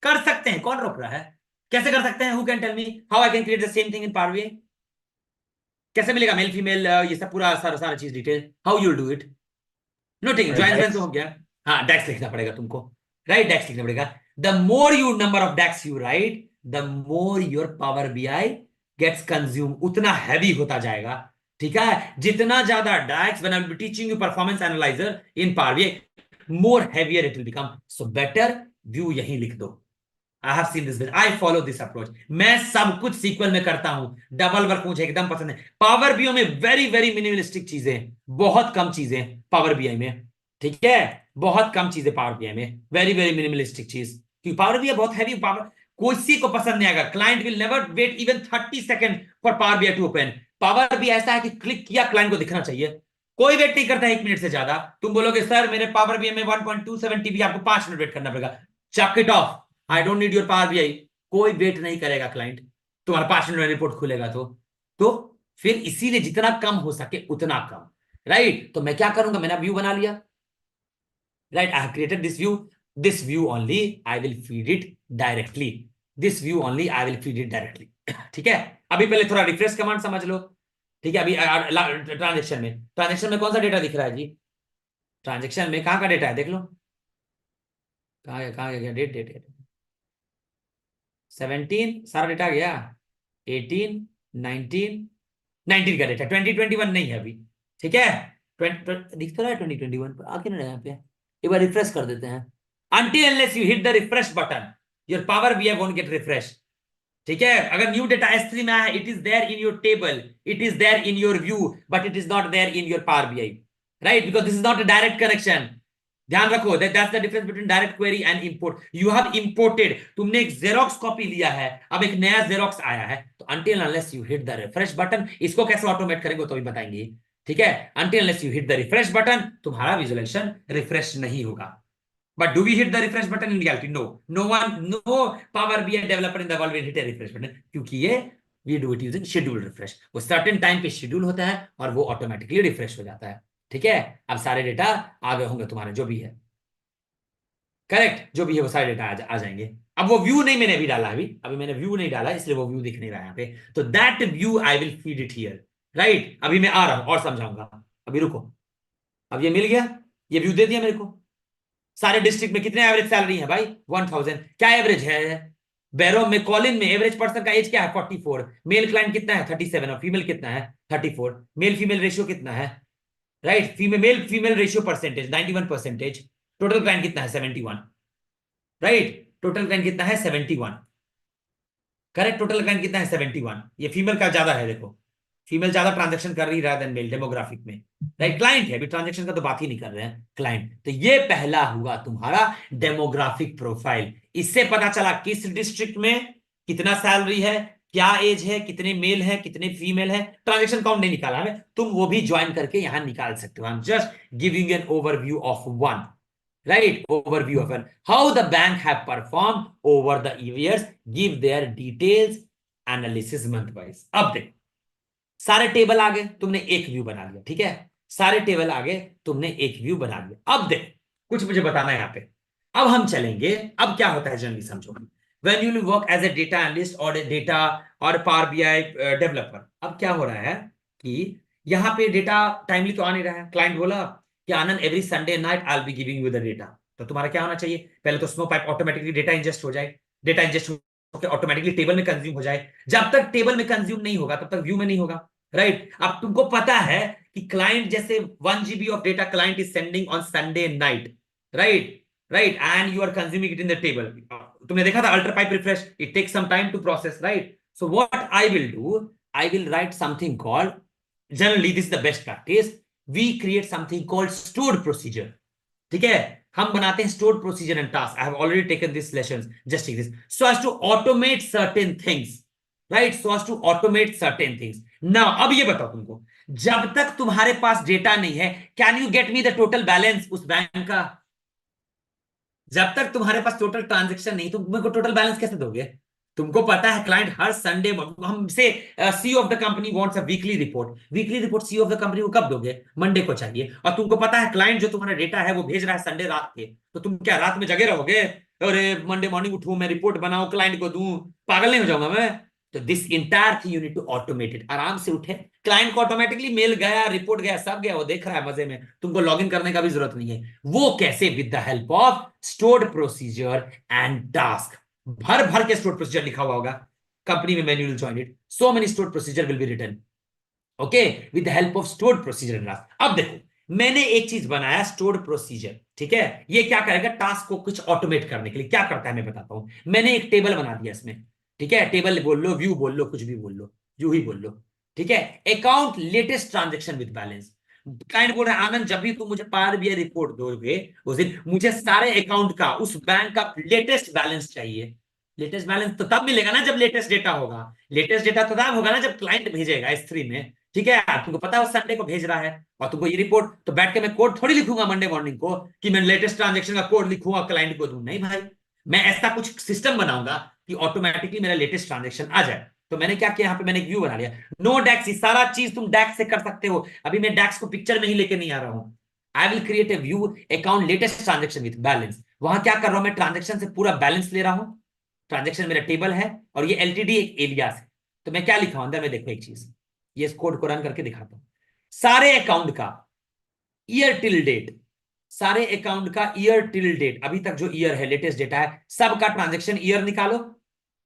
कर सकते हैं, कौन रोक रहा है, कैसे कर सकते हैं, who can tell me how I can create the same thing in power BI, कैसे मिलेगा मेल फीमेल ये सब पूरा सारा सारा चीज detail, how you will do it, noting join तो हो गया, हाँ डेक्स लिखना पड़ेगा तुमको, राइट, डेक्स लिखना पड़ेगा, the more you number of DAX you write the more your power BI gets consume, उतना हैवी होता जाएगा, ठीक है, जितना ज्यादा DAX, when I will be teaching you performance analyser in power BI, more heavier it will become, so better you यहीं लिख दो, I have seen this, I follow this approach, मैं सब कुछ सीक्वल में करता हूं, डबल वर्क मुझे एकदम पसंद है, पावर बीआई में वेरी वेरी मिनिमलिस्टिक चीजें, बहुत कम चीजें पावर बीआई में, ठीक है, बहुत कम चीजें पावर बीआई में, वेरी वेरी मिनिमलिस्टिक चीज, क्योंकि पावर बीआई बहुत हैवी, पावर किसी को पसंद नहीं आएगा। Client will never wait even 30 second for power BI to open. Power भी ऐसा है कि क्लिक किया क्लाइंट को दिखना चाहिए, कोई वेट नहीं करता है 1 मिनट से ज्यादा। तुम बोलोगे सर मेरे पावर बीआई में 1.27 TB, आपको 5 मिनट वेट करना पड़ेगा, chuck it off, I don't need your power BI. कोई वेट नहीं करेगा क्लाइंट, तुम्हारा 5 मिनट में रिपोर्ट खुलेगा तो फिर इसीलिए जितना कम हो सके उतना कम, राइट। तो मैं क्या करूंगा, मैंने व्यू बना लिया, right, I have created this view only I will feed it directly, this view only I will feed it directly. ठीक है, अभी पहले थोड़ा रिफ्रेश कमांड समझ लो। ठीक है, अभी ट्रांजेक्शन में कौन सा डेटा दिख रहा है जी? ट्रांजेक्शन में कहां का डेटा है देख लो, कहां गया डेट डेट 17 सारा डेटा गया, 18 19 का डेटा, 2021 नहीं है अभी। ठीक है, दिख तो रहा है 2021 पर, आके ना यहाँ पे एक बार रिफ्रेश कर देते हैं। Until unless you hit the refresh button, your Power BI won't get refreshed. ठीक है, अगर न्यू डेटा S3 में है, it is there in your table, it is there in your view, but it is not there in your power BI, right, because this is not a direct connection. ध्यान रखो, that's the difference between direct query and import. You have imported, तुमने एक xerox copy लिया है, अब एक नया xerox आया है, तो until unless you hit the refresh button, इसको कैसे ऑटोमेट करेंगे तो भी बताएंगे। ठीक है, until unless you hit the refresh button, तुम्हारा विजुअलाइजेशन रिफ्रेश नहीं होगा। But do we hit the refresh button in reality? No. No Power BI developer in the world will hit a refresh button, क्योंकि ये we do it using schedule refresh। वो certain time पे schedule होता है और वो automatically refresh हो जाता है। ठीक है, अब सारे डेटा आ गए होंगे तुम्हारे, जो भी है करेक्ट, जो भी है वो सारे डेटा आ जाएंगे। अब वो व्यू नहीं मैंने अभी डाला, अभी मैंने व्यू नहीं डाला, इसलिए वो व्यू दिख नहीं रहा है यहाँ पे। तो that view I will feed it here, right. अभी मैं आ रहा हूं और समझाऊंगा, अभी रुको। अब ये मिल गया, ये व्यू दे दिया मेरे को। सारे डिस्ट्रिक्ट में कितने एवरेज सैलरी है भाई? 1000। क्या एवरेज है? बैरो में, कॉलिन में एवरेज पर्सन का एज क्या है? 44। मेल क्लाइंट कितना है? 37। और फीमेल कितना है? 34। मेल फीमेल रेशियो कितना है? Right, male female ratio percentage 91%। Total client कितना है? 71। राइट, टोटल क्लाइंट कितना है? 71। करेक्ट, टोटल क्लाइंट कितना है? 71। ये फीमेल का ज्यादा है, देखो फीमेल ज्यादा ट्रांजैक्शन कर रही है मेल डेमोग्राफिक में, राइट। क्लाइंट है, अभी ट्रांजैक्शन का तो बात ही नहीं कर रहे हैं, क्लाइंट। तो ये पहला हुआ तुम्हारा डेमोग्राफिक प्रोफाइल। इससे पता चला किस डिस्ट्रिक्ट में कितना सैलरी है, क्या एज है, कितने मेल है, कितने फीमेल है। ट्रांजैक्शन काउंट नहीं निकाला है, तुम वो भी ज्वाइन करके यहां निकाल सकते हो। I am just giving an overview of one, right, overview of how the bank have performed over the years, give their details analysis month wise। अब देखो, सारे टेबल आ गए, तुमने एक व्यू बना लिया। ठीक है, सारे टेबल आ गए, तुमने एक व्यू बना लिया। अब देखो, कुछ मुझे बताना है यहाँ पे। अब हम चलेंगे, अब क्या होता है जनरली समझो, when you work as a data analyst और डेटा और पावर बीआई डेवलपर। अब क्या हो रहा है कि यहाँ पे डेटा टाइमली तो आ नहीं रहा है। क्लाइंट बोला कि Anand every Sunday night I will be giving you the data. तो तुम्हारा क्या होना चाहिए, पहले तो Snowpipe automatically data ingest हो जाए, डेटा इंजेस्ट ऑटोमेटिकली टेबल में कंज्यूम हो जाए। जब तक टेबल में कंज्यूम नहीं होगा तब तक व्यू में नहीं होगा, राइट। अब तुमको पता है कि क्लाइंट जैसे 1 GB of data client is sending on Sunday night, right, and you are consuming it in the table. तुमने देखा था alter pipe refresh, it takes some time to process, right. So what I will do, I will write something called, generally this is the best practice, we create something called stored procedure. ठीक है, हम बनाते हैं stored procedure and task. I have already taken this lessons, just take this, so as to automate certain things, right, so as to automate certain things. Now अब ये बताओ तुमको, जब तक तुम्हारे पास डेटा नहीं है, can you get me the total balance उस बैंक का? जब तक तुम्हारे पास टोटल ट्रांजैक्शन नहीं, तुम मेरे को टोटल बैलेंस कैसे दोगे? तुमको पता है क्लाइंट हर संडे, हमसे CEO of the company wants a weekly report. Weekly report CEO of the company को कब दोगे? मंडे को चाहिए। और तुमको पता है क्लाइंट जो तुम्हारा डेटा है वो भेज रहा है संडे रात के, तो तुम क्या रात में जगे रहोगे? अरे मंडे मॉर्निंग उठूं, मैं रिपोर्ट बनाऊं, क्लाइंट को दूं? पागल नहीं हो जाऊंगा मैं? तो this entire thing you need to automate it. आराम से उठे, क्लाइंट को ऑटोमेटिकली मेल गया, रिपोर्ट गया, सब गया, वो देख रहा है मजे में, तुमको लॉगिन करने का भी जरूरत नहीं है। वो कैसे? With the help of stored procedure and task. भर भर के स्टोर्ड प्रोसीजर लिखा हुआ होगा कंपनी में, manual join it, so many stored procedure will be written, okay, with the help of stored procedure and task. अब देखो, मैंने एक चीज बनाया, स्टोर्ड प्रोसीजर। ठीक है, ये क्या करेगा? टास्क को कुछ ऑटोमेट करने के लिए क्या करता है मैं बताता हूं। मैंने एक टेबल बना दिया इसमें, ठीक है, टेबल बोल लो, व्यू बोल लो, कुछ भी बोल लो, यू ही बोल लो। ठीक है, account latest transaction with balance. Client बोल रहा है आनंद जब भी तुम मुझे पावर बीआई रिपोर्ट दोगे उस दिन मुझे सारे अकाउंट का, उस बैंक का लेटेस्ट बैलेंस चाहिए, लेटेस्ट बैलेंस तो तब मिलेगा ना जब लेटेस्ट डेटा होगा। लेटेस्ट डेटा तो तब होगा ना जब क्लाइंट भेजेगा S3 में। ठीक है, तुमको पता है वो संडे को भेज रहा है और तुमको ये रिपोर्ट, तो बैठ के मैं कोड थोड़ी लिखूंगा मंडे मॉर्निंग को कि मैं लेटेस्ट ट्रांजेक्शन का कोड लिखूंगा क्लाइंट को दूं। नहीं भाई, मैं ऐसा कुछ सिस्टम बनाऊंगा कि ऑटोमेटिकली मेरा लेटेस्ट ट्रांजेक्शन आ जाए। तो मैंने क्या किया, यहाँ पे मैंने एक व्यू बना लिया। नो डैक्स, सारा चीज तुम डैक्स से कर सकते हो। अभी मैं डैक्स को पिक्चर में ही लेके नहीं आ रहा हूं। I will create a view account latest transaction with balance. वहां क्या कर रहा हूं मैं, ट्रांजेक्शन से पूरा बैलेंस ले रहा हूं। ट्रांजेक्शन मेरा टेबल है और ये एलटीडी एक एलियास है। तो मैं क्या लिखा हूं अंदर में, देखो एक चीज, ये इस कोड को रन करके दिखाता हूं। सारे अकाउंट का ईयर टिल डेट, सारे अकाउंट का ईयर टिल डेट, अभी तक जो ईयर है लेटेस्ट डेटा है, सबका ट्रांजेक्शन ईयर निकालो,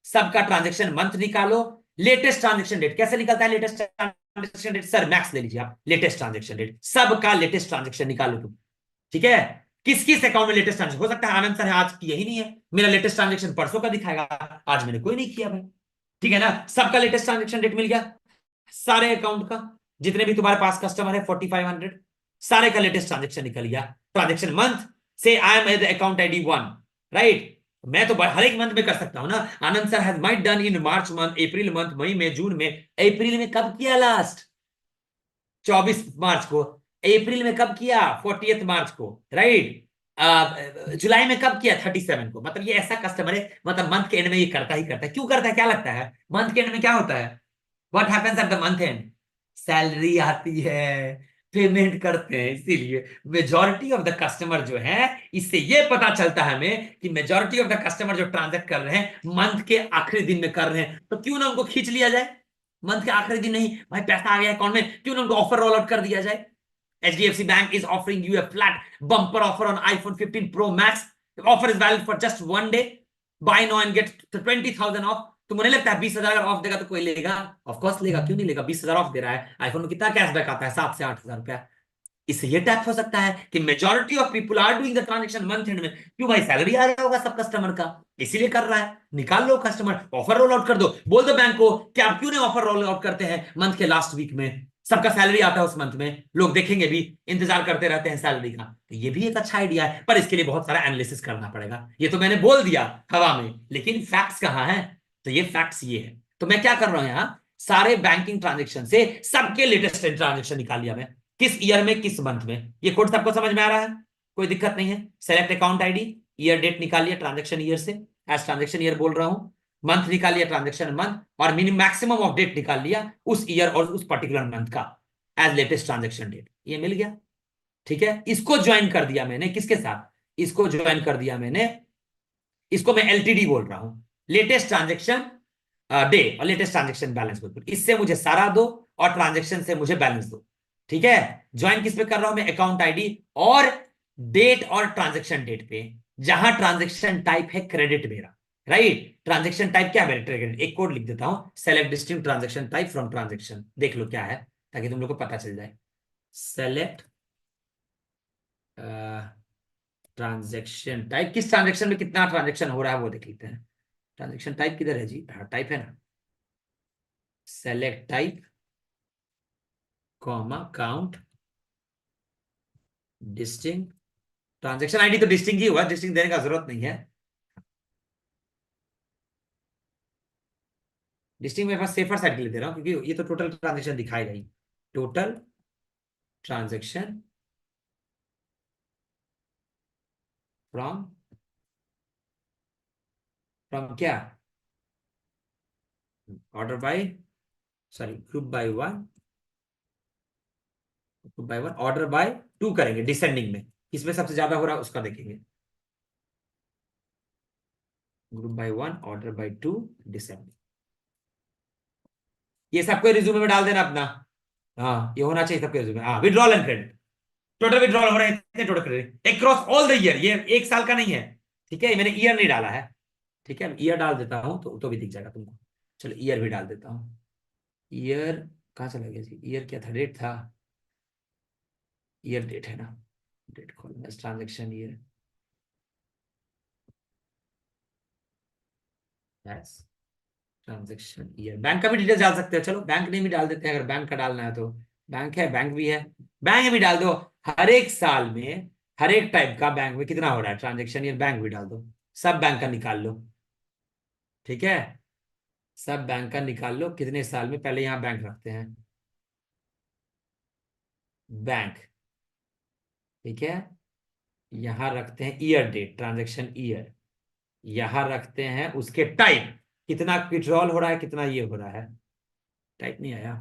सबका ट्रांजेक्शन मंथ निकालो। लेटेस्ट ट्रांजेक्शन डेट कैसे निकलता है, latest transaction date sir max ले लीजिए आप, लेटेस्ट ट्रांजेक्शन डेट, सबका लेटेस्ट ट्रांजेक्शन निकालो तुम। ठीक है, किस किस अकाउंट में लेटेस्ट ट्रांजेक्शन, हो सकता है आनंद सर है आज की यही नहीं है, मेरा लेटेस्ट ट्रांजेक्शन परसों का दिखाएगा, आज मैंने कोई नहीं किया भाई। ठीक है ना, सबका लेटेस्ट ट्रांजेक्शन डेट मिल गया, सारे अकाउंट का, जितने भी तुम्हारे पास कस्टमर है 4500, सारे का लेटेस्ट ट्रांजेक्शन निकल गया। ट्रांजेक्शन मंथ से I am at account ID 1, right. मैं तो हर एक मंथ में कर सकता हूं ना। Anand sir has might done in March month, April month, May में, जून में। अप्रैल में कब किया लास्ट, 24 मार्च को। अप्रैल में कब किया, 40 मार्च को, राइट। जुलाई में कब किया, 37 को। मतलब ये ऐसा कस्टमर है, मतलब मंथ के एंड में ये करता ही करता है। क्यों करता है, क्या लगता है मंथ के एंड में क्या होता है, what happens at the month and, salary आती है, पेमेंट करते हैं। इसीलिए मेजॉरिटी ऑफ द कस्टमर जो है, इससे ये पता चलता है हमें कि मेजॉरिटी ऑफ द कस्टमर जो ट्रांजैक्ट कर रहे हैं मंथ के आखिरी दिन में कर रहे हैं। तो क्यों ना उनको खींच लिया जाए, मंथ के आखिरी दिन नहीं भाई, पैसा आ गया अकाउंट में, क्यों ना उनको ऑफर रोल आउट कर दिया जाए। HDFC Bank is offering you a flat bumper offer on iPhone 15 Pro Max. The offer is valid for just 1 day. Buy now and get 20,000 off. तुमको नहीं लगता है 20,000 अगर ऑफ देगा तो कोई लेगा? ऑफ कोर्स लेगा, क्यों नहीं लेगा, 20,000 ऑफ दे रहा है। आईफोन में कितना कैशबैक आता है, 7 से 8,000 रुपया। इससे ये टैप हो सकता है कि majority of people are doing the transaction month end में। क्यों भाई, सैलरी आ रहा होगा सब कस्टमर का, इसीलिए कर रहा है। निकाल लो कस्टमर, ऑफर रोल आउट कर दो, बोल दो बैंक को कि आप क्यों नहीं ऑफर रोल आउट करते हैं मंथ के लास्ट वीक में, सबका सैलरी आता है उस मंथ में, लोग देखेंगे भी, इंतजार करते रहते हैं सैलरी का। तो ये भी एक अच्छा आइडिया है, पर इसके लिए बहुत सारा एनालिसिस करना पड़ेगा। ये तो मैंने बोल दिया हवा में, लेकिन फैक्ट्स कहां है? तो ये फैक्ट्स ये है। तो मैं क्या कर रहा हूं यहां, सारे बैंकिंग ट्रांजेक्शन से सबके लेटेस्ट ट्रांजेक्शन निकाल लिया मैं, किस ईयर में किस मंथ में। ये कोड सबको समझ में आ रहा है, कोई दिक्कत नहीं है। Select account ID, year date निकाल लिया ट्रांजेक्शन ईयर से, एज ट्रांजेक्शन ईयर बोल रहा हूं। मंथ निकाल लिया ट्रांजेक्शन मंथ, और मिनिमम मैक्सिमम ऑफ डेट निकाल लिया उस ईयर और उस पर्टिकुलर मंथ का एज लेटेस्ट ट्रांजेक्शन डेट। ये मिल गया, ठीक है। इसको ज्वाइन कर दिया मैंने किसके साथ, इसको ज्वाइन कर दिया मैंने, इसको मैं LTD बोल रहा हूं, लेटेस्ट ट्रांजेक्शन डे और लेटेस्ट ट्रांजेक्शन बैलेंस बोल। इससे मुझे सारा दो और ट्रांजेक्शन से मुझे बैलेंस दो। ठीक है, ज्वाइन किस पे कर रहा हूं मैं, अकाउंट ID और डेट और ट्रांजेक्शन डेट पे, जहां ट्रांजेक्शन टाइप है क्रेडिट मेरा, राइट। ट्रांजेक्शन टाइप क्या है क्रेडिट। एक कोड लिख देता हूं, select distinct transaction type from transaction, देख लो क्या है ताकि तुम लोग को पता चल जाए। सेलेक्ट ट्रांजेक्शन टाइप, किस ट्रांजेक्शन में कितना ट्रांजेक्शन हो रहा है वो देख लेते हैं। ट्रांजेक्शन टाइप किधर है जी, हाँ टाइप है ना, select type comma count distinct transaction ID, तो डिस्टिंक्ट ही हुआ, डिस्टिंक्ट देने का जरूरत नहीं है। डिस्टिंक्ट मेरे पास सेफर साइड के लिए दे रहा हूं, क्योंकि ये तो टोटल ट्रांजेक्शन दिखाएगा ही, टोटल ट्रांजेक्शन फ्रॉम फ्रॉम क्या, order by, sorry group by 1, group by 1, order by 2 करेंगे डिसेंडिंग में, किसमें सबसे ज्यादा हो रहा है उसका देखेंगे। Group by 1, order by 2, descending. ये सबको रिज्यूमे में डाल देना अपना, हाँ ये होना चाहिए सबके रिज्यूमे। हाँ, withdrawal and credit, total withdrawal हो रहे हैं, total credit across all the year, ये एक साल का नहीं है। ठीक है, मैंने ईयर नहीं डाला है। ठीक है, ईयर डाल देता हूं तो भी दिख जाएगा तुमको। चलो ईयर भी डाल देता हूं। ईयर कहां चला गया जी, ईयर क्या था, डेट था, ईयर डेट है ना, डेट खोलना, transaction year, yes transaction year. Bank का भी डिटेल्स डाल सकते हो, चलो बैंक नेम भी डाल देते हैं अगर बैंक का डालना है तो। बैंक है, बैंक भी है, बैंक भी डाल दो। हर एक साल में हर एक टाइप का बैंक में कितना हो रहा है ट्रांजेक्शन ईयर, बैंक भी डाल दो, सब बैंक का निकाल लो। ठीक है, सब बैंक का निकाल लो, कितने साल में, पहले यहां बैंक रखते हैं, बैंक, ठीक है, यहां रखते हैं ईयर डेट, ट्रांजैक्शन ईयर, यहां रखते हैं उसके टाइप, कितना विड्रॉल हो रहा है, कितना ये हो रहा है, टाइप नहीं आया,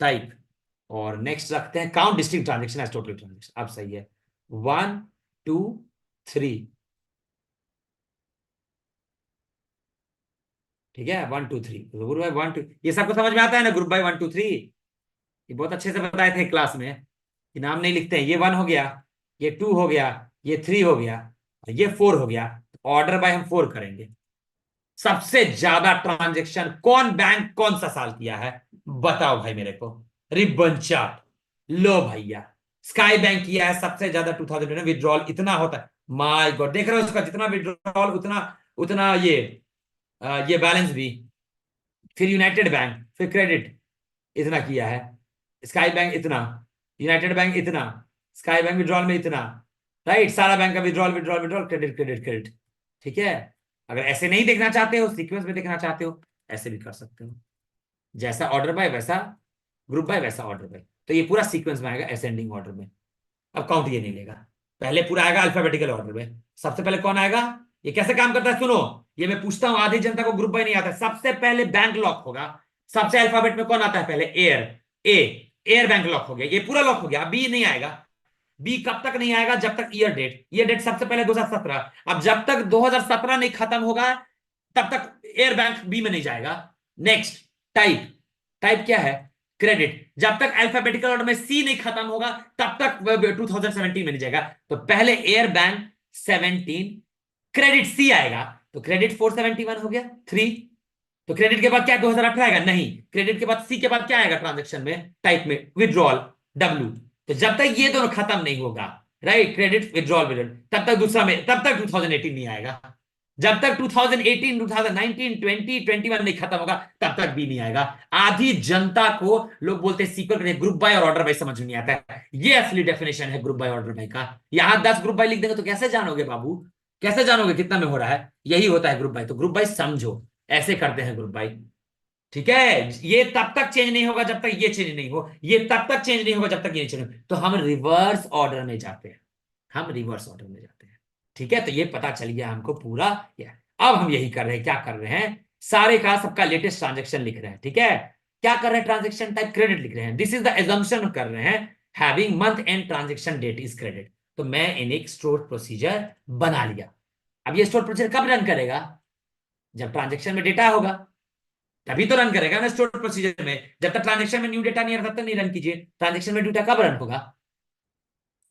टाइप, और नेक्स्ट रखते हैं count distinct transaction as total transaction. अब सही है, 1 2 3, ठीक है, 1 2 3, ग्रुप बाय 1 2, ये सबको समझ में आता है ना, ग्रुप बाय 1 2 3, ये बहुत अच्छे से बताए थे क्लास में कि नाम नहीं लिखते हैं, ये 1 हो गया, ये 2 हो गया, ये 3 हो गया, ये 4 हो गया, ऑर्डर बाय हम 4 करेंगे। सबसे ज्यादा ट्रांजैक्शन कौन बैंक कौन सा साल किया है, बताओ भाई मेरे को, रिबन चार्ट लो भैया, स्काई बैंक किया है सबसे ज्यादा 2000 में, विड्रॉल इतना होता है, माय गॉड, देख रहे हो उसका जितना विड्रॉल उतना उतना ये बैलेंस भी, फिर यूनाइटेड बैंक, फिर क्रेडिट इतना किया है, स्काई बैंक इतना, यूनाइटेड बैंक इतना, स्काई बैंक विड्रॉल में इतना, राइट, सारा बैंक का withdrawal withdrawal withdrawal, credit credit credit, ठीक है। अगर ऐसे नहीं देखना चाहते हो, सीक्वेंस में देखना चाहते हो, ऐसे भी कर सकते हो, जैसा ऑर्डर बाय वैसा ग्रुप बाय वैसा ऑर्डर बाय, तो ये पूरा सीक्वेंस में आएगा असेंडिंग ऑर्डर में। अब काउंट ये नहीं लेगा, पहले पूरा आएगा अल्फाबेटिकल ऑर्डर में, सबसे पहले कौन आएगा, ये कैसे काम करता है सुनो, ये मैं पूछता हूं, आधी जनता को ग्रुप बाय नहीं आता, सबसे पहले बैंक लॉक होगा, सबसे अल्फाबेट में कौन आता है पहले, एयर, ए, एयर बैंक लॉक हो गया, ये पूरा लॉक हो गया, बी नहीं आएगा, बी कब तक नहीं आएगा, जब तक ईयर डेट सबसे पहले 2017, अब जब तक 2017 नहीं खत्म होगा तब तक एयर बैंक बी में नहीं जाएगा। नेक्स्ट टाइप, टाइप क्या है, क्रेडिट, जब तक अल्फाबेटिकल ऑर्डर में सी नहीं खत्म होगा तब तक 2017 में नहीं जाएगा, तो पहले एयर बैंक 17, क्रेडिट सी आएगा, तो क्रेडिट 471 हो गया 3, तो क्रेडिट के बाद क्या 2018 आएगा, नहीं, क्रेडिट के बाद सी के बाद क्या आएगा ट्रांजैक्शन में, टाइप में विड्रॉल डब्ल्यू, तो जब तक ये दोनों खत्म नहीं होगा, राइट, क्रेडिट विड्रॉल विड्रॉल, तब तक दूसरा में, तब तक 2018 नहीं आएगा, जब तक 2018 2019 20 21 नहीं खत्म होगा तब तक भी नहीं आएगा। आधी जनता को लोग बोलते हैं सीक्वल ग्रुप बाय और ऑर्डर बाय समझ में नहीं आता है, ये असली डेफिनेशन है ग्रुप बाय ऑर्डर बाय का। यहां 10 ग्रुप बाय लिख देंगे तो कैसे जानोगे बाबू, कैसे जानोगे कितना में हो रहा है, यही होता है ग्रुप बाय, तो ग्रुप बाय समझो, ऐसे करते हैं ग्रुप बाय, ठीक है। ये तब तक चेंज नहीं होगा जब तक ये चेंज नहीं हो, ये तब तक चेंज नहीं होगा जब तक ये चेंज नहीं हो, तो हम रिवर्स ऑर्डर में जाते हैं, हम रिवर्स ऑर्डर में जाते हैं, ठीक है। तो ये पता चल गया हमको पूरा, या अब हम यही कर रहे हैं, क्या कर रहे हैं, सारे का सबका लेटेस्ट ट्रांजैक्शन लिख रहे हैं, ठीक है। क्या कर रहे हैं, ट्रांजैक्शन टाइप क्रेडिट लिख रहे हैं, दिस इज द एजम्पशन कर रहे हैं, having month end transaction date is credit, तो मैं इन एक स्टोर प्रोसीजर बना लिया। अब ये स्टोर प्रोसीजर कब रन करेगा, जब ट्रांजैक्शन में डेटा होगा तभी तो रन करेगा ना स्टोर प्रोसीजर में, जब तक ट्रांजैक्शन में न्यू डेटा नहीं आता तब तक नहीं रन कीजिए, ट्रांजैक्शन में डेटा कब रन होगा,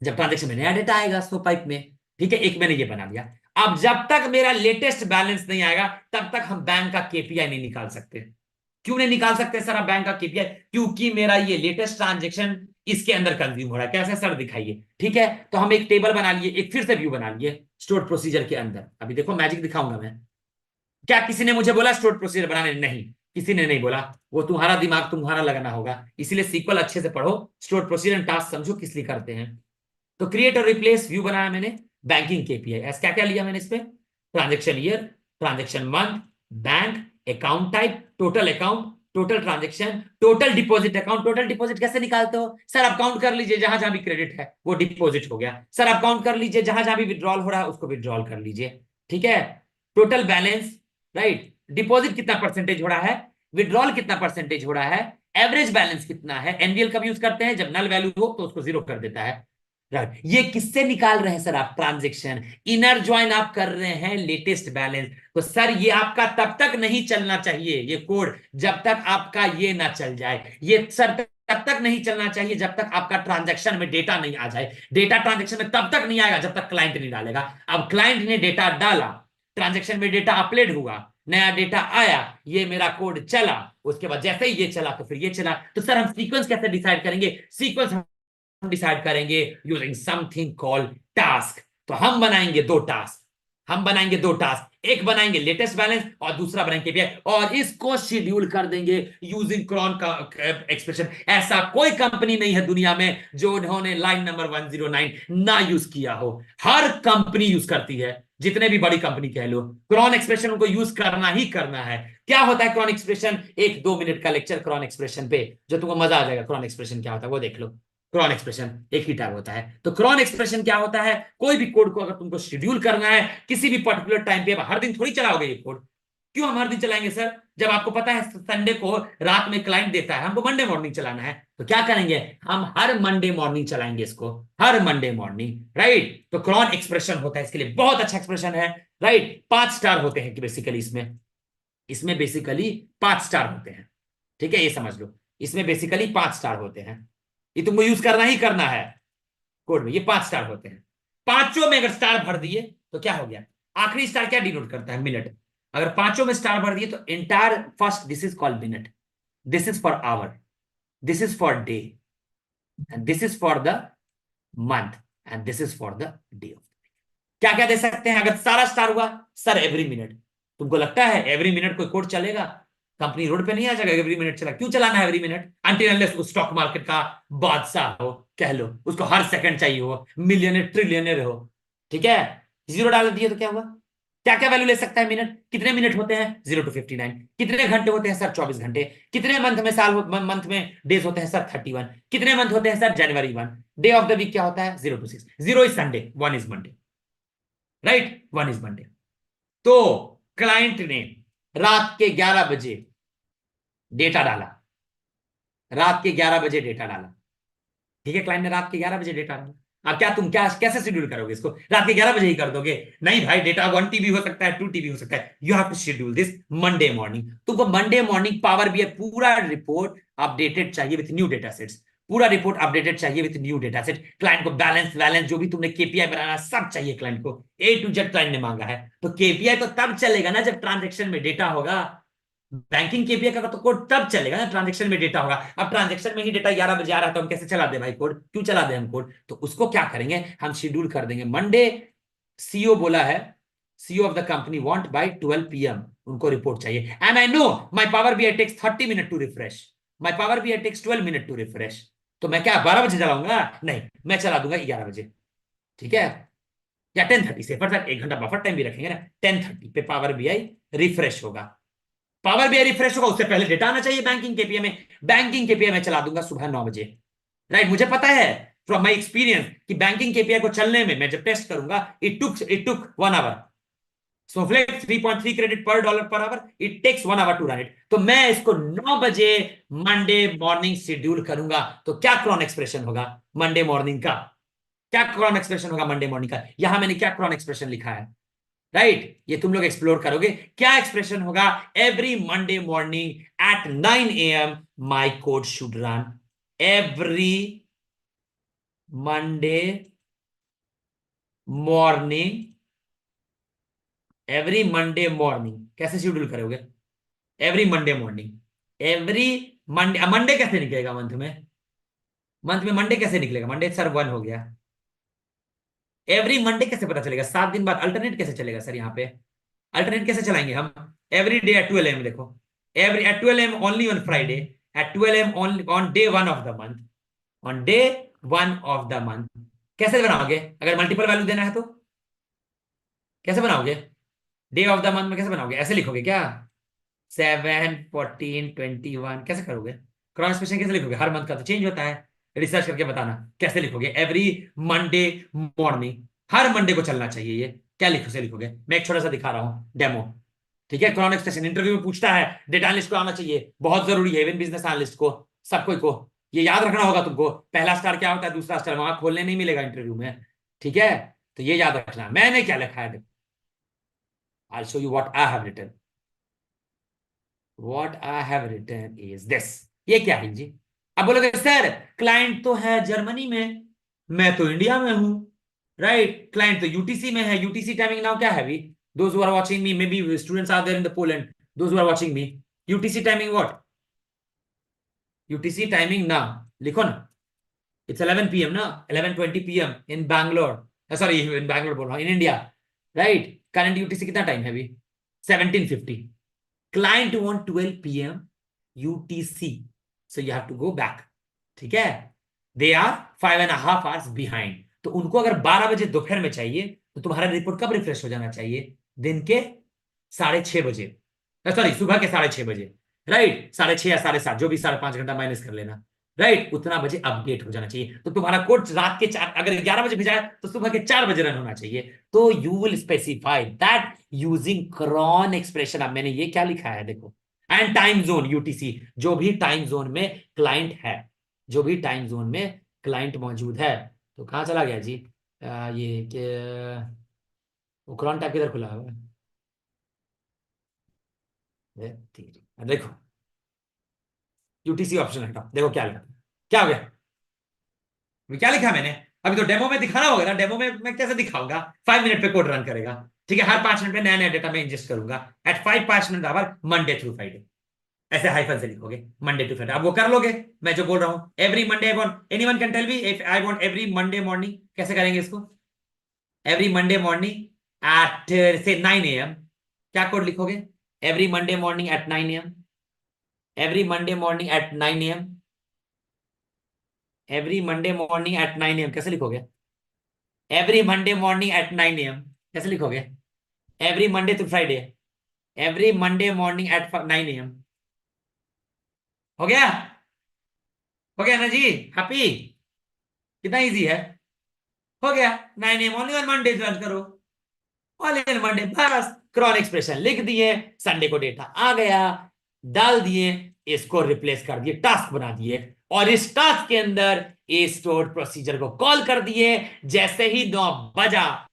जब ट्रांजैक्शन में नया डेटा आएगा स्टोर पाइप में, ठीक है। एक मैंने ये बना लिया, अब जब तक मेरा लेटेस्ट बैलेंस नहीं आएगा तब तक हम बैंक का केपीआई नहीं निकाल सकते। क्यों नहीं निकाल सकते सर आप बैंक का केपीआई, क्योंकि मेरा ये लेटेस्ट ट्रांजैक्शन इसके अंदर कंज्यूम हो रहा है, कैसे सर दिखाइए, ठीक है। तो हम एक टेबल बना लिए, एक फिर से व्यू बना लिए स्टोर प्रोसीजर के अंदर, अभी देखो मैजिक दिखाऊंगा मैं, क्या किसी ने मुझे बोला स्टोर प्रोसीजर बनाने, नहीं किसी ने नहीं बोला, वो तुम्हारा दिमाग तुम्हारा लगाना होगा, इसीलिए सीक्वल अच्छे से पढ़ो, स्टोर प्रोसीजर एंड टास्क समझो किस लिए करते हैं। तो क्रिएट और रिप्लेस व्यू बनाया मैंने, बैंकिंग केपीआई ऐसा क्या क्या लिया मैंने इसमें, transaction year, transaction month, bank, account type, total account, total transaction, total deposit account, total deposit कैसे निकालते हो सर, आप काउंट कर लीजिए जहां जहां भी क्रेडिट है वो डिपॉजिट हो गया, सर आप काउंट कर लीजिए जहां जहां भी विड्रॉल हो रहा है उसको विड्रॉल कर लीजिए, ठीक है। टोटल बैलेंस, राइट, डिपॉजिट कितना परसेंटेज हो रहा है, विड्रॉल कितना परसेंटेज हो रहा है, एवरेज बैलेंस कितना है, एनवीएल कब यूज करते हैं, जब नल वैल्यू हो तो उसको जीरो कर देता है, राइट। ये किससे निकाल रहे हैं सर आप, ट्रांजैक्शन, इनर ज्वाइन आप कर रहे हैं लेटेस्ट बैलेंस, तो सर ये आपका तब तक नहीं चलना चाहिए ये कोड जब तक आपका ये ना चल जाए, ये सर तब तक नहीं चलना चाहिए जब तक आपका ट्रांजैक्शन में डेटा नहीं आ जाए, डेटा ट्रांजैक्शन में तब तक नहीं आएगा जब तक क्लाइंट नहीं डालेगा। अब क्लाइंट ने डेटा डाला, ट्रांजैक्शन में डेटा अपलोड हुआ, नया डेटा आया, ये मेरा कोड चला, उसके बाद जैसे ही ये चला तो फिर ये चला, तो सर हम सीक्वेंस कैसे डिसाइड करेंगे, सीक्वेंस हम डिसाइड करेंगे यूजिंग समथिंग कॉल्ड टास्क। तो हम बनाएंगे दो टास्क, हम बनाएंगे दो टास्क, एक बनाएंगे लेटेस्ट बैलेंस और दूसरा बनाएंगे केपीआई, और इसको शेड्यूल कर देंगे यूजिंग क्रॉन का एक्सप्रेशन। ऐसा कोई कंपनी नहीं है दुनिया में जो उन्होंने लाइन नंबर 109 ना यूज किया हो, हर कंपनी यूज करती है, जितने भी बड़ी कंपनी कह लो, क्रॉन एक्सप्रेशन उनको यूज करना ही करना है। क्या होता है क्रॉन एक्सप्रेशन? 1-2 मिनट का लेक्चर क्रॉन एक्सप्रेशन पे, जो तुमको मजा आ जाएगा। क्रॉन एक्सप्रेशन क्या होता है वो देख लो। क्रॉन एक्सप्रेशन एक ही टाइप होता है। तो क्रॉन एक्सप्रेशन क्या होता है? कोई भी कोड को अगर तुमको शेड्यूल करना है किसी भी पर्टिकुलर टाइम पे, हर दिन थोड़ी चलाओगे ये कोड। क्यों हम हर दिन चलाएंगे सर? जब आपको पता है संडे को रात में क्लाइंट देता है, हमको मंडे मॉर्निंग चलाना है, तो क्या करेंगे? हम हर मंडे मॉर्निंग चलाएंगे इसको, हर मंडे मॉर्निंग, राइट? तो क्रॉन एक्सप्रेशन होता है इसके लिए, बहुत अच्छा एक्सप्रेशन है, राइट? 5 स्टार होते हैं कि बेसिकली इसमें बेसिकली 5 स्टार होते हैं, ठीक है? ये समझ लो, इसमें बेसिकली 5 स्टार होते हैं। ये तुमको यूज करना ही करना है कोड में। ये 5 स्टार होते हैं। पांचों में अगर स्टार भर दिए तो क्या हो गया? आखिरी स्टार क्या डिनोट करता है? मिनट। अगर पांचों में स्टार भर दिए तो entire first, this is called minute, this is for hour, this is for day, and this is for the month, and this is for the day of. क्या क्या दे सकते हैं अगर सारा स्टार हुआ? Sir every minute. तुमको लगता है एवरी मिनट कोई कोड चलेगा? कंपनी रोड पे नहीं आ जाएगा एवरी मिनट चला। क्यों चलाना है एवरी मिनट? अनटिल अनलेस उस स्टॉक मार्केट का बादशाह हो, कह लो, उसको हर सेकंड चाहिए हो, मिलियनर ट्रिलियनर हो, ठीक है? 0 डाल दिए तो क्या हुआ? क्या क्या वैल्यू ले सकता है मिनट? कितने मिनट होते हैं? 0 to 59। कितने घंटे होते हैं सर? 24 घंटे। कितने मंथ में मंथ में डेज होते हैं सर? 31। कितने मंथ होते हैं सर? जनवरी 1। डे ऑफ द वीक क्या होता है? 0 to 6। 0 is Sunday, 1 is Monday, right? 1 is Monday. तो क्लाइंट ने रात के 11 बजे डेटा डाला, रात के 11 बजे डेटा डाला, ठीक है? क्लाइंट ने रात के 11 बजे डेटा डाला। अब क्या तुम कैसे शेड्यूल करोगे इसको? रात के 11 बजे ही कर दोगे? नहीं भाई, डेटा 1 TB हो सकता है, 2 TB हो सकता है। You have to schedule this Monday morning. तुमको मंडे मॉर्निंग पावर बीआई पूरा रिपोर्ट अपडेटेड चाहिए विथ न्यू डेटा सेट्स, पूरा रिपोर्ट अपडेटेड चाहिए with new data set. Client को बैलेंस जो भी तुमने केपीआई बनाना सब चाहिए क्लाइंट को, A to Z क्लाइंट ने मांगा है। तो केपीआई तो तब चलेगा ना जब ट्रांजेक्शन में डेटा होगा। बैंकिंग केपीआई का तो कोड तब चलेगा ना ट्रांजैक्शन में डेटा होगा। अब ट्रांजैक्शन में ही डेटा 11 बजे आ रहा है तो हम कैसे चला दे भाई कोड? क्यों चला दे हम कोड? तो उसको क्या करेंगे? हम शेड्यूल कर देंगे मंडे। सीईओ बोला है, CEO of the company want by 12 PM उनको रिपोर्ट चाहिए। And I know my power BI takes 30 minute to refresh, my power BI takes 12 minute to refresh. तो मैं क्या 12 बजे चलाऊंगा? नहीं, मैं चला दूंगा 11 बजे, ठीक है? या 10:30 से, पर 1 घंटा बफर टाइम भी रखेंगे ना। 10:30 पे पावर बीआई रिफ्रेश होगा, पावर बीआई रिफ्रेश होगा, उससे पहले डेटा आना चाहिए बैंकिंग केपीआई में। बैंकिंग केपीआई में चला दूंगा सुबह 9 बजे, राइट? मुझे पता है फ्रॉम माय एक्सपीरियंस कि बैंकिंग केपीआई को चलने में मैं जब टेस्ट करूंगा it took 1 hour. Snowflake 3.3 credit पर डॉलर पर hour, it takes 1 hour to run it. तो मैं इसको 9 बजे मंडे मॉर्निंग शेड्यूल करूंगा। तो क्या क्रॉन एक्सप्रेशन होगा मंडे मॉर्निंग का? क्या क्रॉन एक्सप्रेशन होगा मंडे मॉर्निंग का? यहां मैंने क्या क्रॉन एक्सप्रेशन लिखा है, राइट? ये तुम लोग एक्सप्लोर करोगे। क्या एक्सप्रेशन होगा? Every Monday morning at 9 AM my code should run. Every Monday morning, every Monday morning कैसे शेड्यूल करोगे? Every Monday morning, every Monday. Monday कैसे निकलेगा मंथ में? मंथ में मंडे कैसे निकलेगा? मंडे सर 1 हो गया। एवरी मंडे कैसे पता चलेगा? 7 दिन बाद अल्टरनेट कैसे चलेगा सर? यहाँ पे अल्टरनेट कैसे चलाएंगे हम? एवरी डे एट 12 AM, देखो, every at 12 AM only on Friday, at 12 AM only on day 1 of the month, on day 1 of the month. कैसे बनाओगे? अगर मल्टीपल वैल्यू देना है तो कैसे बनाओगे? डे ऑफ द मंथ में कैसे बनाओगे? ऐसे लिखोगे क्या? 7, 14, 21 कैसे करोगे? क्रॉस एक्सप्रेशन कैसे लिखोगे? हर मंथ का तो चेंज होता है, रिसर्च करके बताना कैसे लिखोगे। एवरी मंडे मॉर्निंग, हर मंडे को चलना चाहिए। ये क्या लिखो से लिखोगे? मैं एक छोटा सा दिखा रहा हूं डेमो, ठीक है? क्रॉन एक्सप्रेशन इंटरव्यू में पूछता है, डेटा एनालिस्ट को आना चाहिए, बहुत जरूरी है, इवन बिजनेस एनालिस्ट को, सब कोई को ये याद रखना होगा तुमको। पहला स्टार क्या होता है, दूसरा स्टार वहां खोलने नहीं मिलेगा इंटरव्यू में, ठीक है? तो ये याद रखना। मैंने क्या लिखा है, I show you what I have written. What I have written is this. ये क्या है जी? अब बोलोगे सर क्लाइंट तो है जर्मनी में, मैं तो इंडिया में हूं, राइट? क्लाइंट तो यूटीसी में है। यूटीसी टाइमिंग नाउ क्या है अभी? Those who are watching me, maybe students are there in the Poland, those who are watching me, UTC timing what? UTC timing ना लिखो ना, इट्स 11 PM ना, 11:20 PM in Bangalore, sorry in Bangalore बोल रहा हूं, in India, right? Current UTC कितना time है अभी? 17:50। Client want 12 PM UTC, so you have to go back, ठीक है? They are 5.5 hours behind। तो उनको अगर 12 बजे दोपहर में चाहिए तो तुम्हारा रिपोर्ट कब रिफ्रेश हो जाना चाहिए? दिन के 6:30 बजे, सॉरी सुबह के 6:30 बजे, राइट? 6:30 या 7:30, जो भी 5.5 घंटा माइनस कर लेना, राइट? उतना बजे अपडेट हो जाना चाहिए। तो तुम्हारा कोड रात के 4, अगर 11 बजे भेजा है तो सुबह के 4 बजे रन होना चाहिए। तो you will specify that using cron expression. अब मैंने ये क्या लिखा है देखो, एंड टाइम जोन यूटीसी, जो भी टाइम जोन में क्लाइंट है, जो भी टाइम जोन में क्लाइंट मौजूद है। तो कहां चला गया जी? ये वो क्रॉन टैब किधर खुला हुआ है? देखो यूटीसी ऑप्शन हटाओ, देखो क्या लिखा, क्या हो गया? क्या लिखा मैंने? अभी तो डेमो में दिखाना होगा ना, डेमो में मैं कैसे दिखाऊंगा? 5 मिनट पे कोड रन करेगा, ठीक है? हर 5 मिनट में नया नया डेटा मैं इंजेस्ट करूंगा at 5 minute hour Monday through Friday. ऐसे हाइफन से लिखोगे मंडे टू फ्राइडे, आप वो कर लोगे। मैं जो बोल रहा हूं every Monday I want, anyone can tell me if I want every Monday morning, कैसे करेंगे इसको? एवरी मंडे मॉर्निंग एट से 9 AM, क्या कोड लिखोगे? Every Monday morning at 9 AM, every Monday morning at 9 AM, every Monday morning at 9 AM कैसे लिखोगे? Every Monday morning at 9 AM कैसे लिखोगे? Every Monday to Friday, every Monday morning at 9 AM। हो गया? हो गया ना जी? हैप्पी? कितना इजी है? हो गया। 9 AM only on Monday run करो, ओनली ऑन मंडे, बस क्रॉन एक्सप्रेशन लिख दिए, संडे को डेटा आ गया, डाल दिए, इसको रिप्लेस कर दिए, टास्क बना दिए, और इस टास्क के अंदर ए स्टोर प्रोसीजर को कॉल कर दिए। जैसे ही 9 बजा,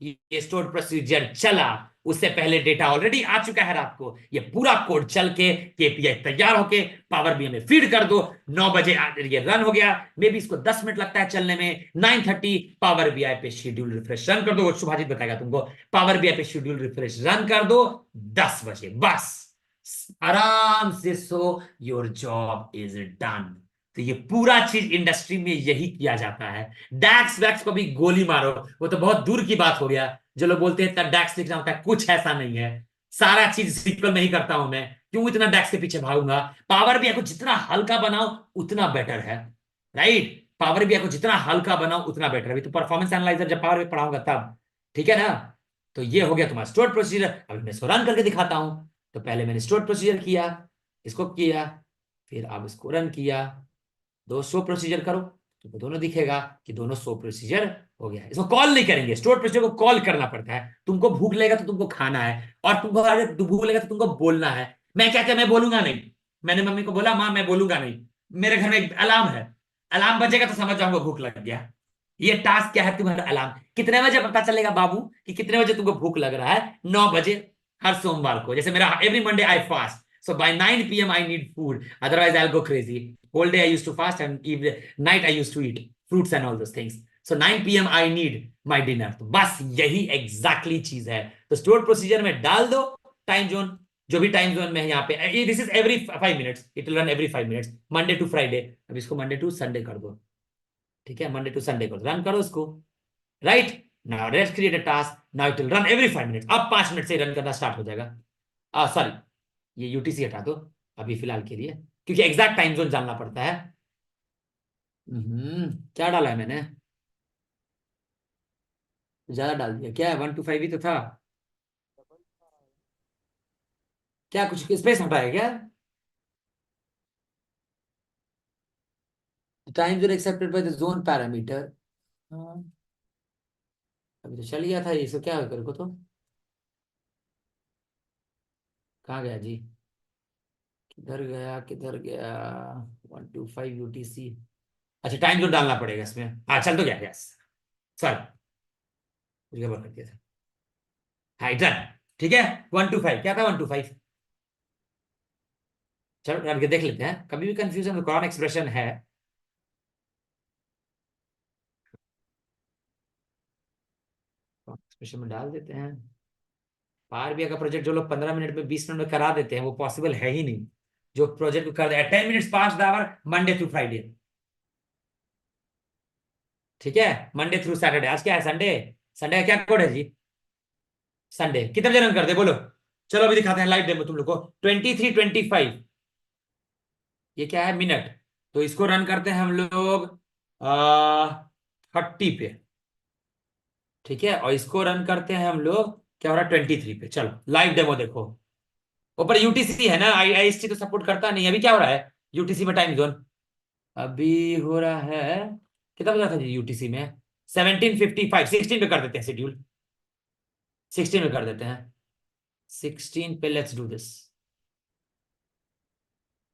ये स्टोर प्रोसीजर चला, उससे पहले डेटा ऑलरेडी आ चुका है रात को, ये पूरा कोड चल के केपीआई तैयार होके पावर बीआई में फीड कर दो। 9 बजे ये रन हो गया, मे बी इसको 10 मिनट लगता है चलने में। 9:30 पावर बीआई पे शेड्यूल रिफ्रेश रन कर दो, शुभाजीत बताएगा तुमको। पावर बीआई पे शेड्यूल रिफ्रेश रन कर दो 10 बजे, बस आराम से सो, योर जॉब इज डन। तो ये पूरा चीज इंडस्ट्री में यही किया जाता है। डैक्स वैक्स को भी गोली मारो, वो तो बहुत दूर की बात हो गया। जो लोग बोलते हैं इतना डैक्स लिखना होता है, कुछ ऐसा नहीं है। सारा चीज सिक्वल में ही करता हूं मैं, क्यों इतना डैक्स के पीछे भागूंगा? पावर बीआई को जितना हल्का बनाओ उतना बेटर है, राइट? पावर बीआई को जितना हल्का बनाओ उतना बेटर है। अभी तो परफॉर्मेंस एनालाइजर जब पावर में पढ़ाऊंगा तब, ठीक है ना? तो ये हो गया तुम्हारा स्टोर प्रोसीजर। अभी मैं इसको रन करके दिखाता हूं। तो पहले मैंने स्टोर प्रोसीजर किया, इसको किया, फिर अब इसको रन किया। दो शो प्रोसीजर करो तो दोनों दिखेगा कि दोनों शो प्रोसीजर हो गया है। इसको कॉल नहीं करेंगे, स्टोर प्रोसीजर को कॉल करना पड़ता है। तुमको भूख लगेगा तो तुमको खाना है, और तुमको अगर भूख लगेगा तो तुमको बोलना है। मैं क्या क्या मैं बोलूंगा नहीं। मैंने मम्मी को बोला माँ मैं बोलूंगा नहीं, मेरे घर में एक अलार्म है, अलार्म बजेगा तो समझ जाऊंगा भूख लग गया। ये टास्क क्या है तुम्हारा? अलार्म। कितने बजे पता चलेगा बाबू कि कितने बजे तुमको भूख लग रहा है? 9 बजे हर सोमवार को। जैसे मेरा every Monday I fast, so by 9 p.m. I need food, otherwise I'll go crazy. Whole day I used to fast, and even night I used to eat fruits and all those things. So 9 p.m. I need my dinner. तो बस यही exactly चीज है। तो store procedure में डाल दो time zone, जो भी टाइम जोन में है यहाँ पे। This is every 5 minutes, it will run every 5 minutes, Monday to Friday. अब इसको मंडे टू संडे कर दो, ठीक है? मंडे टू संडे कर दो, रन करो इसको, right? Now let's create a task, now it will run every 5 minutes. अब 5 मिनट से रन करना स्टार्ट हो जाएगा। सॉरी, ये यूटीसी हटा दो अभी फिलहाल के लिए, क्योंकि एग्जैक्ट टाइम जोन जानना पड़ता है। क्या डाला है मैंने? ज्यादा डाल दिया क्या? 1 to 5 ही तो था। क्या कुछ स्पेस हटाया क्या? Time zone accepted by the zone parameter. अभी तो चल गया था ये, सो क्या कर को तो कहाँ गया जी? किधर गया, किधर गया? 1 to 5 यूटीसी। अच्छा टाइम जोन डालना पड़ेगा इसमें। हाँ चल तो गया, यस सॉरी, कुछ गड़बड़ कर दिया था। हाँ डन, ठीक है। 1 to 5 क्या था? 1 to 5। चलो करके देख लेते हैं, कभी भी कंफ्यूजन कौन एक्सप्रेशन है। एक्सप्रेशन में डाल देते हैं। पावर बीआई का प्रोजेक्ट जो लोग 15 मिनट में 20 मिनट में करा देते हैं वो पॉसिबल है ही नहीं। जो प्रोजेक्ट को कर दे 10 minutes past the hour Monday through Friday, ठीक है? Monday through Saturday. आज क्या है? संडे। संडे का क्या कोड है जी? संडे कितने बजे रन कर दे बोलो? चलो अभी दिखाते हैं लाइव डेमो तुम लोग को। 23:25 ये क्या है? मिनट। तो इसको रन करते हैं हम लोग 30 पे, ठीक है, और इसको रन करते हैं हम लोग, क्या हो रहा है 23 पे। चलो लाइव डेमो देखो। ऊपर यूटीसी है ना, आईएसटी तो सपोर्ट करता नहीं। अभी क्या हो रहा है यूटीसी में टाइम जोन? अभी हो रहा है, कितना बजा था जी यूटीसी में? 17:55। 16 पे कर देते हैं शेड्यूल, 16 पे कर देते हैं। 16 पे let's do this,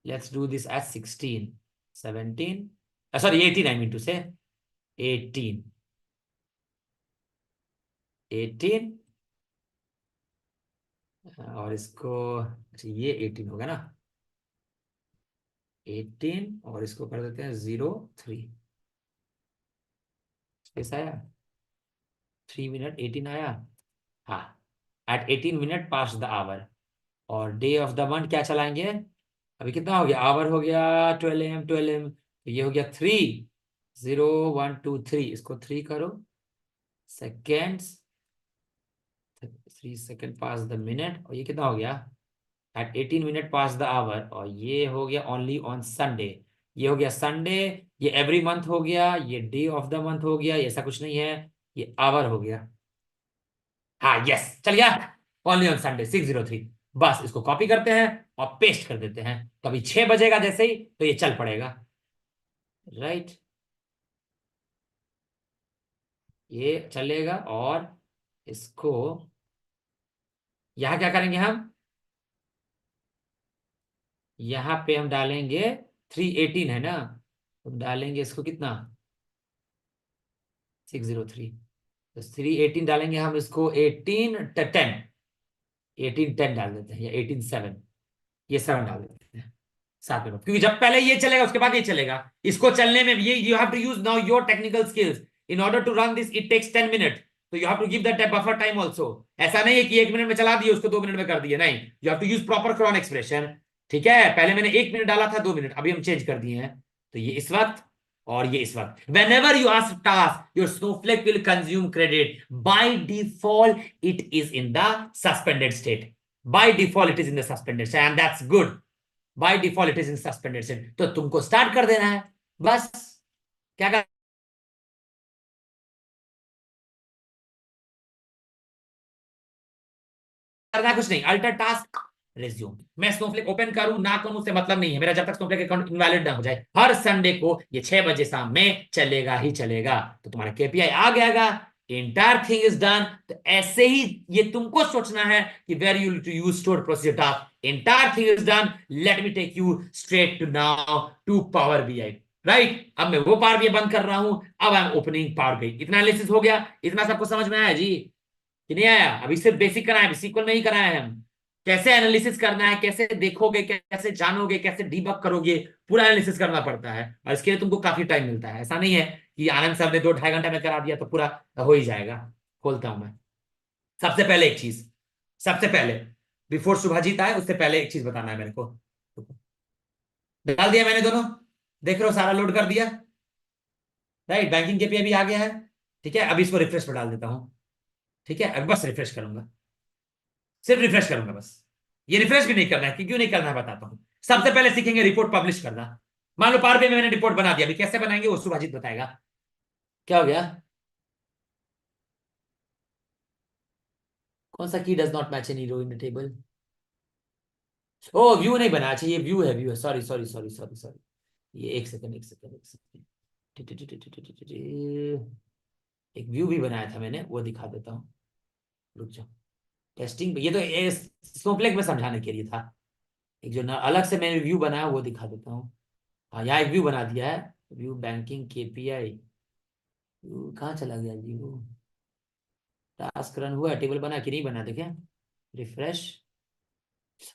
let's do this at 16। 17, sorry 18, I mean to say 18। 18 और इसको, अच्छा ये 18 होगा ना, 18 और इसको कर देते हैं 03। स्पेस आया, 3 मिनट 18 आया। हाँ, at 18 minute past the hour. और डे ऑफ द मंथ क्या चलाएंगे? अभी कितना हो गया? आवर हो गया 12 AM 12 AM, तो ये हो गया 3, 0, 1, 2, 3। इसको 3 करो, seconds, 3 second past the minute, और ये कितना हो गया? At 18 minute past the hour. और ये हो गया ओनली ऑन संडे। ये हो गया संडे, ये एवरी मंथ हो गया, ये डे ऑफ द मंथ हो गया, ऐसा कुछ नहीं है, ये आवर हो गया। हाँ यस, चल गया। Only on Sunday 603। बस इसको कॉपी करते हैं और पेस्ट कर देते हैं, तो अभी 6 बजेगा जैसे ही तो ये चल पड़ेगा, राइट? ये चलेगा। और इसको यहां क्या करेंगे हम? यहां पे हम डालेंगे 318 है ना, तो डालेंगे इसको कितना? 603। तो 318 डालेंगे हम इसको, 18 10, 18 10 डाल देते हैं, या 18 7, ये 7 डाल देते हैं साथ में, क्योंकि जब पहले ये चलेगा उसके बाद ये चलेगा। इसको चलने में ये you have to use now your technical skills. In order to run this it takes 10 minute, तो you have to give that buffer time also. ऐसा नहीं है कि 1 मिनट में चला दिए उसको 2 मिनट में कर दिए, नहीं, you have to use proper cron expression. ठीक है, पहले मैंने 1 मिनट डाला था, 2 मिनट, अभी हम चेंज कर दिए हैं। तो ये इस वक्त और ये इस वक्त। whenever you ask task your snowflake will consume credit, by default it is in the suspended state. By default it is in the suspended state, and that's good. Bye default it is in suspended state, तो तुमको start कर देना है बस। क्या करना? कुछ नहीं, अल्टर टास्क रिज्यूम। मैं स्नोफ्लेक ओपन करूं ना करूं उससे मतलब नहीं है मेरा, जब तक स्नोफ्लेक अकाउंट इनवैलिड ना हो जाए। हर संडे को ये 6 बजे शाम में चलेगा ही चलेगा, तो तुम्हारा केपीआई आ गया, इंटायर थिंग इज डन। तो ऐसे ही ये तुमको सोचना है कि where you to use store procedure task, entire thing is done, let me take you straight to now to power BI, right? अब मैं वो पावर बीआई बंद कर रहा हूं, अब I am opening power BI. इतना एनालिसिस हो गया, इतना सबको समझ में आया जी कि नहीं आया? अभी सिर्फ बेसिक कराया है, सीक्वल में ही कराया है हम। कैसे एनालिसिस करना है, कैसे देखोगे, कैसे जानोगे, कैसे डीबग करोगे, पूरा एनालिसिस करना पड़ता है, और इसके लिए तुमको काफी टाइम मिलता है। ऐसा नहीं है कि आनंद सर ने 2 ढाई घंटे में करा दिया तो पूरा हो ही जाएगा। खोलता हूं मैं। सबसे पहले एक चीज, सबसे पहले बिफोर शुभाजीत आए उससे पहले एक चीज बताना है मेरे को। डाल दिया मैंने दोनों, देख रहे हो, सारा लोड कर दिया, राइट? बैंकिंग के भी आ गया है। ठीक है, अभी इसको रिफ्रेश पर डाल देता हूं। ठीक है, अब बस रिफ्रेश करूंगा, सिर्फ रिफ्रेश करूंगा बस। ये रिफ्रेश भी नहीं करना है, क्यों नहीं करना है बताता हूं। सबसे पहले सीखेंगे रिपोर्ट पब्लिश करना। मान लो पावर बीआई में मैंने रिपोर्ट बना दिया, अभी कैसे बनाएंगे वो सुभाजित बताएगा। क्या हो गया? कौन सा key does not match any row in the table? ओ व्यू नहीं बना, अच्छा ये व्यू है, व्यू है, sorry sorry sorry sorry sorry. ये एक सेकंड, एक सेकंड, एक सेकंड, एक व्यू भी बनाया था मैंने, वो दिखा देता हूँ, रुक जाओ। टेस्टिंग, ये तो स्नोफ्लेक में समझाने के लिए था। एक जो अलग से मैंने व्यू बनाया वो दिखा देता हूँ। हाँ, यहाँ एक व्यू बना दिया है, व्यू बैंकिंग केपीआई। व्यू कहाँ चला गया जी? वो टास्क रन हुआ, टेबल बना कि नहीं बना, देखें, रिफ्रेश।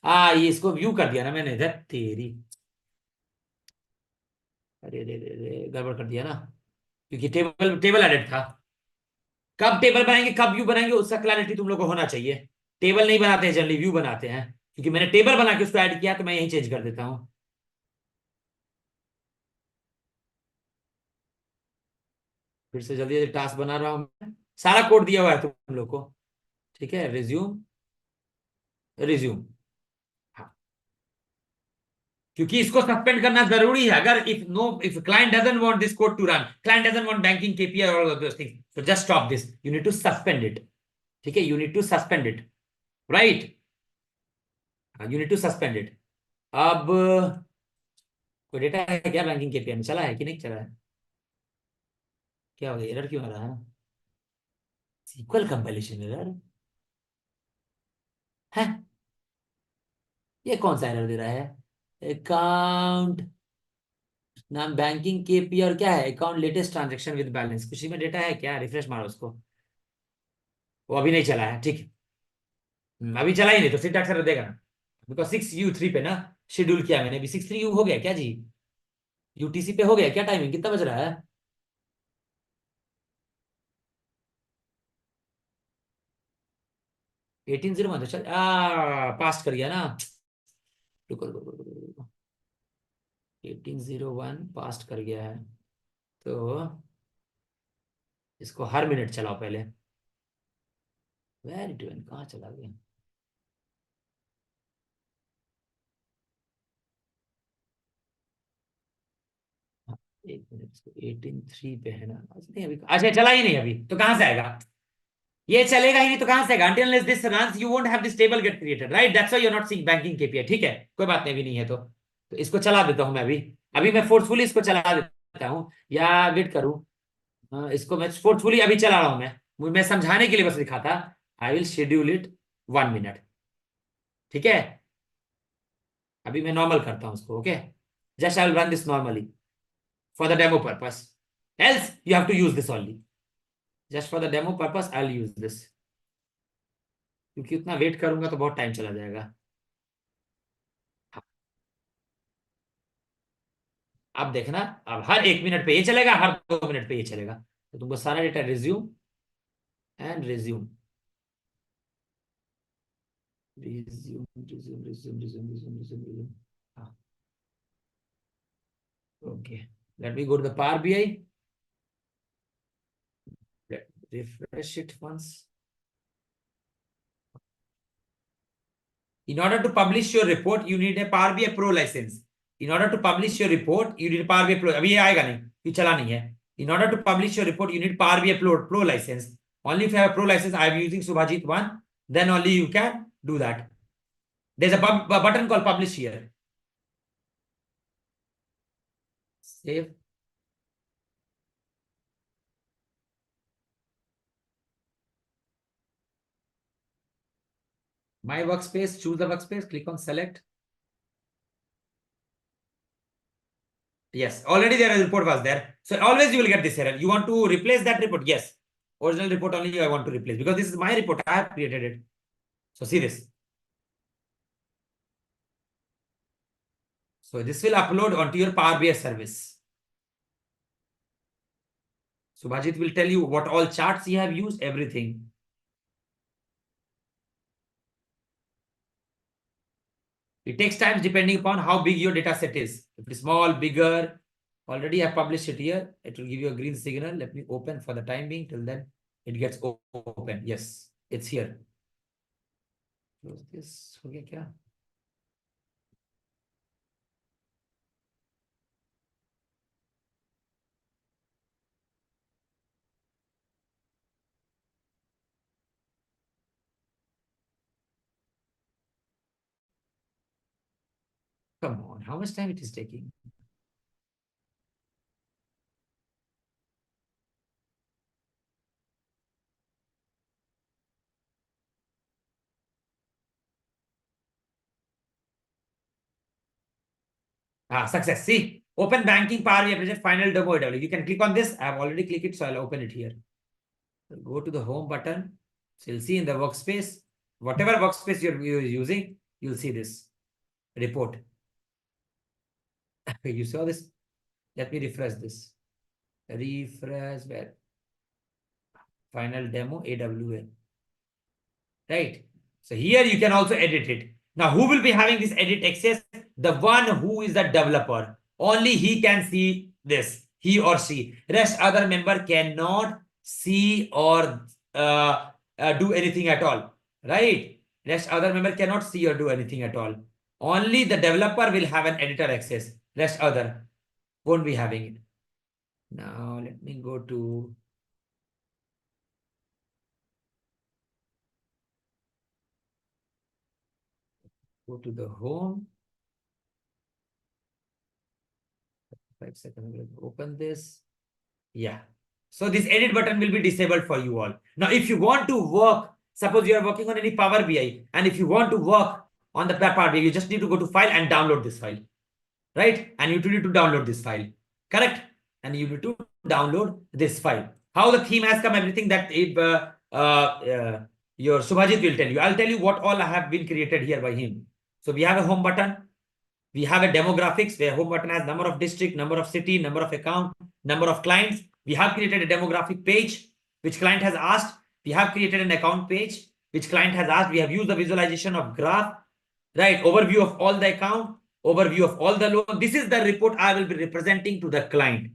ये इसको व्यू कर दिया ना मैंने, इधर तेरी, अरे रे रे रे, गड़बड़ कर दिया ना, क्योंकि टेबल टेबल एडिट था। कब टेबल बनाएंगे कब व्यू बनाएंगे उसका क्लैरिटी तुम लोग को होना चाहिए। टेबल नहीं बनाते हैं जनरली, व्यू बनाते हैं, क्योंकि मैंने टेबल बना के उसको ऐड किया, तो मैं यही चेंज कर देता हूँ। फिर से जल्दी जल्दी टास्क बना रहा हूं, सारा कोड दिया हुआ है तुम लोग को। ठीक है, रिज्यूम, रिज्यूम, हाँ, क्योंकि इसको सस्पेंड करना जरूरी है. अगर if client doesn't want this code to run, client doesn't want banking KPI or all of those things, so just stop this. You need to suspend it. ठीक है, you need to suspend it, right? You need to suspend it. अब कोई data है क्या banking KPI में, चला है कि नहीं चला है? क्या हो गया, एरर क्यों आ रहा है? सीक्वल कंपाइलेशन एरर है? ये कौन सा एरर दे रहा है? अकाउंट नाम बैंकिंग केपी और क्या है, account latest transaction with balance, कुछ में डेटा है क्या? रिफ्रेश मारो उसको. वो अभी नहीं चला है, ठीक है. अभी चला ही नहीं तो सिंटैक्स एरर देगा ना, बिकॉज 6U3 पे ना शेड्यूल किया मैंने. अभी 6:3 हो गया क्या जी? यूटीसी पे हो गया क्या? टाइमिंग कितना बज रहा है? 18:01 तो चल पास कर गया ना. रुको रुको रुको रुको, 18:01 पास कर गया है. तो इसको हर मिनट चलाओ पहले. वेरी ट्वेन कहाँ चला गया? एक मिनट, इसको 18:03 पे है ना. नहीं अभी, अच्छा चला ही नहीं अभी तो कहां से आएगा? ये चलेगा ही नहीं तो कहां से आएगा? until unless this runs you won't have this table get created, right? That's why you're not seeing banking KPI. ठीक है, कोई बात नहीं, भी नहीं है तो इसको चला देता हूं मैं अभी. अभी मैं फोर्सफुली इसको चला देता हूं, या वेट करूं. इसको मैं फोर्सफुली अभी चला रहा हूं. मैं समझाने के लिए बस लिखा था. I will schedule it 1 minute. ठीक है, अभी मैं नॉर्मल करता हूं उसको. Okay, just I will run this normally for the demo purpose, else you have to use this only. Just for the demo purpose I'll use this, क्योंकि उतना wait करूंगा तो बहुत टाइम चला जाएगा. अब देखना, अब हर 1 मिनट पे ये चलेगा, हर 2 मिनट पे ये चलेगा. तो तुमको सारा data resume and resume resume resume resume resume resume resume resume. Okay, let me go to the Power BI. Refresh it once. In order to publish your report, you need a Power BI Pro license. In order to publish your report, you need a Power BI Pro. अभी ये आएगा नहीं, ये चला नहीं है. In order to publish your report, you need Power BI Pro license. Only if you have a Pro license, I am using Subhajit 1. Then only you can do that. There's a button called Publish here. Save. My workspace, choose the workspace, click on select. Yes, already there a report was there. So always you will get this error. You want to replace that report? Yes. Original report only I want to replace because this is my report. I have created it. So see this. So this will upload onto your Power BI service. Subhajit will tell you what all charts you have used, everything. It takes time depending upon how big your data set is. If it's small, bigger, already I published it here. It will give you a green signal. Let me open for the time being. Till then, it gets open. Yes, it's here. Close this. Okay, kya? Come on, how much time it is taking? Success. See, open banking Power BI project final demo AW. You can click on this. I have already clicked it, so I'll open it here. Go to the home button. So you'll see in the workspace, whatever workspace you're using, you'll see this report. You saw this? Let me refresh this. Refresh where? Final demo AWA. Right? So here you can also edit it. Now, who will be having this edit access? The one who is the developer. Only he can see this, he or she. Rest other member cannot see or do anything at all. Right? Rest other member cannot see or do anything at all. Only the developer will have an editor access. Rest other won't be having it. Now let me go to the home. 5 seconds. Open this. Yeah. So this edit button will be disabled for you all. Now, if you want to work, suppose you are working on any Power BI, and if you want to work on the Power BI, you just need to go to file and download this file, right? And you need to download this file, correct? And you need to download this file. How the theme has come, everything that your Subhajit will tell you. I'll tell you what all have been created here by him. So we have a home button. We have a demographics where home button has number of district, number of city, number of account, number of clients. We have created a demographic page, which client has asked. We have created an account page, which client has asked. We have used the visualization of graph, right? Overview of all the account, overview of all the loan. This is the report I will be representing to the client.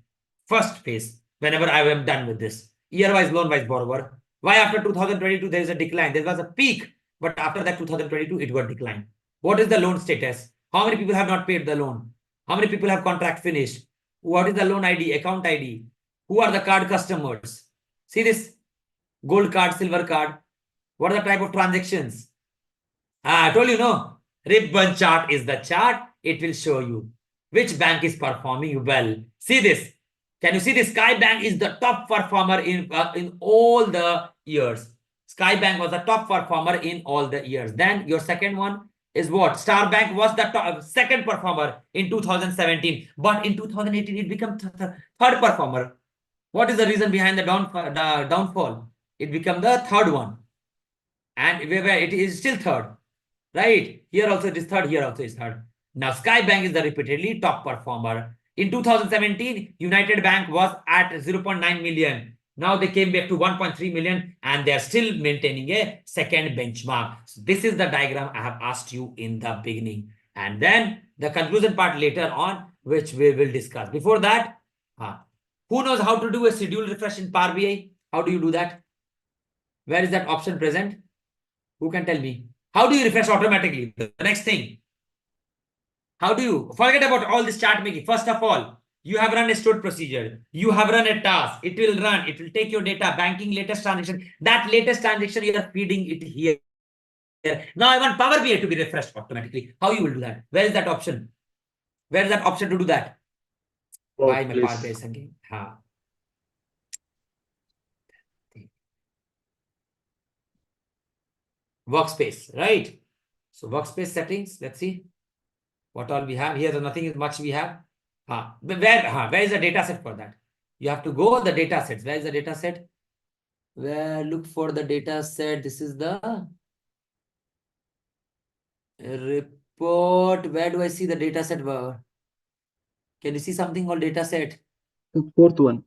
First phase, whenever I am done with this. Year-wise, loan-wise borrower. Why after 2022 there is a decline? There was a peak, but after that 2022 it got declined. What is the loan status? How many people have not paid the loan? How many people have contract finished? What is the loan ID, account ID? Who are the card customers? See this gold card, silver card. What are the type of transactions? I told you, no. Ribbon chart is the chart. It will show you which bank is performing well. See this. Can you see this? Sky Bank is the top performer in all the years. Sky Bank was the top performer in all the years. Then your second one is what? Star Bank was the second performer in 2017. But in 2018, it became third performer. What is the reason behind the downfall? It became the third one. And it is still third. Right? Here also it is third. Here also is third. Now, Sky Bank is the repeatedly top performer. In 2017, United Bank was at 0.9 million. Now they came back to 1.3 million and they are still maintaining a second benchmark. So this is the diagram I have asked you in the beginning. And then the conclusion part later on, which we will discuss. Before that, who knows how to do a schedule refresh in Power BI? How do you do that? Where is that option present? Who can tell me? How do you refresh automatically? The next thing. How do you forget about all this chart making? First of all, you have run a stored procedure. You have run a task. It will run. It will take your data, banking latest transaction. That latest transaction, you are feeding it here. Now I want Power BI to be refreshed automatically. How you will do that? Where is that option? Where is that option to do that? Why my Power BI is again? Workspace, right? So workspace settings. Let's see what all we have here. So nothing is much we have. Where is the data set for that? You have to go the data sets. Where is the data set? Where look for the data set? This is the report. Where do I see the data set? Can you see something called data set? The fourth one.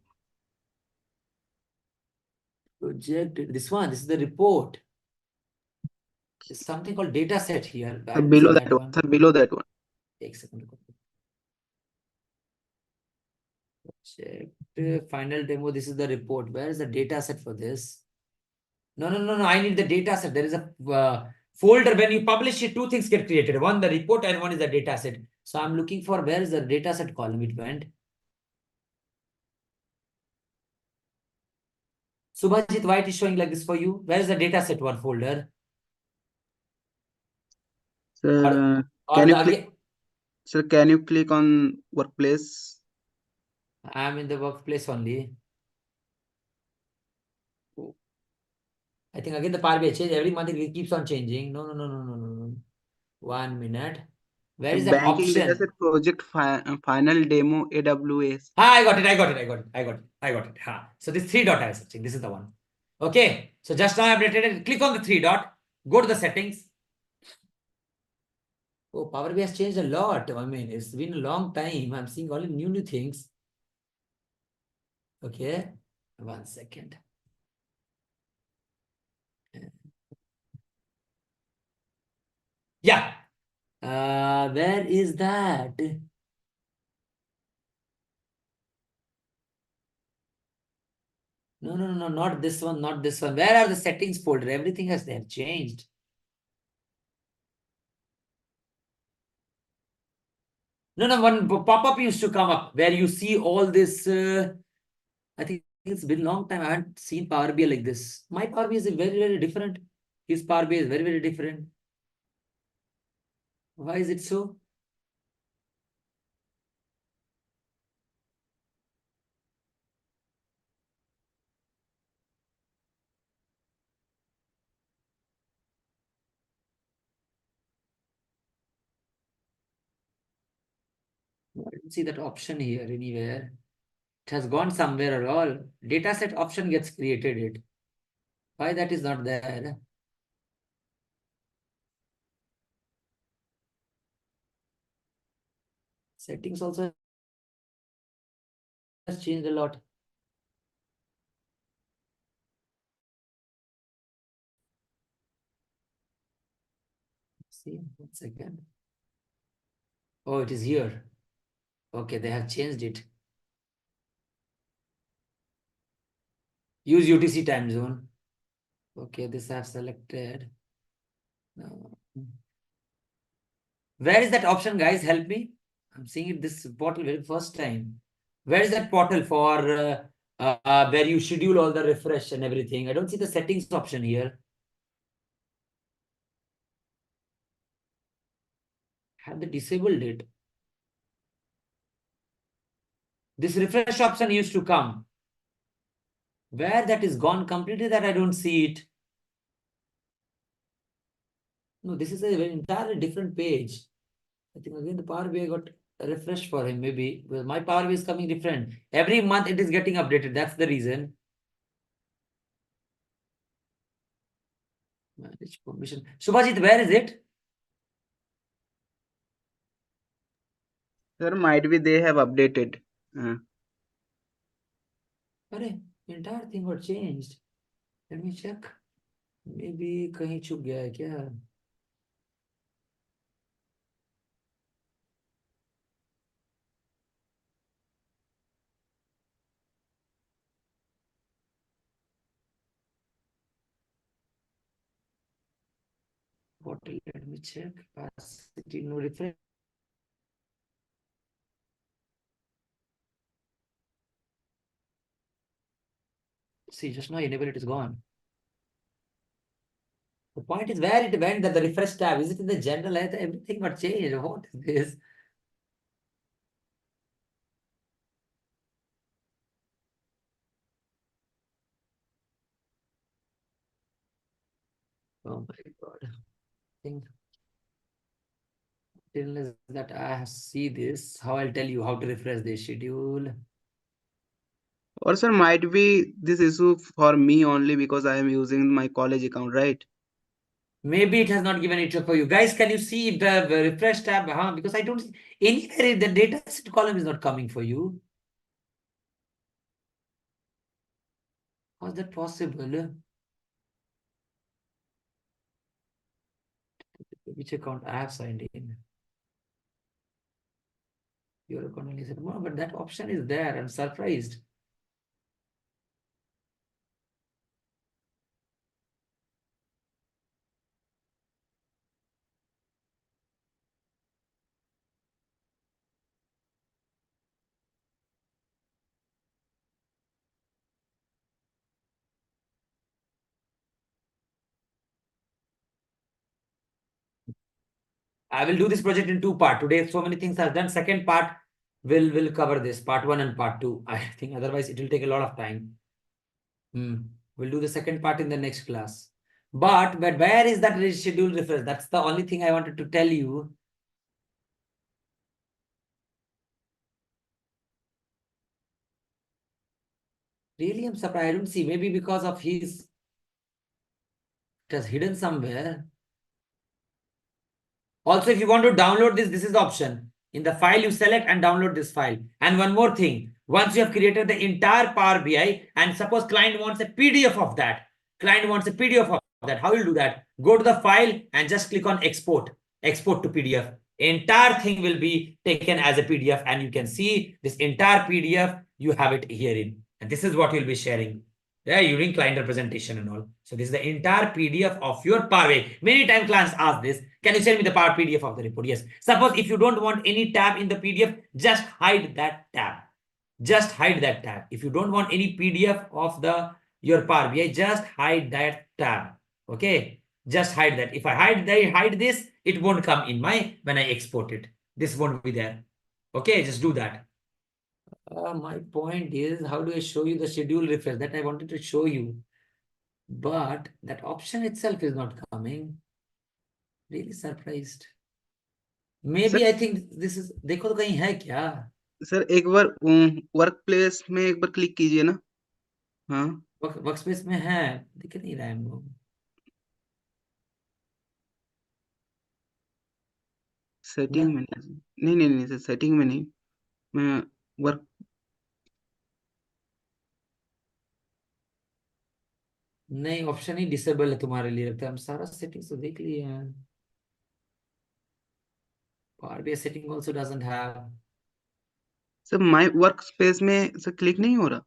Project. This one. This is the report. There's something called data set here. Below that one. Sir, below that one. Take a second. Check final demo. This is the report. Where is the data set for this? No. I need the data set. There is a folder. When you publish it, two things get created. One, the report, and one is the data set. So I'm looking for where is the data set column. It went. Subhajit, why it is showing like this for you? Where is the data set one folder? Sir, can you click on workplace? I'm in the workplace only. I think again the Power BI change every month. It keeps on changing. No. 1 minute. Where is that banking option? data set project final demo AWS. I got it. So this 3 dot I was searching. This is the one. Okay. So just now I updated it. Click on the 3 dot. Go to the settings. Oh, Power BI has changed a lot. I mean, it's been a long time. I'm seeing all new things. Okay. 1 second. Yeah. Where is that? No, not this one, not this one. Where are the settings folder? Everything has there changed. No, one pop-up used to come up where you see all this. I think it's been a long time. I haven't seen Power BI like this. My Power BI is very different. His Power BI is very different. Why is it so? I don't see that option here anywhere. It has gone somewhere at all. Dataset option gets created it. Why that is not there? Settings also has changed a lot. See, 1 second. Oh, it is here. Okay, they have changed it. Use UTC time zone. Okay, this I have selected. No. Where is that option, guys? Help me. I'm seeing it this portal very first time. Where is that portal for where you schedule all the refresh and everything? I don't see the settings option here. Have they disabled it? This refresh option used to come. Where that is gone completely, that I don't see it. No, this is a very entirely different page. I think again the Power BI got a refresh for him, maybe. Well, my Power BI is coming different. Every month it is getting updated. That's the reason. Manage permission. Subhajit, where is it? Sir, might be they have updated. Arey, entire thing got changed. Let me check. Maybe कहीं छुप गया है क्या? Portal, let me check. Capacity, no refresh. See, just now enable it is gone. The point is where it went, that the refresh tab. Is it in the general? Everything got changed. What is this? Oh my God. I think till that I see this, how I'll tell you how to refresh the schedule. Or sir, might be this issue for me only because I am using my college account, right? Maybe it has not given it for you. Guys, can you see if the refresh tab? Because I don't see anywhere the data set column is not coming for you. How is that possible? Which account I have signed in? Your account only said, no, but that option is there. I'm surprised. I will do this project in 2 parts. Today, so many things are done. Second part will cover this, part 1 and part 2. I think otherwise it will take a lot of time. We'll do the second part in the next class. But where is that schedule refresh? That's the only thing I wanted to tell you. Really, I'm surprised. I don't see. Maybe because of his, it has hidden somewhere. Also, if you want to download this, this is the option. In the file, you select and download this file. And one more thing. Once you have created the entire Power BI, and suppose client wants a PDF of that. Client wants a PDF of that. How will you do that? Go to the file and just click on export. Export to PDF. Entire thing will be taken as a PDF, and you can see this entire PDF. You have it herein. And this is what you'll be sharing. Yeah, using client representation and all. So this is the entire PDF of your Power BI. Many times clients ask this, can you send me the Power PDF of the report? Yes. Suppose if you don't want any tab in the PDF, just hide that tab. Just hide that tab. If you don't want any PDF of your Power BI, just hide that tab. Okay. Just hide that. If I hide this, it won't come in when I export it. This won't be there. Okay, just do that. My point is, how do I show you the schedule refresh? That I wanted to show you. But that option itself is not coming. Really surprised. Maybe I think this is, देखो तो कहीं है क्या? Sir एक बार work place में एक बार click कीजिए ना. हाँ, वर्कस्पेस में है, दिख नहीं रहा है हम लोग. सेटिंग में नहीं नहीं नहीं सर, सेटिंग में नहीं. मैं वर्क नहीं, ऑप्शन ही डिसेबल है तुम्हारे लिए लगता है. हम सारा सेटिंग्स तो देख लिए हैं. Power BI setting also doesn't have. Sir my work space में सर क्लिक नहीं हो रहा.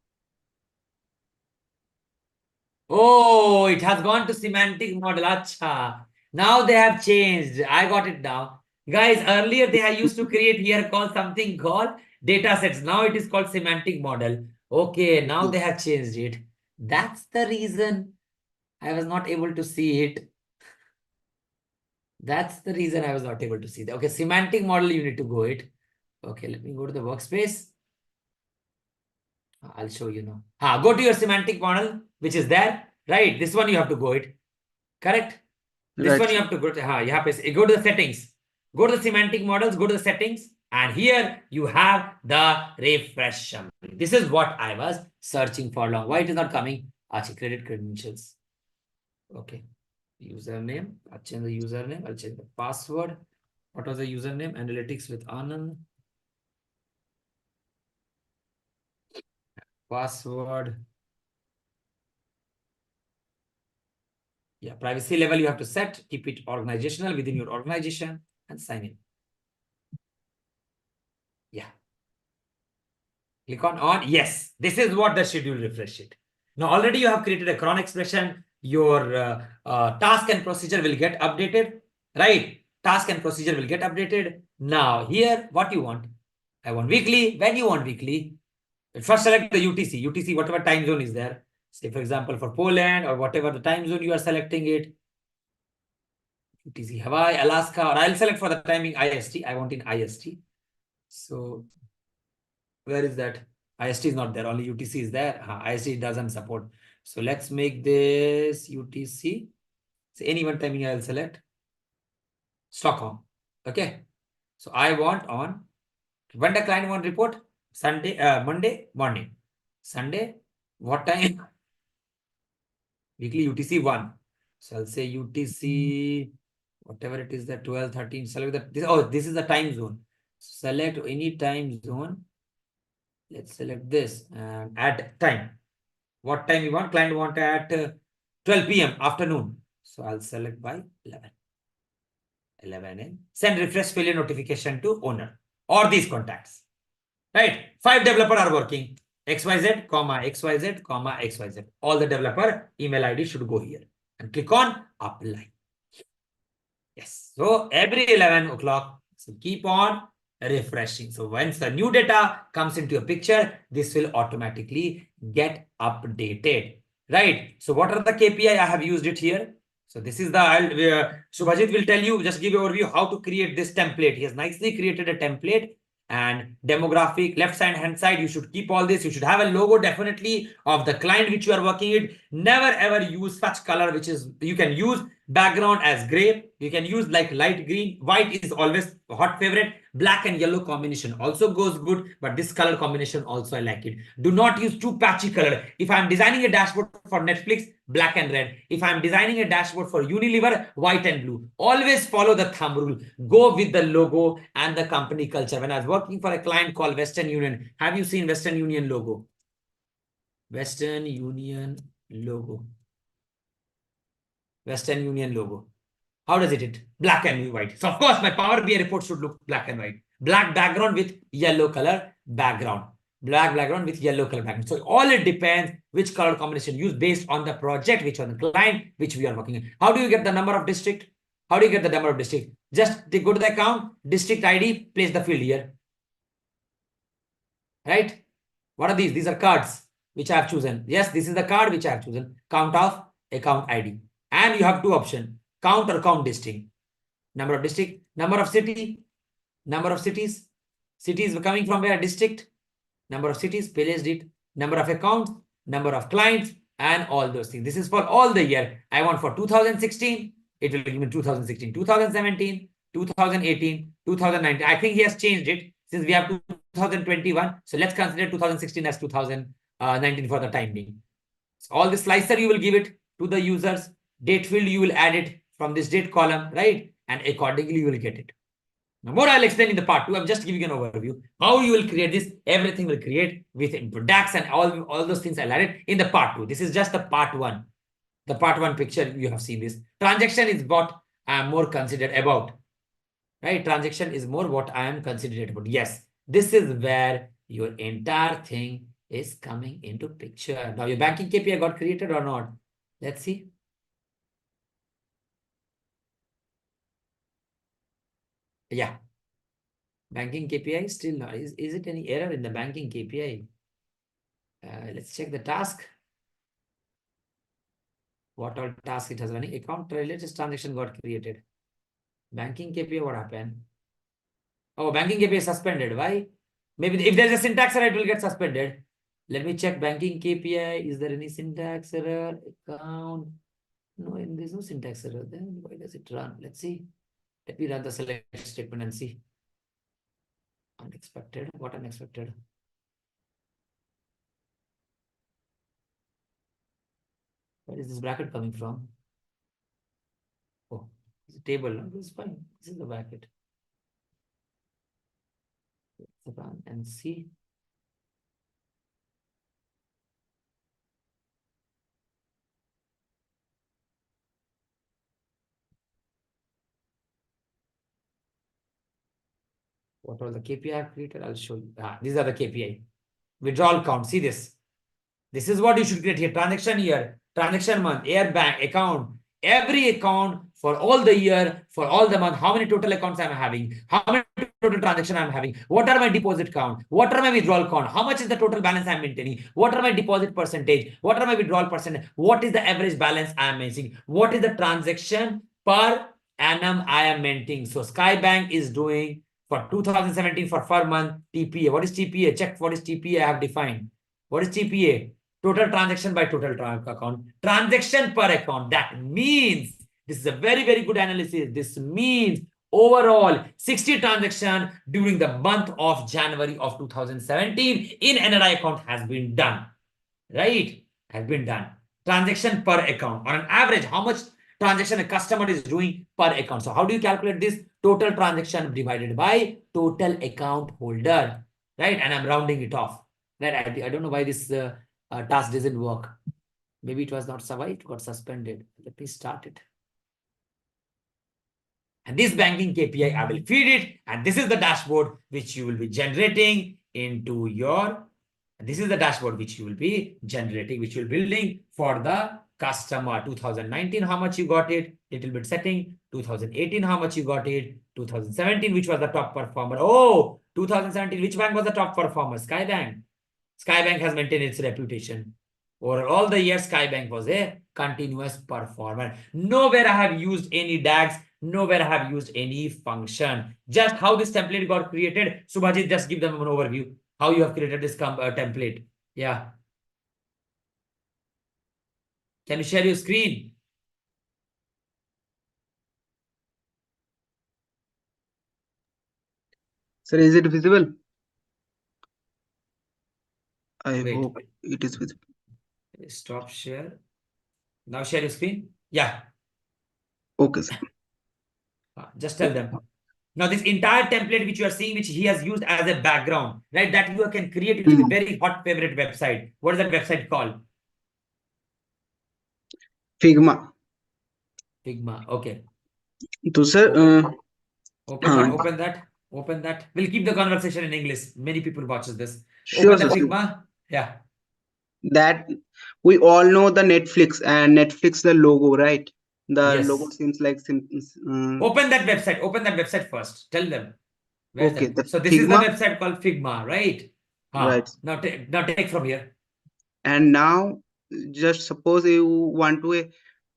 Oh, it has gone to semantic model. Acha. Now they have changed. I got it now. Guys, earlier they used to create here called something called data sets. Now it is called semantic model. Okay, now they have changed it. That's the reason I was not able to see it. That's the reason I was not able to see that. Okay, semantic model, you need to go it. Okay, let me go to the workspace. I'll show you now. Go to your semantic model, which is there, right? This one you have to go it. Correct? This Right. one you have to go to, go to the settings. Go to the semantic models, go to the settings, and here you have the refresh summary. This is what I was searching for long. Why it is not coming? Credit credentials. Okay. Username. I'll change the username. I'll change the password. What was the username? Analytics with Anand. Password. Yeah, privacy level you have to set. Keep it organizational within your organization and sign in. Yeah. Click on. Yes, this is what the schedule refresh sheet. Now already you have created a cron expression. Your task and procedure will get updated, right? Task and procedure will get updated. Now here, what you want? I want weekly. When you want weekly, first select the UTC. UTC, whatever time zone is there. Say for example, for Poland or whatever the time zone you are selecting it. UTC, Hawaii, Alaska, or I'll select for the timing IST. I want in IST. So where is that? IST is not there, only UTC is there. IST doesn't support. So let's make this UTC. So any one timing I will select. Stockholm. Okay. So I want on when the client want report? Sunday, Monday morning. Sunday, what time? Weekly UTC 1. So I'll say UTC, whatever it is, that 12, 13. Select that. This is the time zone. Select any time zone. Let's select this and add time. What time you want? Client want at 12 p.m. afternoon. So I'll select by 11. 11 a.m. Send refresh failure notification to owner or these contacts. Right? 5 developers are working. XYZ, XYZ, XYZ. All the developer email ID should go here. And click on apply. Yes. So every 11 o'clock, so keep on refreshing. So once the new data comes into a picture, this will automatically get updated. Right. So what are the KPI? I have used it here. So this is the, Subhajit will tell you, just give you an overview how to create this template. He has nicely created a template. And demographic, left hand side, you should keep all this. You should have a logo definitely of the client which you are working with. Never ever use such color, which is, you can use background as gray. You can use like light green. White is always a hot favorite. Black and yellow combination also goes good, but this color combination also I like it. Do not use too patchy color. If I'm designing a dashboard for Netflix, black and red. If I'm designing a dashboard for Unilever, white and blue. Always follow the thumb rule. Go with the logo and the company culture. When I was working for a client called Western Union, have you seen Western Union logo? Western Union logo. Western Union logo. How does it? Black and white. So of course, my Power BI report should look black and white. Black background with yellow color background. black background with yellow color background. So all it depends which color combination used based on the project, which on the client, which we are working in. How do you get the number of district? How do you get the number of district? Just go to the account, district ID, place the field here. Right? What are these? These are cards which I have chosen. Yes, this is the card which I have chosen. Count of account ID. And you have two options, count or count district. Number of district, number of city, number of cities. Cities coming from where? District. Number of cities, placed it, number of accounts, number of clients, and all those things. This is for all the year. I want for 2016, it will give me 2016, 2017, 2018, 2019. I think he has changed it since we have 2021. So let's consider 2016 as 2019 for the time being. So all the slicer you will give it to the users. Date field you will add it from this date column, right? And accordingly you will get it. Now, more I'll explain in the part 2. I'm just giving an overview. How you will create this, everything will create with DAX and all those things I'll add it in the part 2. This is just the part 1. The part 1 picture, you have seen this. Transaction is what I am more considered about. Right? Transaction is more what I am considered about. Yes, this is where your entire thing is coming into picture. Now, your banking KPI got created or not? Let's see. Yeah. Banking KPI still not. Is it any error in the banking KPI? Let's check the task. What all task it has running? Account related transaction got created. Banking KPI, what happened? Oh, banking KPI suspended. Why? Maybe if there's a syntax error, it will get suspended. Let me check banking KPI. Is there any syntax error? Account. No, there's no syntax error. Then why does it run? Let's see. Let me run the select statement and see. Unexpected. What unexpected? Where is this bracket coming from? Oh, it's a table. No? This is fine. This is the bracket. Let's run and see. What all the KPI I have created? I'll show you. These are the KPI. Withdrawal count. See this. This is what you should create here. Transaction year, transaction month, air bank, account. Every account for all the year, for all the month, how many total accounts I'm having, how many total transaction I'm having, what are my deposit count, what are my withdrawal count, how much is the total balance I'm maintaining, what are my deposit percentage, what are my withdrawal percentage, what is the average balance I'm maintaining, what is the transaction per annum I am maintaining. So Skybank is doing for 2017 for per month TPA. What is TPA? Check what is TPA I have defined. What is TPA? Total transaction by total account. Transaction per account. That means, this is a very, very good analysis. This means overall 60 transaction during the month of January of 2017 in NRI account has been done. Right? Has been done. Transaction per account. On an average, how much transaction a customer is doing per account. So how do you calculate this? Total transaction divided by total account holder. Right? And I'm rounding it off. Right? I don't know why this task doesn't work. Maybe it was not survived, got suspended. Let me start it. And this banking KPI, I will feed it. And this is the dashboard which you will be generating into your, this is the dashboard which you will be generating, which you're building for the customer. 2019, how much you got it? Little bit setting. 2018, how much you got it? 2017, which was the top performer? Oh, 2017, which bank was the top performer? Skybank. Skybank has maintained its reputation. Over all the years, Skybank was a continuous performer. Nowhere I have used any DAX. Nowhere I have used any function. Just how this template got created. Subhajit, just give them an overview. How you have created this template. Yeah. Can you share your screen? Sir, is it visible? I Wait. hope it is visible. Stop share. Now share your screen. Yeah. Okay, sir. Just tell them. Now, this entire template which you are seeing, which he has used as a background, right? That you can create it with a very hot favorite website. What is that website called? Figma. Figma. Okay. So, sir, Open that. Open that. We'll keep the conversation in English. Many people watches this. Sure, Open the sir. Figma. Yeah. That we all know the Netflix and Netflix the logo, right? The Yes. logo seems like Open that website. Open that website first. Tell them. Where's okay. that? The So this is the Figma, website called Figma, right? right? Now take from here. And now just suppose you want to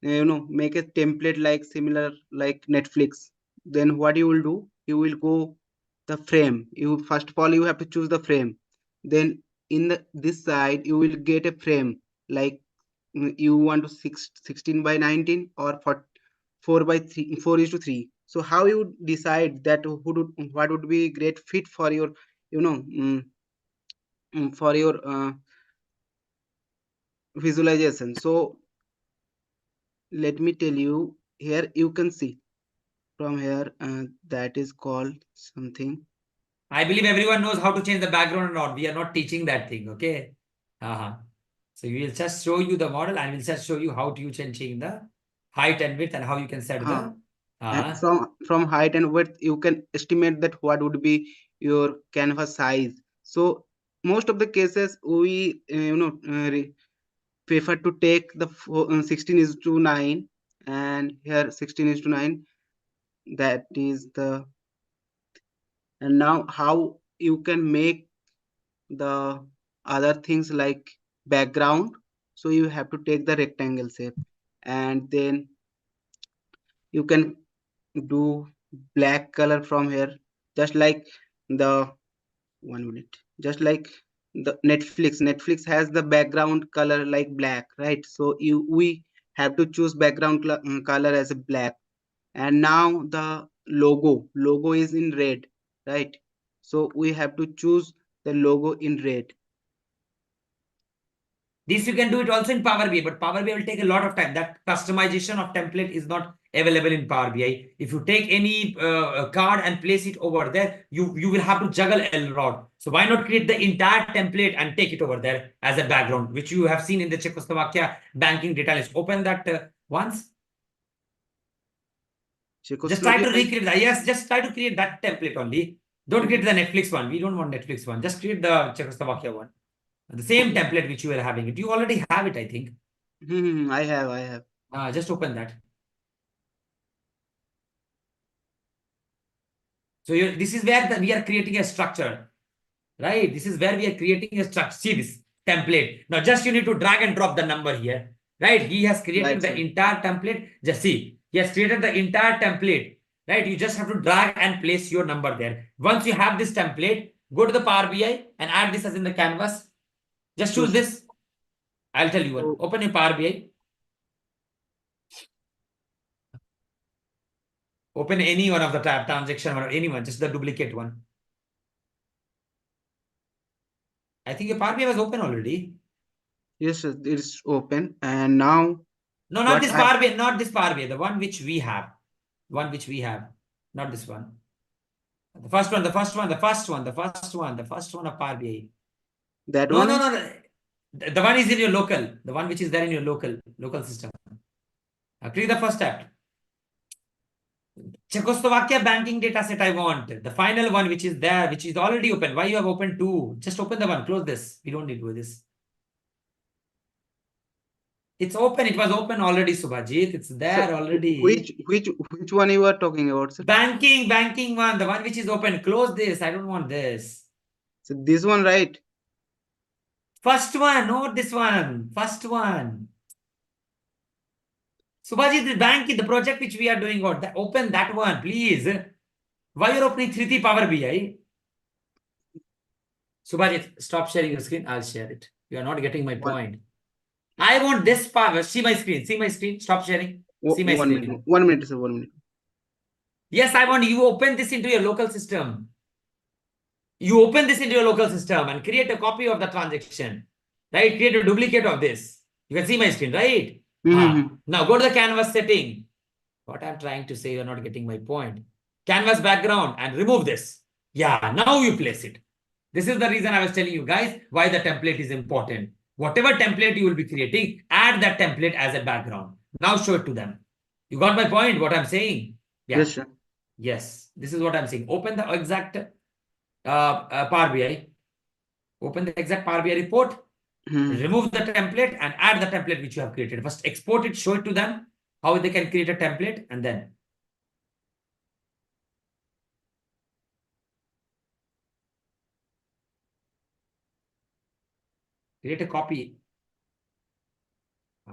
make a template like similar like Netflix, then what you will do, you will go the frame. You first of all you have to choose the frame, then in this side you will get a frame like you want to 16 by 19 or 4 by 3 4:3. So how you decide that what would be great fit for your for your visualization. So let me tell you, here you can see from here that is called something. I believe everyone knows how to change the background or not. We are not teaching that thing, okay? So we will just show you the model and we'll just show you how to change the height and width and how you can set the And from height and width you can estimate that what would be your canvas size. So most of the cases we prefer to take the 16:9, and here 16:9, that is the. And now how you can make the other things like background. So you have to take the rectangle shape, and then you can do black color from here, just like the 1 minute, just like the Netflix has the background color like black, right? So we have to choose background color as a black. And now the logo is in red, right? So we have to choose the logo in red. This you can do it also in Power BI, but Power BI will take a lot of time. That customization of template is not available in Power BI. If you take any card and place it over there, you will have to juggle a lot. So why not create the entire template and take it over there as a background, which you have seen in the Czechoslovakia banking data list. Open that once. Just try to recreate that. Yes, just try to create that template only. Don't create the Netflix one. We don't want Netflix one. Just create the Czechoslovakia one. The same template which you are having it. You already have it, I think. I have. Just open that. So this is where we are creating a structure, right? This is where we are creating a structure. See this template. Now just you need to drag and drop the number here, right? He has created the entire template. Just see, he has created the entire template, right? You just have to drag and place your number there. Once you have this template, go to the Power BI and add this as in the canvas. Just choose this. I'll tell you one. Open your Power BI. Open any one of the tab, transaction or anyone, just the duplicate one. I think your Power BI was open already. Yes, it is open. And now. No, not this Power BI, not this Power BI, the one which we have. One which we have, not this one. The first one of Power BI. That one? No. The one is in your local, the one which is there in your local system. Click the first tab. Czechoslovakia banking data set I want. The final one which is there, which is already open. Why you have opened two? Just open the one, close this. We don't need to do this. It's open. It was open already, Subhajit. It's there already. Which one you are talking about, sir? Banking one, the one which is open. Close this. I don't want this. So this one, right? First one, not this one. First one. Subhajit, the banking, the project which we are doing, open that one, please. Why you're opening 3D Power BI? Subhajit, stop sharing your screen. I'll share it. You are not getting my point. I want this power. See my screen. See my screen. Stop sharing. See my screen. 1 minute, sir. 1 minute. Yes, I want you open this into your local system. You open this into your local system and create a copy of the transaction. Right? Create a duplicate of this. You can see my screen, right? Now go to the canvas setting. What I'm trying to say, you're not getting my point. Canvas background and remove this. Yeah, now you place it. This is the reason I was telling you guys why the template is important. Whatever template you will be creating, add that template as a background. Now show it to them. You got my point, what I'm saying? Yeah. Yes, sir. Yes. This is what I'm saying. Open the exact Power BI. Open the exact Power BI report. Remove the template and add the template which you have created. First export it, show it to them, how they can create a template, and then create a copy.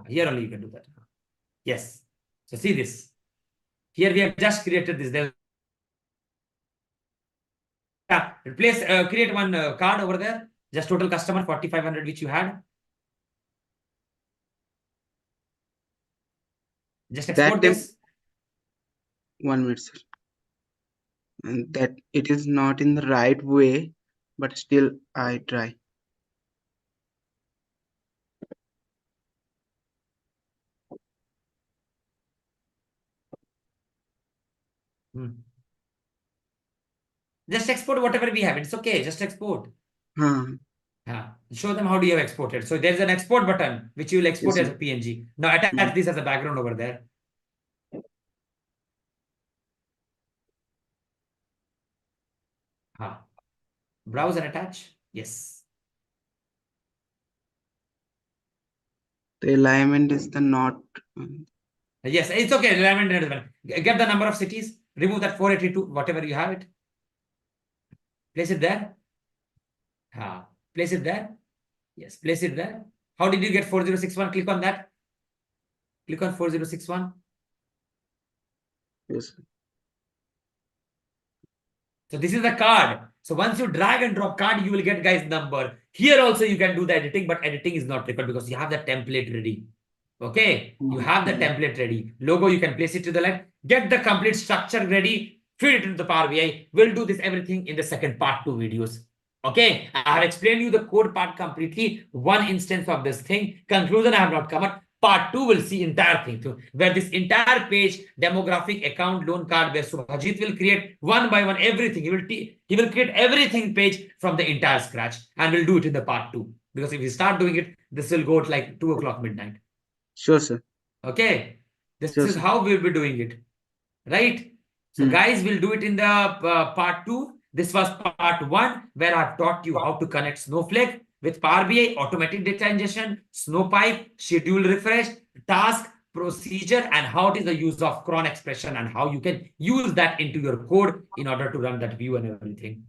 Here only you can do that. Yes. So see this. Here we have just created this. There. Yeah. Replace, create one card over there. Just total customer 4,500 which you had. Just export this. 1 minute, sir. And that it is not in the right way, but still I try. Just export whatever we have. It's okay. Just export. Show them how do you have exported. So there's an export button which you will export Yes, as a PNG. Now attach this as a background over there. Browse and attach. Yes. The alignment is the not. Yes, it's okay. Alignment. Get the number of cities. Remove that 482, whatever you have it. Place it there. Place it there. Yes, place it there. How did you get 4061? Click on that. Click on 4061. Yes. So this is the card. So once you drag and drop card, you will get guys number. Here also you can do the editing, but editing is not required because you have the template ready. Okay, you have the template ready. Logo, you can place it to the left. Get the complete structure ready. Feed it into the Power BI. We'll do this everything in the second part 2 videos. Okay, I have explained you the code part completely. One instance of this thing. Conclusion I have not covered. Part 2 will see entire thing too, where this entire page, demographic, account, loan card, where Subhajit will create one by one everything. He will create everything page from the entire scratch, and we'll do it in the part 2. Because if we start doing it, this will go at like 2 o'clock midnight. Sure, sir. Okay, this Sure, is sir. how we'll be doing it, right? So guys, we'll do it in the part 2. This was part 1, where I've taught you how to connect Snowflake with Power BI, automatic data ingestion, Snowpipe, schedule refresh, task, procedure, and how it is the use of cron expression and how you can use that into your code in order to run that view and everything.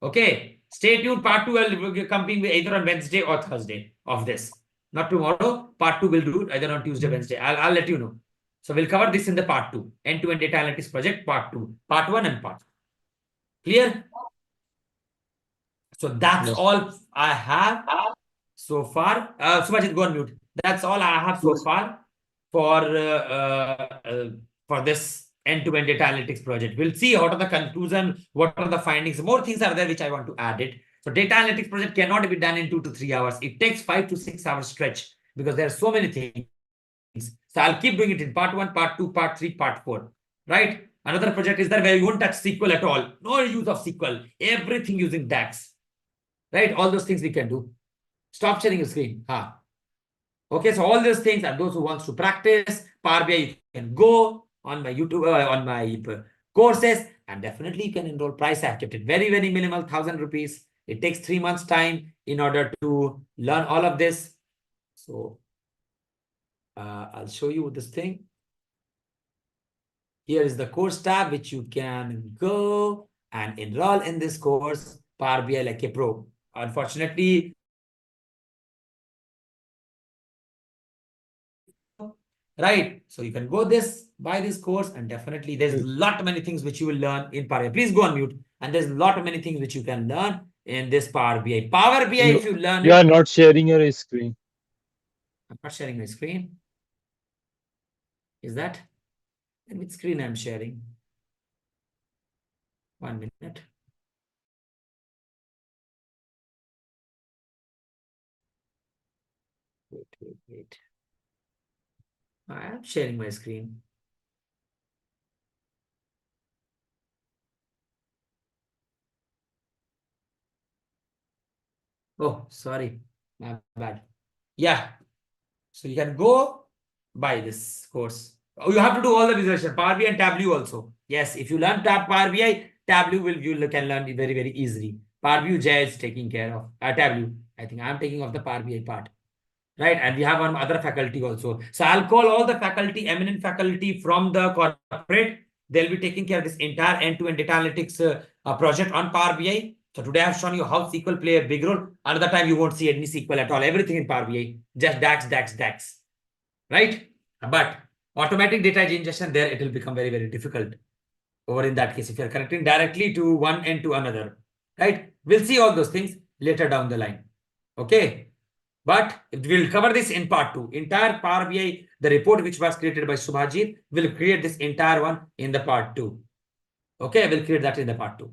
Okay, stay tuned. Part 2 will be coming either on Wednesday or Thursday of this. Not tomorrow. Part 2 will do it either on Tuesday, Wednesday. I'll let you know. So we'll cover this in the part 2. End-to-end data analytics project, part 2. Part 1 and part 2. Clear? So that's all I have so far. Subhajit, go on mute. That's all I have so far for this end-to-end data analytics project. We'll see what are the conclusion, what are the findings. More things are there which I want to add it. So data analytics project cannot be done in 2 to 3 hours. It takes 5 to 6 hours stretch because there are so many things. So I'll keep doing it in part 1, part 2, part 3, part 4. Right? Another project is there where you won't touch SQL at all. No use of SQL. Everything using DAX. Right? All those things we can do. Stop sharing your screen. Okay, so all those things, and those who wants to practice Power BI, you can go on my YouTube, on my courses, and definitely you can enroll. Price I have kept it very, very minimal, 1,000 rupees. It takes 3 months time in order to learn all of this. So I'll show you this thing. Here is the course tab, which you can go and enroll in this course, Power BI like a pro. Unfortunately, right? So you can go buy this course, and definitely there's a lot many things which you will learn in Power BI. Please go on mute. And there's a lot of many things which you can learn in this Power BI. Power BI, if you learn you are not sharing your screen. I'm not sharing my screen. Is that? And which screen I'm sharing? 1 minute. Wait. I am sharing my screen. Oh, sorry. My bad. Yeah. So you can go buy this course. Oh, you have to do all the visualization, Power BI and Tableau also. Yes, if you learn Power BI, Tableau you can learn it very, very easily. Power BI Jay is taking care of Tableau. I think I'm taking off the Power BI part. Right, and we have one other faculty also. So I'll call all the faculty, eminent faculty from the corporate. They'll be taking care of this entire end-to-end data analytics project on Power BI. So today I've shown you how SQL play a big role. Another time you won't see any SQL at all. Everything in Power BI, just DAX. Right? But automatic data ingestion there, it will become very, very difficult. Over in that case, if you're connecting directly to one end to another. Right? We'll see all those things later down the line. Okay. But we'll cover this in part 2. Entire Power BI, the report which was created by Subhajit, will create this entire one in the part 2. Okay, we'll create that in the part 2.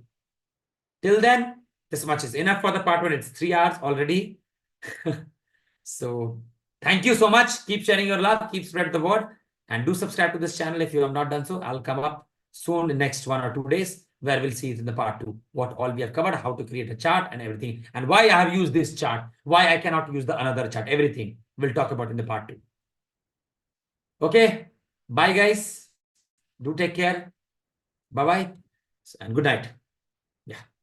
Till then, this much is enough for the part 1. It's 3 hours already. So, thank you so much. Keep sharing your love. Keep spread the word. And do subscribe to this channel if you have not done so. I'll come up soon in the next 1 or 2 days, where we'll see it in the part 2, what all we have covered, how to create a chart and everything, and why I have used this chart, why I cannot use the another chart, everything we'll talk about in the part 2. Okay, bye guys. Do take care. Bye-bye and good night. Yeah.